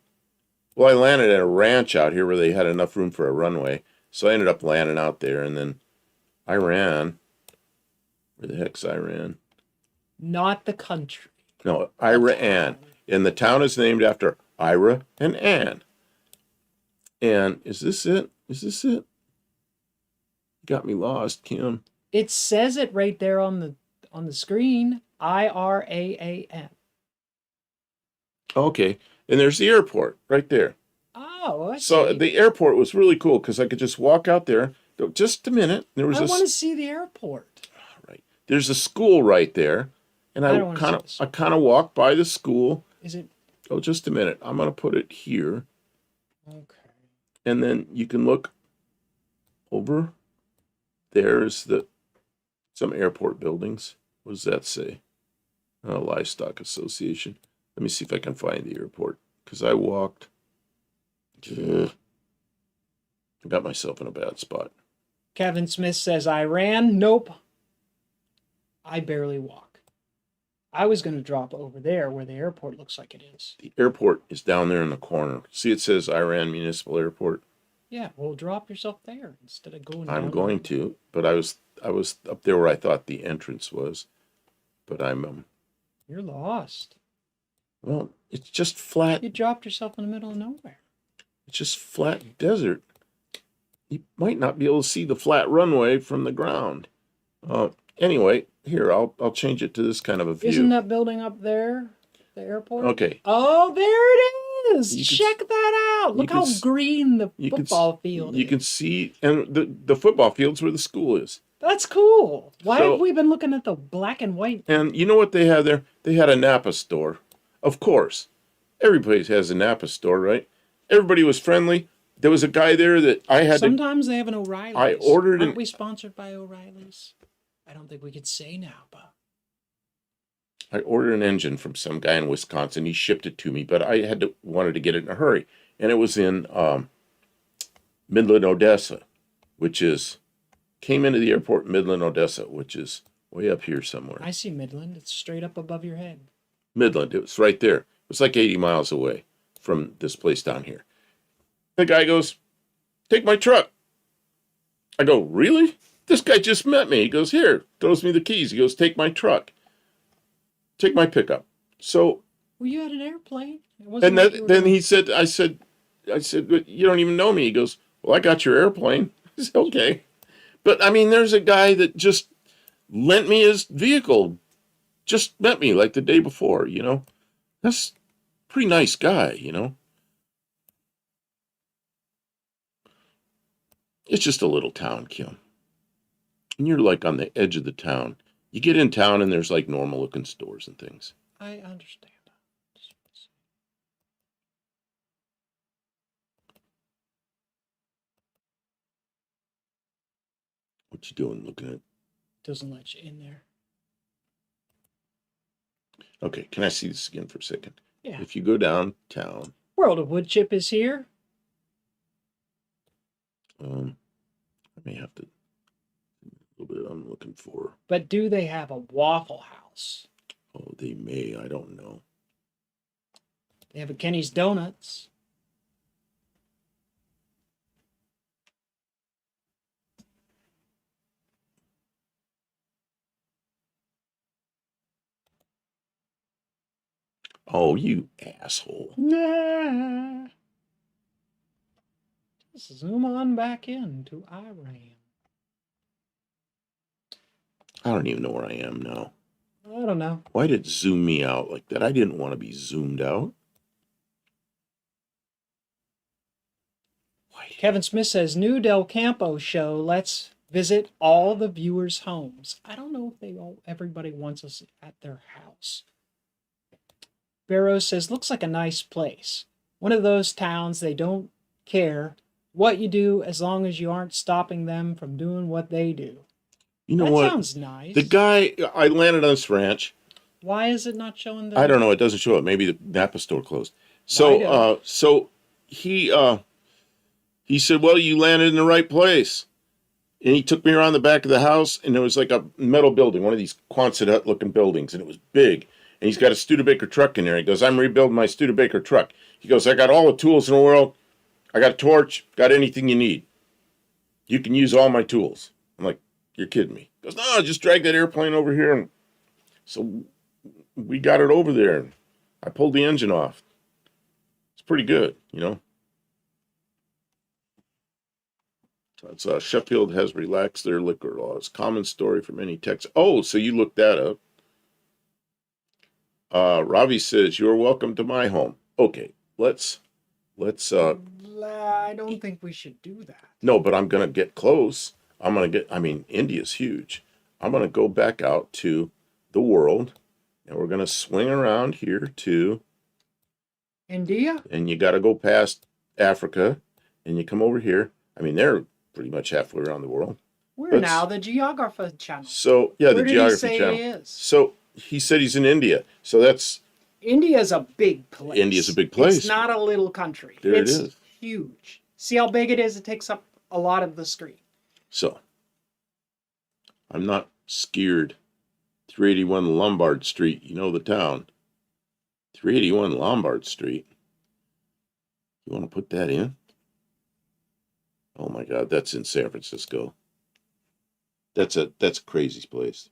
Well, I landed at a ranch out here where they had enough room for a runway. So I ended up landing out there, and then Iran. Where the heck's Iran? Not the country. No, Iran. And the town is named after Ira and Ann. And is this it? Is this it? Got me lost, Kim. It says it right there on the screen. IRAAN. Okay. And there's the airport right there. Oh, I So see. the airport was really cool because I could just walk out there. Just a minute. There was I a want to see the airport. right. There's a school right there, and I I don't wanna see this. I kind of walked by the school. Is it Oh, just a minute. I'm gonna put it here, okay? and then you can look over. There's some airport buildings. What does that say? Livestock Association. Let me see if I can find the airport. Because I walked. Ugh. I got myself in a bad spot. Kevin Smith says, Iran? Nope. I barely walk. I was going to drop over there where the airport looks like it is. The airport is down there in the corner. See, it says Iran Municipal Airport. Yeah, well, drop yourself there instead of going I'm down going to, but I was up there where I thought the entrance was. But I'm You're lost. well, it's just flat. You dropped yourself in the middle of nowhere. It's just flat desert. You might not be able to see the flat runway from the ground. Anyway, here I'll change it to this kind of a view. Isn't that building up there the airport? Okay. Oh, there it is. Check that out. Look how green the football field is. You can see, and the football field's where the school is. That's cool. Why have we been looking at the black and white? And you know what they had there? They had a Napa store. Of course. Every place has a Napa store, right? Everybody was friendly. There was a guy there that I had Sometimes they have an O'Reilly's. I ordered Aren't we sponsored by O'Reilly's? I don't think we could say Napa. I ordered an engine from some guy in Wisconsin. He shipped it to me, but I wanted to get it in a hurry. And it was in Midland, Odessa, which is, came into the airport in Midland, Odessa, which is way up here somewhere. I see Midland. It's straight up above your head. Midland, it was right there. It was like 80 miles away from this place down here. The guy goes, "Take my truck." I go, "Really? This guy just met me." He goes, "Here," throws me the keys. He goes, "Take my truck. Take my pickup." So. Well, you had an airplane. And then he said, I said, "But you don't even know me." He goes, "Well, I got your airplane." I said, "Okay." But I mean, there's a guy that just lent me his vehicle. Just met me like the day before, you know. That's a pretty nice guy, you know. It's just a little town, Kim. And you're like on the edge of the town. You get in town and there's like normal looking stores and things. I understand. What you doing looking at? Doesn't let you in there. Okay, can I see this again for a second? Yeah. If you go downtown. World of Wood Chip is here. I may have to a little bit I'm looking for. But do they have a Waffle House? Oh, they may. I don't know. They have a Kenny's Donuts. Oh, you asshole. Nah. Just zoom on back into Iran. I don't even know where I am now. I don't know. Why did it zoom me out like that? I didn't want to be zoomed out. Kevin Smith says, new Del Campo show. Let's visit all the viewers' homes. I don't know if everybody wants us at their house. Barrows says, looks like a nice place. One of those towns they don't care what you do as long as you aren't stopping them from doing what they do. You know what? That sounds nice. The guy, I landed on this ranch. Why is it not showing the... I don't know. It doesn't show it. Maybe the Napa store closed. So, he said, "Well, you landed in the right place." And he took me around the back of the house, and there was like a metal building, one of these Quonset hut looking buildings, and it was big. And he's got a Studebaker truck in there. He goes, "I'm rebuilding my Studebaker truck." He goes, "I got all the tools in the world. I got a torch, got anything you need. You can use all my tools." I'm like, "You're kidding me." He goes, "No, just drag that airplane over here." And so we got it over there. I pulled the engine off. It's pretty good, you know. It's Sheffield has relaxed their liquor laws. Common story for many Texans. Oh, so you looked that up. Ravi says, "You're welcome to my home." Okay, let's I don't think we should do that. No, but I'm gonna get close. India's huge. I'm gonna go back out to the world, and we're gonna swing around here to India? And you gotta go past Africa, and you come over here. I mean, they're pretty much halfway around the world. We're Let's- now the Geographer channel. So yeah, Where the did he geography say channel. he is? So he said he's in India. So that's India's a big place. India's a big place. It's not a little country. There it it's is. huge. See how big it is? It takes up a lot of the screen. so. I'm not scared. 381 Lombard Street. You know the town. 381 Lombard Street. You want to put that in? Oh my God, that's in San Francisco. That's a crazy place.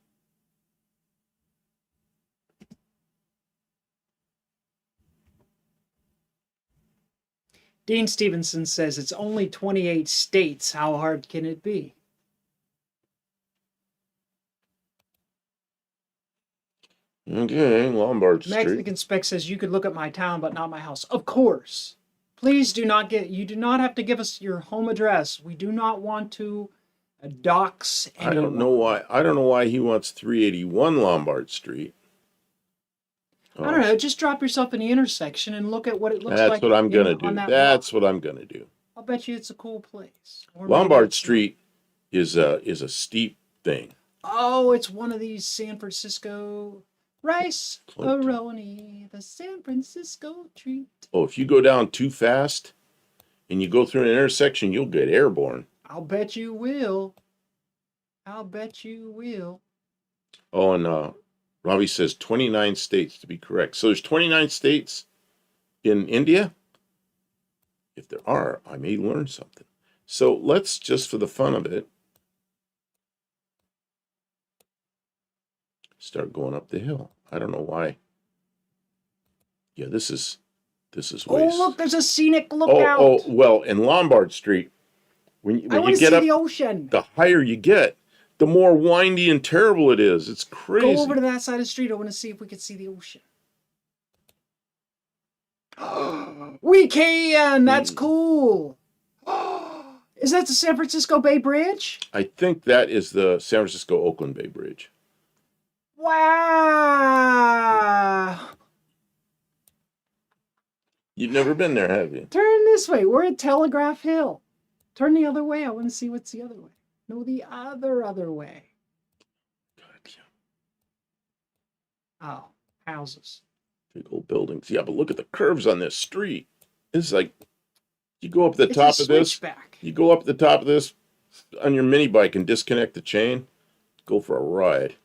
Dean Stevenson says it's only 28 states. How hard can it be? Okay, Lombard Street. Mexican Spec says you could look at my town, but not my house. Of course. Please do not you do not have to give us your home address. We do not want to dox anyone. I don't know why. I don't know why he wants 381 Lombard Street. I don't know. Just drop yourself in the intersection and look at what it looks like. That's what I'm gonna do. on that That's block. what I'm gonna do. I'll bet you it's a cool place. Or maybe Lombard it's not. Street is a steep thing. Oh, it's one of these San Francisco rice Clinton. aroni, the San Francisco treat. Oh, if you go down too fast and you go through an intersection, you'll get airborne. I'll bet you will. I'll bet you will. Oh, and Robbie says 29 states to be correct. So there's 29 states in India? If there are, I may learn something. So let's, just for the fun of it, start going up the hill. I don't know why. Yeah, this is way. Oh, look, there's a scenic lookout. Oh, well, in Lombard Street, when I you want to get see up, the ocean. the higher you get, the more windy and terrible it is. It's crazy. Go over to that side of the street. I want to see if we can see the ocean. We can. That's cool. Is that the San Francisco Bay Bridge? I think that is the San Francisco Oakland Bay Bridge. Wow. You've never been there, have you? Turn this way. We're at Telegraph Hill. Turn the other way. I want to see what's the other way. No, the other way. Gotcha. Oh, houses. Big old buildings. Yeah, but look at the curves on this street. It's like you go up the It's top a of this. switchback. You go up the top of this on your mini bike and disconnect the chain. Go for a ride.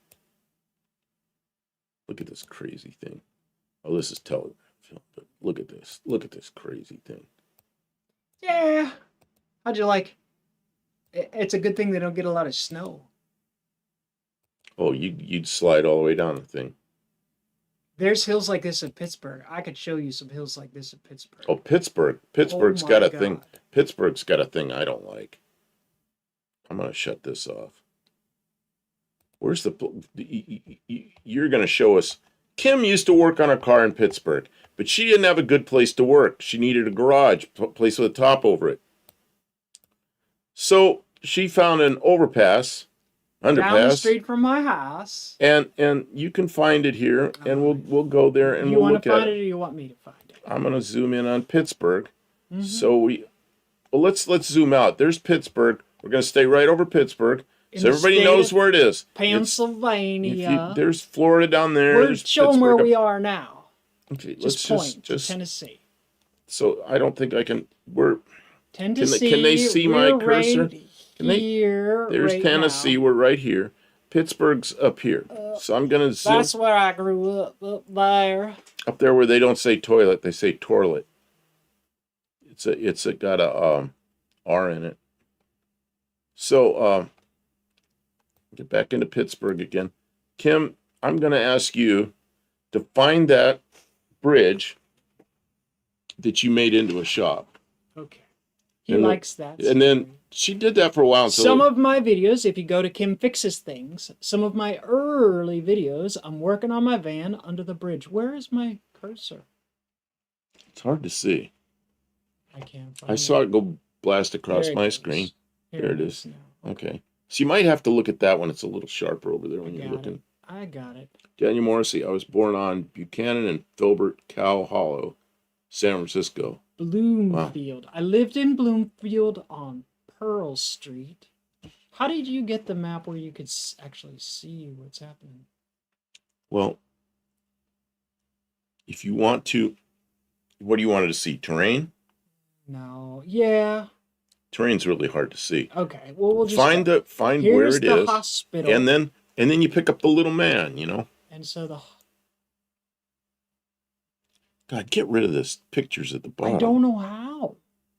Look at this crazy thing. Oh, this is telegraph film, but look at this. Look at this crazy thing. Yeah. How'd you like? It's a good thing they don't get a lot of snow. Oh, you'd slide all the way down the thing. There's hills like this in Pittsburgh. I could show you some hills like this in Pittsburgh. Oh, Pittsburgh. Pittsburgh's Oh got my a thing. God. Pittsburgh's got a thing I don't like. I'm gonna shut this off. Where's you're gonna show us? Kim used to work on a car in Pittsburgh, but she didn't have a good place to work. She needed a garage, place with a top over it. So she found an underpass, Down the street from my house. and you can find it here, and we'll go there and You we'll want look to at find it. it or you want me to find it? I'm gonna zoom in on Pittsburgh. Mhm. So let's zoom out. There's Pittsburgh. We're gonna stay right over Pittsburgh, In so the everybody state knows of where it is. Pennsylvania. There's Florida down there. We're There's showing where Pittsburgh. we are now. Okay, Just let's point to Tennessee. So I don't think I can. Tennessee. can they see my we're cursor? right Can they- here, There's right Tennessee. now. We're right here. Pittsburgh's up here. So I'm gonna zoom That's where I grew up there. up there where they don't say toilet, they say toilet. It's got a R in it. So get back into Pittsburgh again. Kim, I'm gonna ask you to find that bridge that you made into a shop. Okay. He And likes that. And then she did that for a while. So Some of my videos, if you go to Kim Fixes Things, some of my early videos, I'm working on my van under the bridge. Where is my cursor? it's hard to see. I can't find I saw it go blast across There it my goes. screen. Here There it is. now. Okay. So you might have to look at that one. It's a little sharper over there when you're Got looking. it. I got it. Daniel Morrissey, I was born on Buchanan and Filbert Cow Hollow, San Francisco. Bloomfield. I lived in Bloomfield on Pearl Street. How did you get the map where you could actually see what's happening? Well, if you want to, what do you want to see? Terrain? No. Yeah. Terrain's really hard to see. Okay. Well, we'll just find go. where Here's it the is, hospital. and then you pick up the little man. You know. And so the. God, get rid of this pictures at the bottom. I don't know how.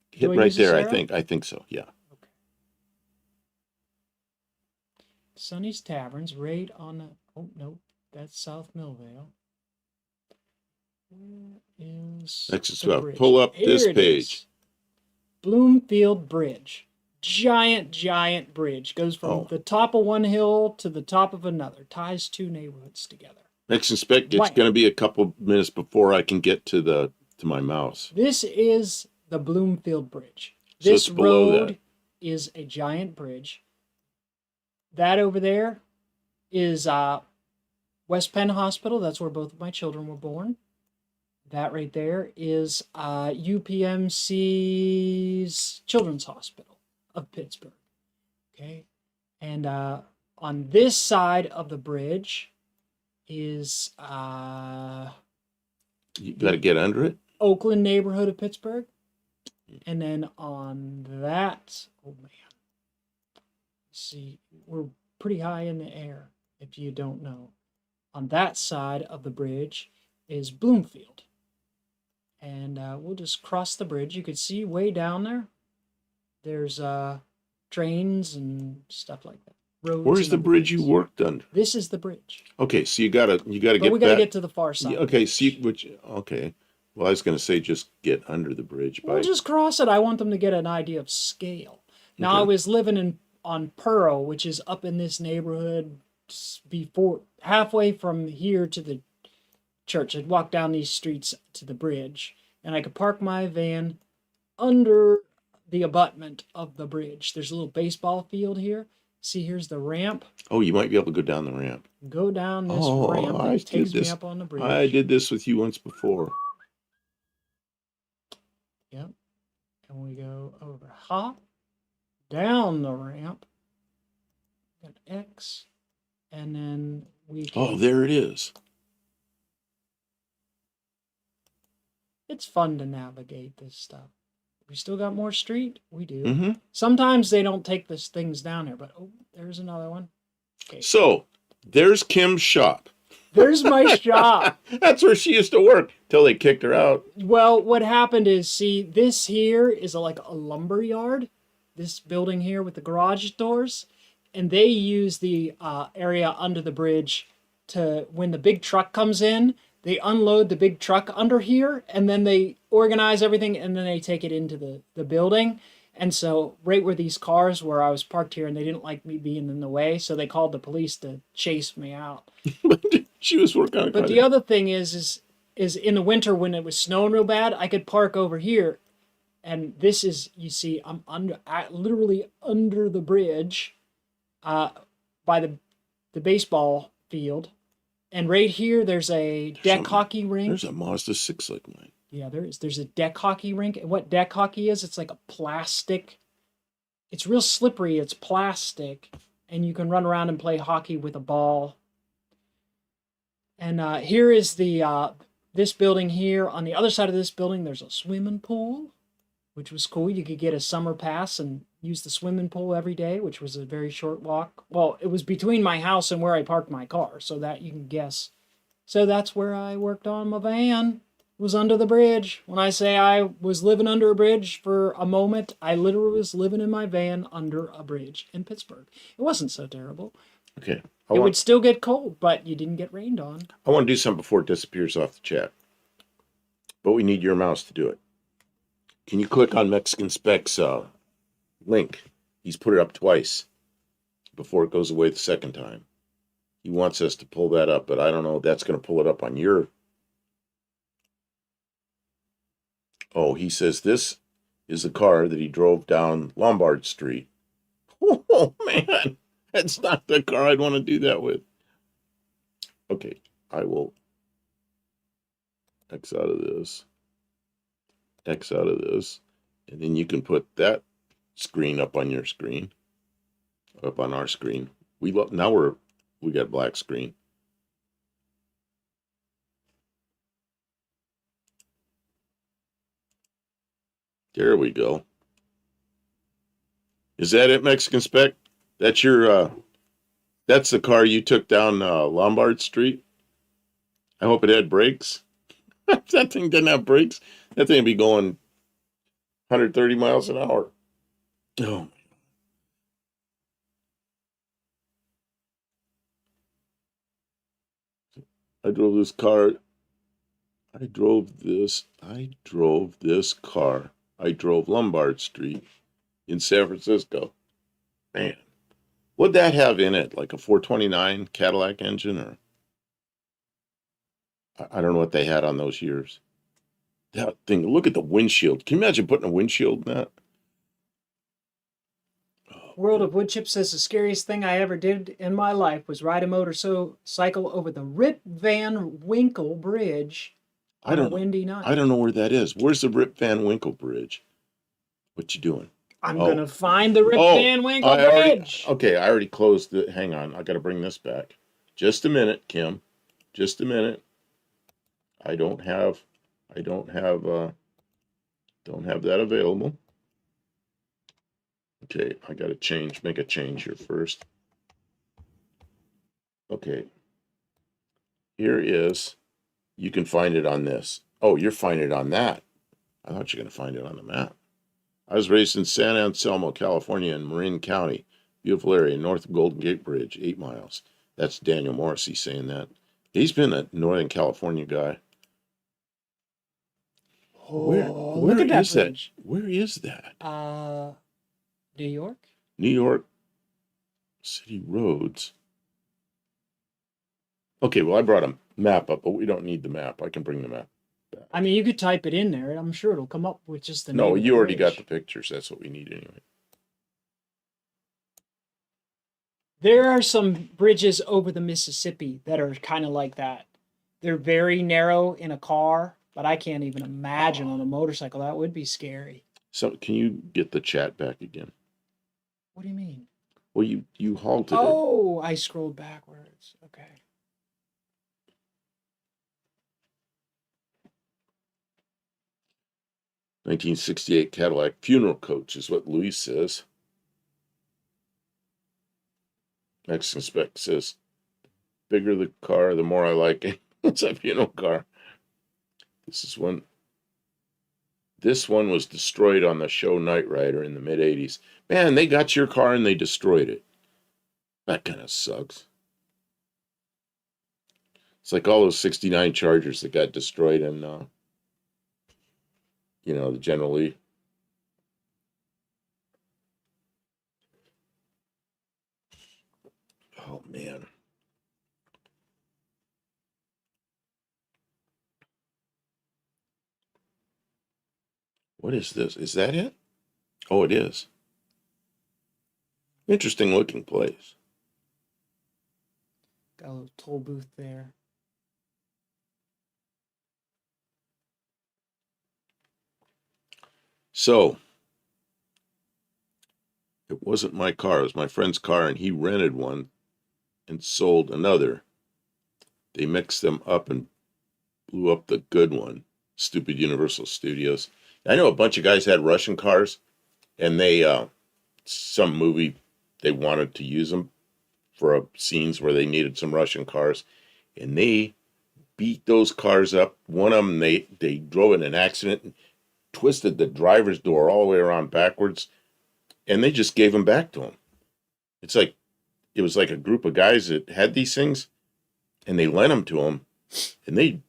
Hit Do I right use this there. arrow? I think so. Yeah. Okay. Sonny's Taverns, right on the. Oh no, that's South Millvale. Where is Next is the about bridge? pull up Here this it page. is. Bloomfield Bridge. Giant bridge. Goes from the top of one hill to the top of another. Ties two neighborhoods together. Next inspect. It's Right. going to be a couple minutes before I can get to my mouse. This is the Bloomfield Bridge. So This it's below road that. is a giant bridge. That over there is West Penn Hospital. That's where both of my children were born. That right there is UPMC's Children's Hospital of Pittsburgh. Okay. And on this side of the bridge is You got to get under it. Oakland neighborhood of Pittsburgh. And then on that, oh man, see, we're pretty high in the air, if you don't know. On that side of the bridge is Bloomfield. And we'll just cross the bridge. You could see way down there, there's trains and stuff like that. Roads. Where's the and bridge you everything. worked under? This is the bridge. Okay, so you gotta But get we got to back. get to the far side. Yeah, okay, see which. Okay, well, I was going to say just get under the bridge. We'll just cross it. I want them to get an idea of scale. Now, I Okay. was living on Pearl, which is up in this neighborhood before, halfway from here to the church. I'd walk down these streets to the bridge, and I could park my van under the abutment of the bridge. There's a little baseball field here. See, here's the ramp. Oh, you might be able to go down the ramp. Go down this Oh, ramp I that takes did me this. up on the bridge. I did this with you once before. Yep. And we go over. Hop. Down the ramp. Got X. And then we can... Oh, there it is. It's fun to navigate this stuff. We still got more street? We do. Mm-hmm. Sometimes they don't take these things down here, but oh, there's another one. Okay. So there's Kim's shop. There's my shop. That's where she used to work till they kicked her out. Well, what happened is, see, this here is like a lumber yard. This building here with the garage doors. And they use the area under the bridge to, when the big truck comes in, they unload the big truck under here, and then they organize everything, and then they take it into the building. And so right where these cars were, I was parked here, and they didn't like me being in the way, so they called the police to chase me out. She was working on it. But the other thing is in the winter when it was snowing real bad, I could park over here, and this is, you see, I'm literally under the bridge, by the baseball field. And right here, there's a deck hockey rink. There's a Mazda 6 like mine. Yeah, there is. There's a deck hockey rink. And what deck hockey is, it's like a plastic. It's real slippery. It's plastic. And you can run around and play hockey with a ball. And here is this building here. On the other side of this building, there's a swimming pool, which was cool. You could get a summer pass and use the swimming pool every day, which was a very short walk. Well, it was between my house and where I parked my car, so that you can guess. So that's where I worked on my van, was under the bridge. When I say I was living under a bridge for a moment, I literally was living in my van under a bridge in Pittsburgh. It wasn't so terrible. Okay. It would still get cold, but you didn't get rained on. I want to do something before it disappears off the chat. But we need your mouse to do it. Can you click on Mexican Specs link? He's put it up twice before it goes away the second time. He wants us to pull that up, but I don't know if that's going to pull it up on your... Oh, he says this is the car that he drove down Lombard Street. Oh, man. That's not the car I'd want to do that with. Okay, I will X out of this. X out of this. And then you can put that screen up on your screen. up on our screen. We got black screen. There we go. Is that it, Mexican Spec? That's your that's the car you took down Lombard Street? I hope it had brakes. That thing didn't have brakes. That thing would be going 130 miles an hour. Oh, I drove this car. I drove this car. I drove Lombard Street in San Francisco. Man, what'd that have in it? Like a 429 Cadillac engine, or I don't know what they had on those years. That thing, look at the windshield. Can you imagine putting a windshield in that? Oh, World of Wood Chip says the scariest thing I ever did in my life was ride a motorcycle over the Rip Van Winkle Bridge on a windy night. I don't know where that is. Where's the Rip Van Winkle Bridge? What you doing? I'm gonna find the Rip Van Winkle Bridge. I already closed it. Hang on, I got to bring this back. Just a minute, Kim. Just a minute. I don't have that available. Okay, I got to make a change here first. Okay. Here is, you can find it on this. Oh, you're finding it on that. I thought you were going to find it on the map. I was raised in San Anselmo, California, in Marin County. Beautiful area, north of Golden Gate Bridge, 8 miles. That's Daniel Morrissey saying that. He's been a Northern California guy. Where Look at that bridge. Where is that? New York? New York City roads. Okay, well, I brought a map up, but we don't need the map. I can bring the map back. I mean, you could type it in there. I'm sure it'll come up with just the name. No, of the you already bridge. got the pictures. That's what we need anyway. There are some bridges over the Mississippi that are kind of like that. They're very narrow in a car, but I can't even imagine on a motorcycle. That would be scary. So, can you get the chat back again? What do you mean? Well, you halted it. Oh, I scrolled backwards. Okay. "1968 Cadillac funeral coach" is what Luis says. Mexican Spec says, "Bigger the car, the more I like it." It's a funeral car. This one was destroyed on the show Knight Rider in the mid-'80s. Man, they got your car and they destroyed it. That kind of sucks. It's like all those 69 Chargers that got destroyed in, the General Lee. Oh, man. What is this? Is that it? Oh, it is. Interesting looking place. Got a little toll booth there. So, it wasn't my car. It was my friend's car, and he rented one and sold another. They mixed them up and blew up the good one. Stupid Universal Studios. I know a bunch of guys had Russian cars, and they, some movie, they wanted to use them for scenes where they needed some Russian cars, and they beat those cars up. One of them, they drove in an accident and twisted the driver's door all the way around backwards, and they just gave them back to him. It was like a group of guys that had these things, and they lent them to him, and they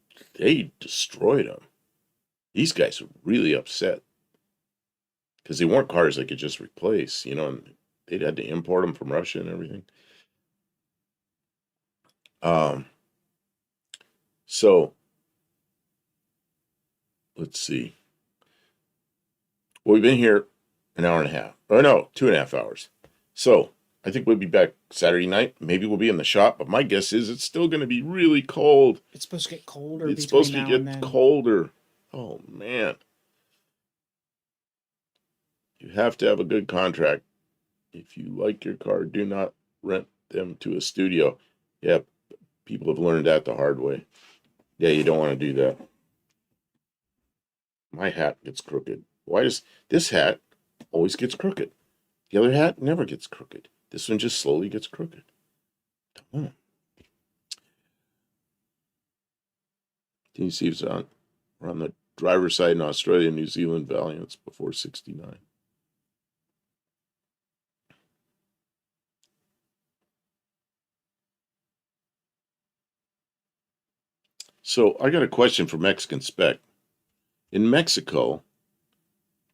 destroyed them. These guys were really upset because they weren't cars they could just replace, and they'd had to import them from Russia and everything. So let's see. Well, we've been here an hour and a half. Oh no, 2.5 hours. So I think we'll be back Saturday night. Maybe we'll be in the shop, but my guess is it's still going to be really cold. It's supposed to get colder. It's supposed to get colder. Oh man. You have to have a good contract If you like your car, do not rent them to a studio. Yeah, people have learned that the hard way. Yeah, you don't want to do that. My hat gets crooked. Why does this hat always gets crooked? The other hat never gets crooked. This one just slowly gets crooked. Don't know. Can you see if it's on? We're on the driver's side in Australia, New Zealand, Valiants before 69. So I got a question for Mexican Spec. In Mexico,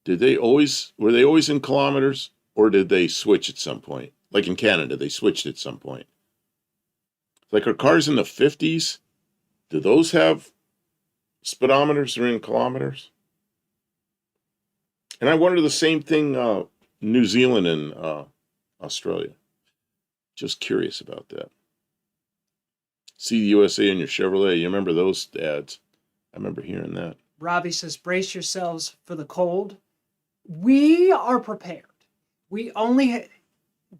were they always in kilometers, or did they switch at some point? Like in Canada, they switched at some point. Like our cars in the 50s, do those have speedometers or in kilometers? And I wonder the same thing, New Zealand and Australia. Just curious about that. See the USA in your Chevrolet. You remember those ads? I remember hearing that. Robbie says, brace yourselves for the cold. We are prepared. We only,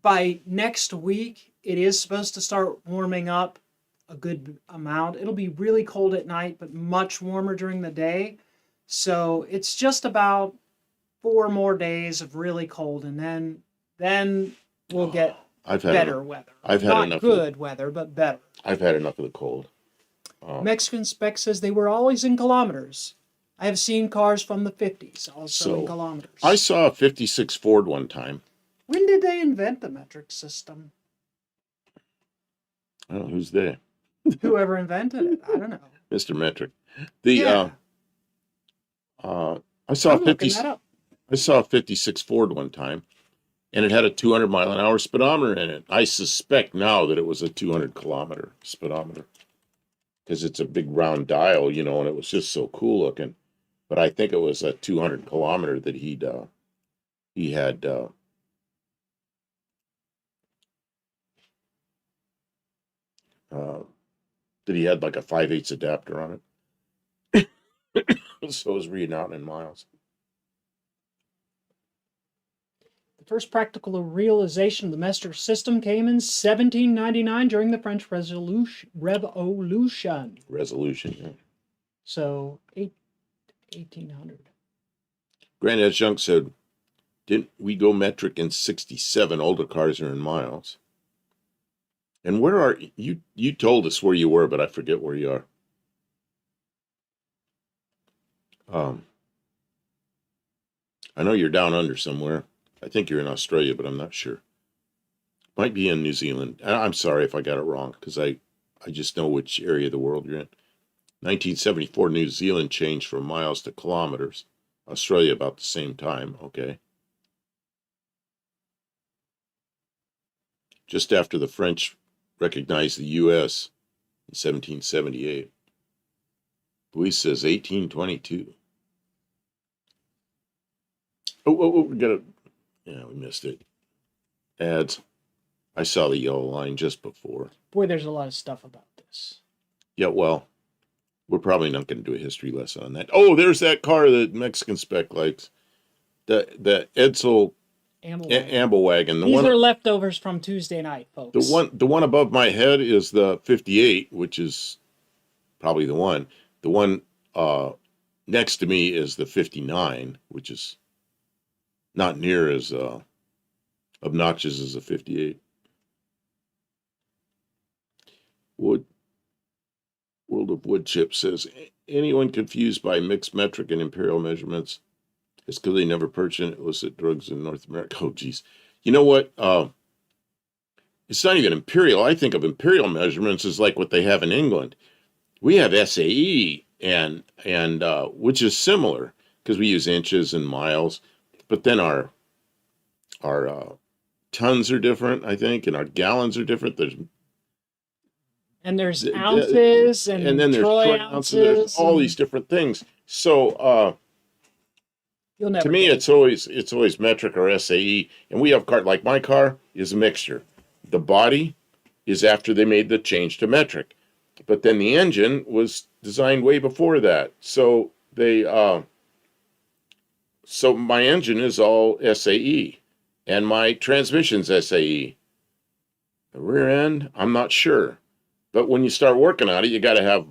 by next week, it is supposed to start warming up a good amount. It'll be really cold at night, but much warmer during the day. So it's just about 4 more days of really cold, and then we'll get better weather. I've had Not enough. Good weather, but better. I've had enough of the cold. Mexican Spec says they were always in kilometers. I have seen cars from the 50s also in kilometers. I saw a 56 Ford one time. When did they invent the metric system? I don't know who's they. Whoever invented it, I don't know. Mr. Metric. I saw a 56 Ford one time, and it had a 200 mile an hour speedometer in it. I suspect now that it was a 200 kilometer speedometer, because it's a big round dial, you know, and it was just so cool looking. But I think it was a 200 kilometer that he had. That he had like a 5/8 adapter on it. So it was reading out in miles. The first practical realization of the metric system came in 1799 during the French Revolution. Yeah. So 1800. Granddad Junk said, didn't we go metric in 67? Older cars are in miles. And where are you? You told us where you were, but I forget where you are. I know you're down under somewhere. I think you're in Australia, but I'm not sure. Might be in New Zealand. I'm sorry if I got it wrong, because I just know which area of the world you're in. 1974, New Zealand changed from miles to kilometers. Australia about the same time, okay. Just after the French recognized the U.S. in 1778. Luis says 1822. We missed it. Ads. I saw the yellow line just before. Boy, there's a lot of stuff about this. Yeah, well, we're probably not going to do a history lesson on that. Oh, there's that car that Mexican Spec likes. The Edsel Amblewagon. These are leftovers from Tuesday night, folks. The one above my head is the 58, which is probably the one. The one next to me is the 59, which is not near as obnoxious as a 58. World of Wood Chip says, anyone confused by mixed metric and imperial measurements? It's because they never purchased illicit drugs in North America. Oh, geez. You know what? It's not even imperial. I think of imperial measurements as like what they have in England. We have SAE, and which is similar because we use inches and miles, but then our tons are different, I think, and our gallons are different. There's ounces, and then there's troy ounces. There's all these different things. So to me, it's always metric or SAE, and we have car like my car is a mixture. The body is after they made the change to metric, but then the engine was designed way before that. So so my engine is all SAE, and my transmission's SAE. The rear end, I'm not sure. But when you start working on it, you gotta have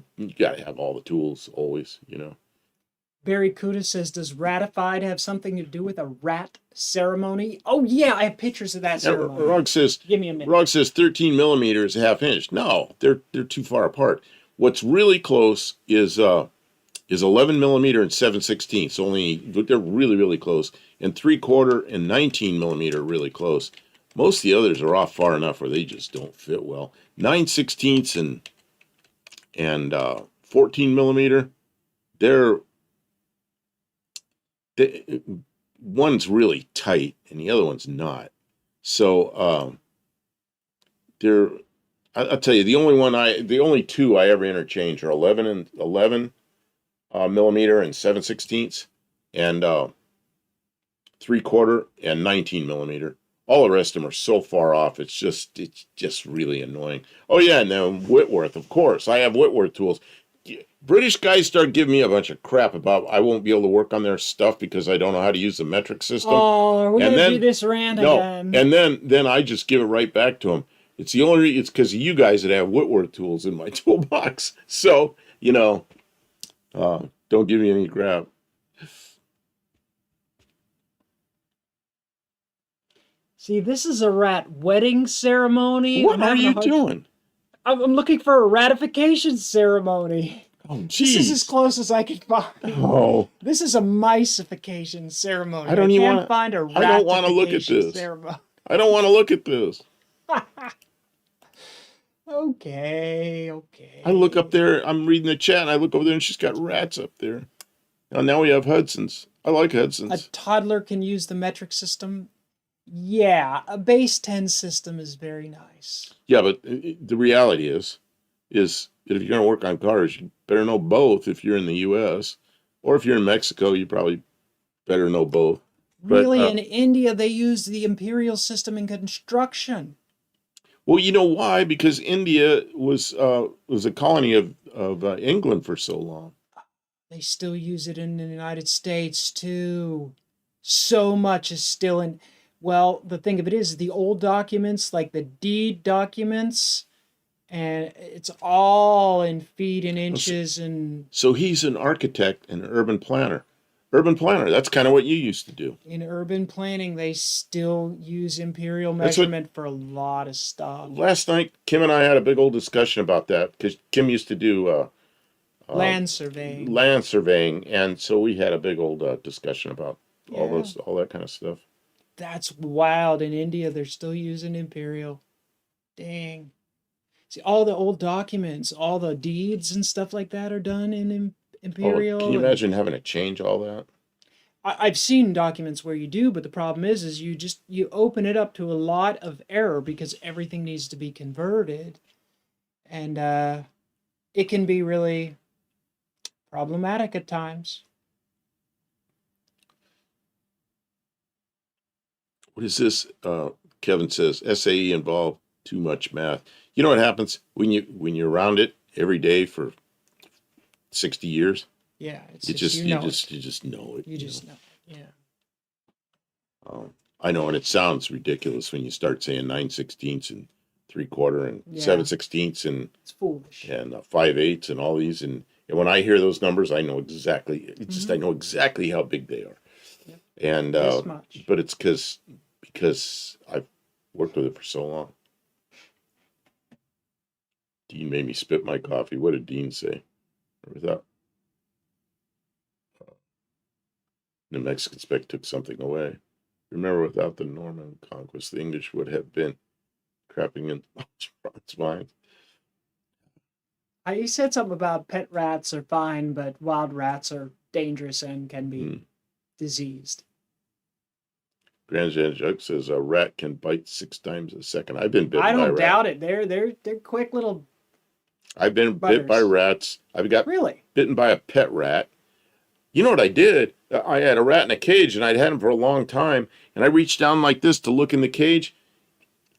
all the tools always, you know. Barry Kuda says, does ratified have something to do with a rat ceremony? Oh yeah, I have pictures of that And ceremony. Rog says Give me a minute. 13 millimeters, a half inch. No, they're too far apart. What's really close is 11 millimeter and 7/16. Only they're really, really close. And 3/4 and 19 millimeter are really close. Most of the others are off far enough where they just don't fit well. 9/16 and 14 millimeter, one's really tight and the other one's not. So I'll tell you, the only two I ever interchange are 11 millimeter and 7/16, and 3/4 and 19 millimeter. All the rest of them are so far off. It's just really annoying. Oh yeah, and then Whitworth, of course. I have Whitworth tools. British guys start giving me a bunch of crap about I won't be able to work on their stuff because I don't know how to use the metric system. Oh, are we And gonna then- do this rant No, again? and then I just give it right back to them. It's because of you guys that have Whitworth tools in my toolbox. So don't give me any crap. See, this is a rat wedding ceremony. What I'm are having a you hard- doing? I'm looking for a ratification ceremony. Oh, This is as jeez. close as I can find. Oh, This is a miceification ceremony. I don't even can't wanna- find a I don't wanna look at ratification this. ceremony. I don't want to look at this. Okay. I look up there. I'm reading the chat, and I look over there, and she's got rats up there. Now we have Hudson's. I like A Hudson's. toddler can use the metric system. Yeah, a base 10 system is very nice. Yeah, but the reality is that if you're going to work on cars, you better know both if you're in the U.S. Or if you're in Mexico, you probably better know both. But, Really, in India, they use the imperial system in construction. Well, you know why? Because India was a colony of England for so long. They still use it in the United States, too. So much is still in... Well, the thing of it is, the old documents, like the deed documents, and it's all in feet and inches and So he's an architect and urban planner. Urban planner, that's kind of what you used to do. in urban planning, they still use imperial That's what- measurement for a lot of stuff. Last night, Kim and I had a big old discussion about that because Kim used to do Land surveying. land surveying, and so we had a big old discussion about all Yeah. all that kind of stuff. That's wild. In India, they're still using imperial. Dang. See, all the old documents, all the deeds and stuff like that are done in imperial. Oh, can you and- imagine having to change all that? I've seen documents where you do, but the problem is you open it up to a lot of error because everything needs to be converted, and it can be really problematic at times. What is this? Kevin says SAE involved too much math. You know what happens when you're around it every day for 60 years? Yeah, it's You just, just you know you just know it. you just know. Yeah. I know, and it sounds ridiculous when you start saying 9/16 and 3/4 and Yeah. 7/16 and It's foolish. 5/8 and all these, and when I hear those numbers, I know exactly. It's just I Mhm. know exactly how big they are, Yep. and This much. but it's because I've worked with it for so long. Dean made me spit my coffee. What did Dean say? Without the Mexican spec took something away. Remember, without the Norman conquest, the English would have been crapping in France minds. He said something about pet rats are fine, but wild rats are dangerous and can be Hmm. diseased. Grand Jug says a rat can bite 6 times a second. I've been bitten I by a don't rat. doubt it. They're quick little. I've been bit by butters. rats. I've got Really? bitten by a pet rat. You know what I did? I had a rat in a cage, and I'd had him for a long time. And I reached down like this to look in the cage.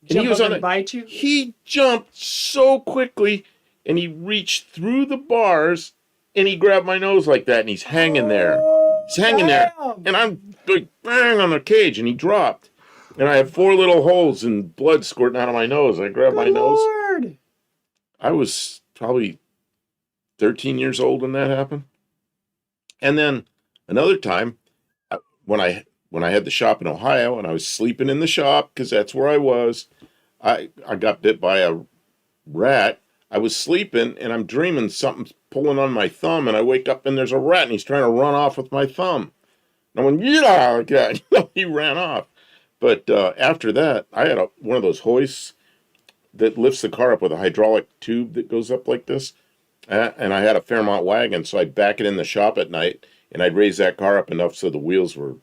And Jump he was up on and it. bite you? He jumped so quickly, and he reached through the bars, and he grabbed my nose like that, and he's hanging there. He's hanging there, Damn! and I'm like bang on the cage, and he dropped. And I have 4 little holes and blood squirting out of my nose. I grabbed my Good nose. Lord. I was probably 13 years old when that happened. And then another time, when I had the shop in Ohio and I was sleeping in the shop because that's where I was, I got bit by a rat. I was sleeping and I'm dreaming something's pulling on my thumb, and I wake up and there's a rat and he's trying to run off with my thumb. And I went, yeah, like that. He ran off. But after that, I had one of those hoists that lifts the car up with a hydraulic tube that goes up like this. And I had a Fairmont wagon, so I'd back it in the shop at night, and I'd raise that car up enough so the wheels were,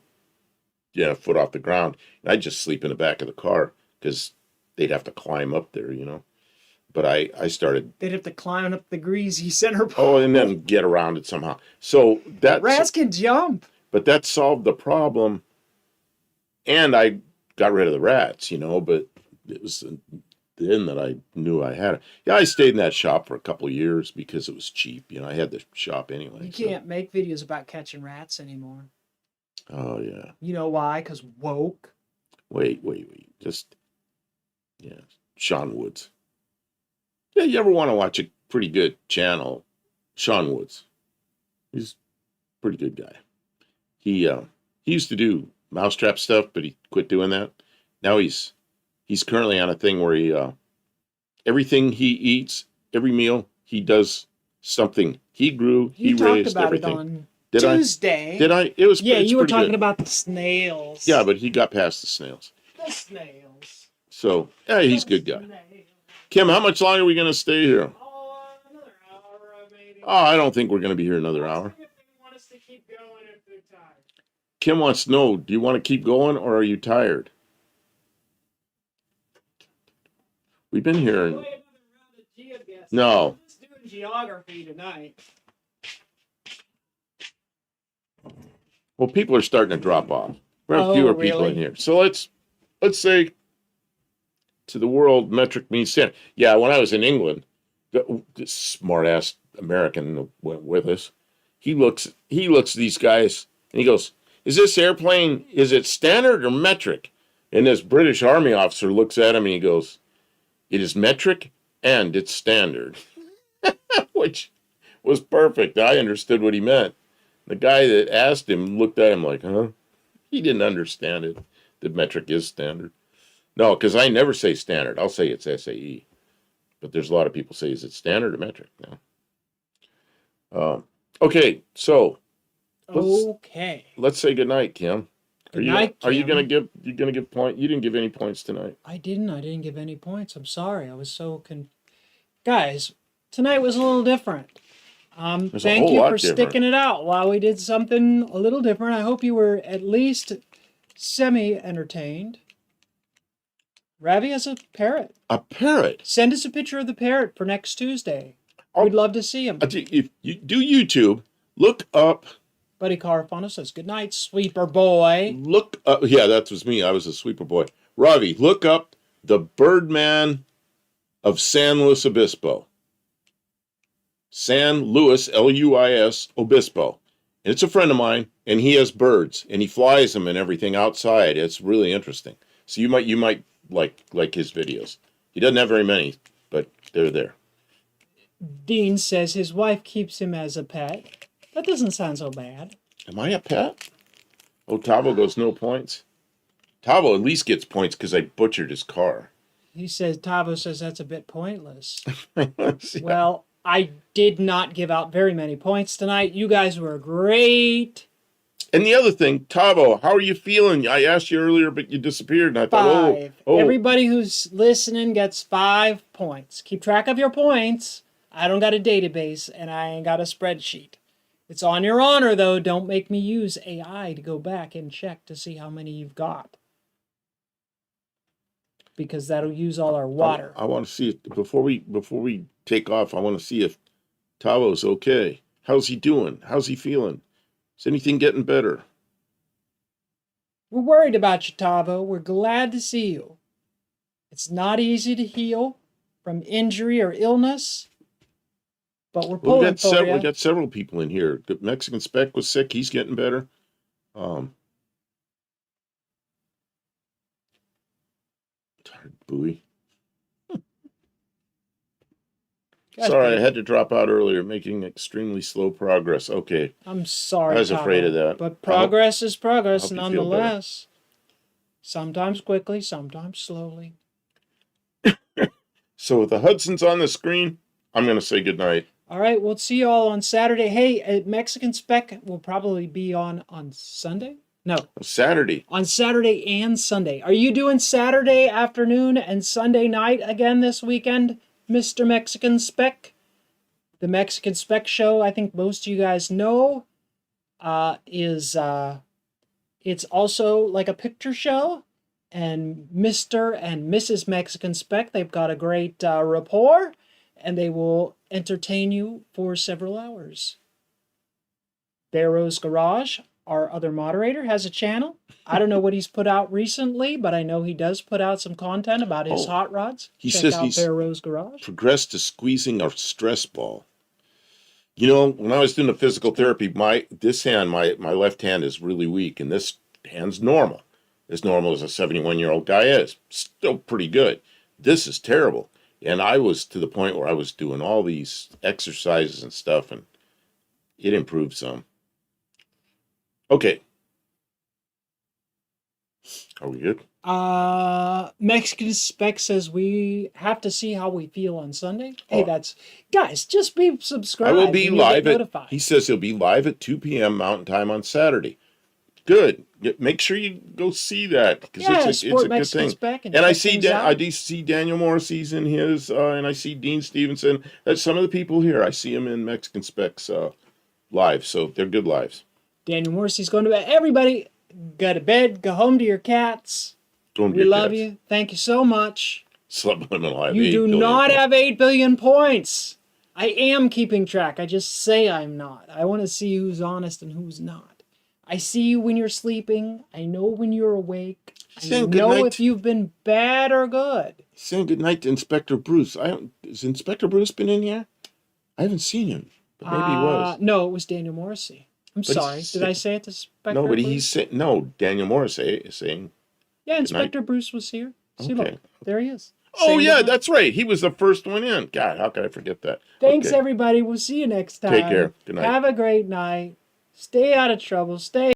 a foot off the ground. And I'd just sleep in the back of the car because they'd have to climb up there. But I started. They'd have to climb up the greasy center pole. Oh, and then get around it somehow. So that Rats can jump. But that solved the problem, and I got rid of the rats, but it was then that I knew I had it. Yeah, I stayed in that shop for a couple of years because it was cheap. I had the shop anyway. You can't make videos about catching rats anymore. Oh, yeah. You know why? Because woke. Wait. Just, Sean Woods. Yeah, you ever want to watch a pretty good channel? Sean Woods. He's a pretty good guy. He used to do mousetrap stuff, but he quit doing that. Now he's currently on a thing where he everything he eats, every meal, he does something he grew, he raised, talked about everything. it on Did Tuesday. Did I? It was. Yeah, it's you were pretty talking good. about the snails. Yeah, but he got past the snails. The snails. So yeah, he's a good guy. Kim, how much longer are we going to stay here? Oh, another hour, maybe. Oh, I don't think we're going to be here another hour. If they want us to keep going if they're tired. Kim wants to know, do you want to keep going or are you tired? We've been here. No. Let's do geography tonight. Well, people are starting to drop off. We have fewer people in here. So let's say to the world, metric means standard. Yeah, when I was in England, this smart-ass American went with us. He looks at these guys and he goes, is this airplane, is it standard or metric? And this British Army officer looks at him and he goes, it is metric and it's standard. Which was perfect. I understood what he meant. The guy that asked him looked at him like, huh? He didn't understand it. The metric is standard. No, because I never say standard. I'll say it's SAE. But there's a lot of people say, is it standard or metric? No. Okay, so let's say goodnight, Kim. Are you gonna give point? You didn't give any points tonight. I didn't give any points. I'm sorry. I was so guys, tonight was a little different. Thank you for sticking it out while we did something a little different. I hope you were at least semi-entertained. Ravi has a parrot. A parrot? Send us a picture of the parrot for next Tuesday. We'd love to see him. If you do YouTube, look up. Buddy Carafano says, good night, sweeper boy. Look up. Yeah, that was me. I was a sweeper boy. Ravi, look up the Birdman of San Luis Obispo. San Luis, Luis, Obispo. And it's a friend of mine, and he has birds, and he flies them and everything outside. It's really interesting. So you might like his videos. He doesn't have very many, but they're there. Dean says his wife keeps him as a pet. That doesn't sound so bad. Am I a pet? Oh, Tavo goes no points. Tavo at least gets points because I butchered his car. Tavo says that's a bit pointless. Yeah. Well, I did not give out very many points tonight. You guys were great. And the other thing, Tavo, how are you feeling? I asked you earlier, but you disappeared, and I thought, 5. Everybody who's listening gets 5 points. Keep track of your points. I don't got a database, and I ain't got a spreadsheet. It's on your honor, though. Don't make me use AI to go back and check to see how many you've got. Because that'll use all our water. I want to see if before we take off, I want to see if Tavo's okay. How's he doing? How's he feeling? Is anything getting better? We're worried about you, Tavo. We're glad to see you. It's not easy to heal from injury or illness, but we're pulling for you. We got several people in here. The Mexican Spec was sick. He's getting better. Buoy. Guys, Sorry, I had to drop out earlier, making extremely slow progress. Okay, I'm sorry. I was afraid of Pavel, that. But progress is progress hope you feel better. nonetheless. Sometimes quickly, sometimes slowly. So with the Hudson's on the screen, I'm going to say goodnight. All right, we'll see you all on Saturday. Hey, Mexican Spec will probably be on Sunday? No, Saturday. on Saturday and Sunday. Are you doing Saturday afternoon and Sunday night again this weekend, Mr. Mexican Spec? The Mexican Spec Show, I think most of you guys know, is it's also like a picture show. And Mr. and Mrs. Mexican Spec, they've got a great rapport, and they will entertain you for several hours. Barrow's Garage, our other moderator, has a channel. I don't know what he's put out recently, but I know he does put out some content about his hot rods. He Check says out he's Barrow's Garage. progressed to squeezing a stress ball. You know, when I was doing the physical therapy, my left hand is really weak, and this hand's normal. As normal as a 71-year-old guy is. Still pretty good. This is terrible. And I was to the point where I was doing all these exercises and stuff, and it improved some. Okay. Are we good? Mexican Spec says we have to see how we feel on Sunday. Hey, Oh. that's guys, just be subscribed. I will be and you'll get live at, notified. he says he'll be live at 2 p.m. Mountain Time on Saturday. Good. Make sure you go see that, because Yeah, it's support a good Mexican thing. Spec and And I check see things out. I do see Daniel Morrissey's in his, and I see Dean Stevenson. That's some of the people here. I see them in Mexican Specs live, so they're good lives. Daniel Morrissey's going to bed. Everybody, go to bed. Go home to your cats. Don't We love you. Thank you so much. Subliminal. I have You 8 do billion not points. have 8 billion points. I am keeping track. I just say I'm not. I want to see who's honest and who's not. I see you when you're sleeping. I know when you're awake. I Saying good know night. if you've been bad or good. Saying goodnight to Inspector Bruce. Has Inspector Bruce been in here? I haven't seen him, but maybe he was. No, it was Daniel Morrissey. I'm But sorry. he's Did I say it to Spectre No, but Bruce? he's saying, no, Daniel Morrissey is saying, Yeah, night. Inspector Bruce was here. See, Okay. look. There he is. oh Saying yeah, goodnight. that's right. He was the first one in. God, how could I forget that? Thanks, Okay. everybody. We'll see you next time. Take care. Good night. Have a great night. Stay out of trouble. Stay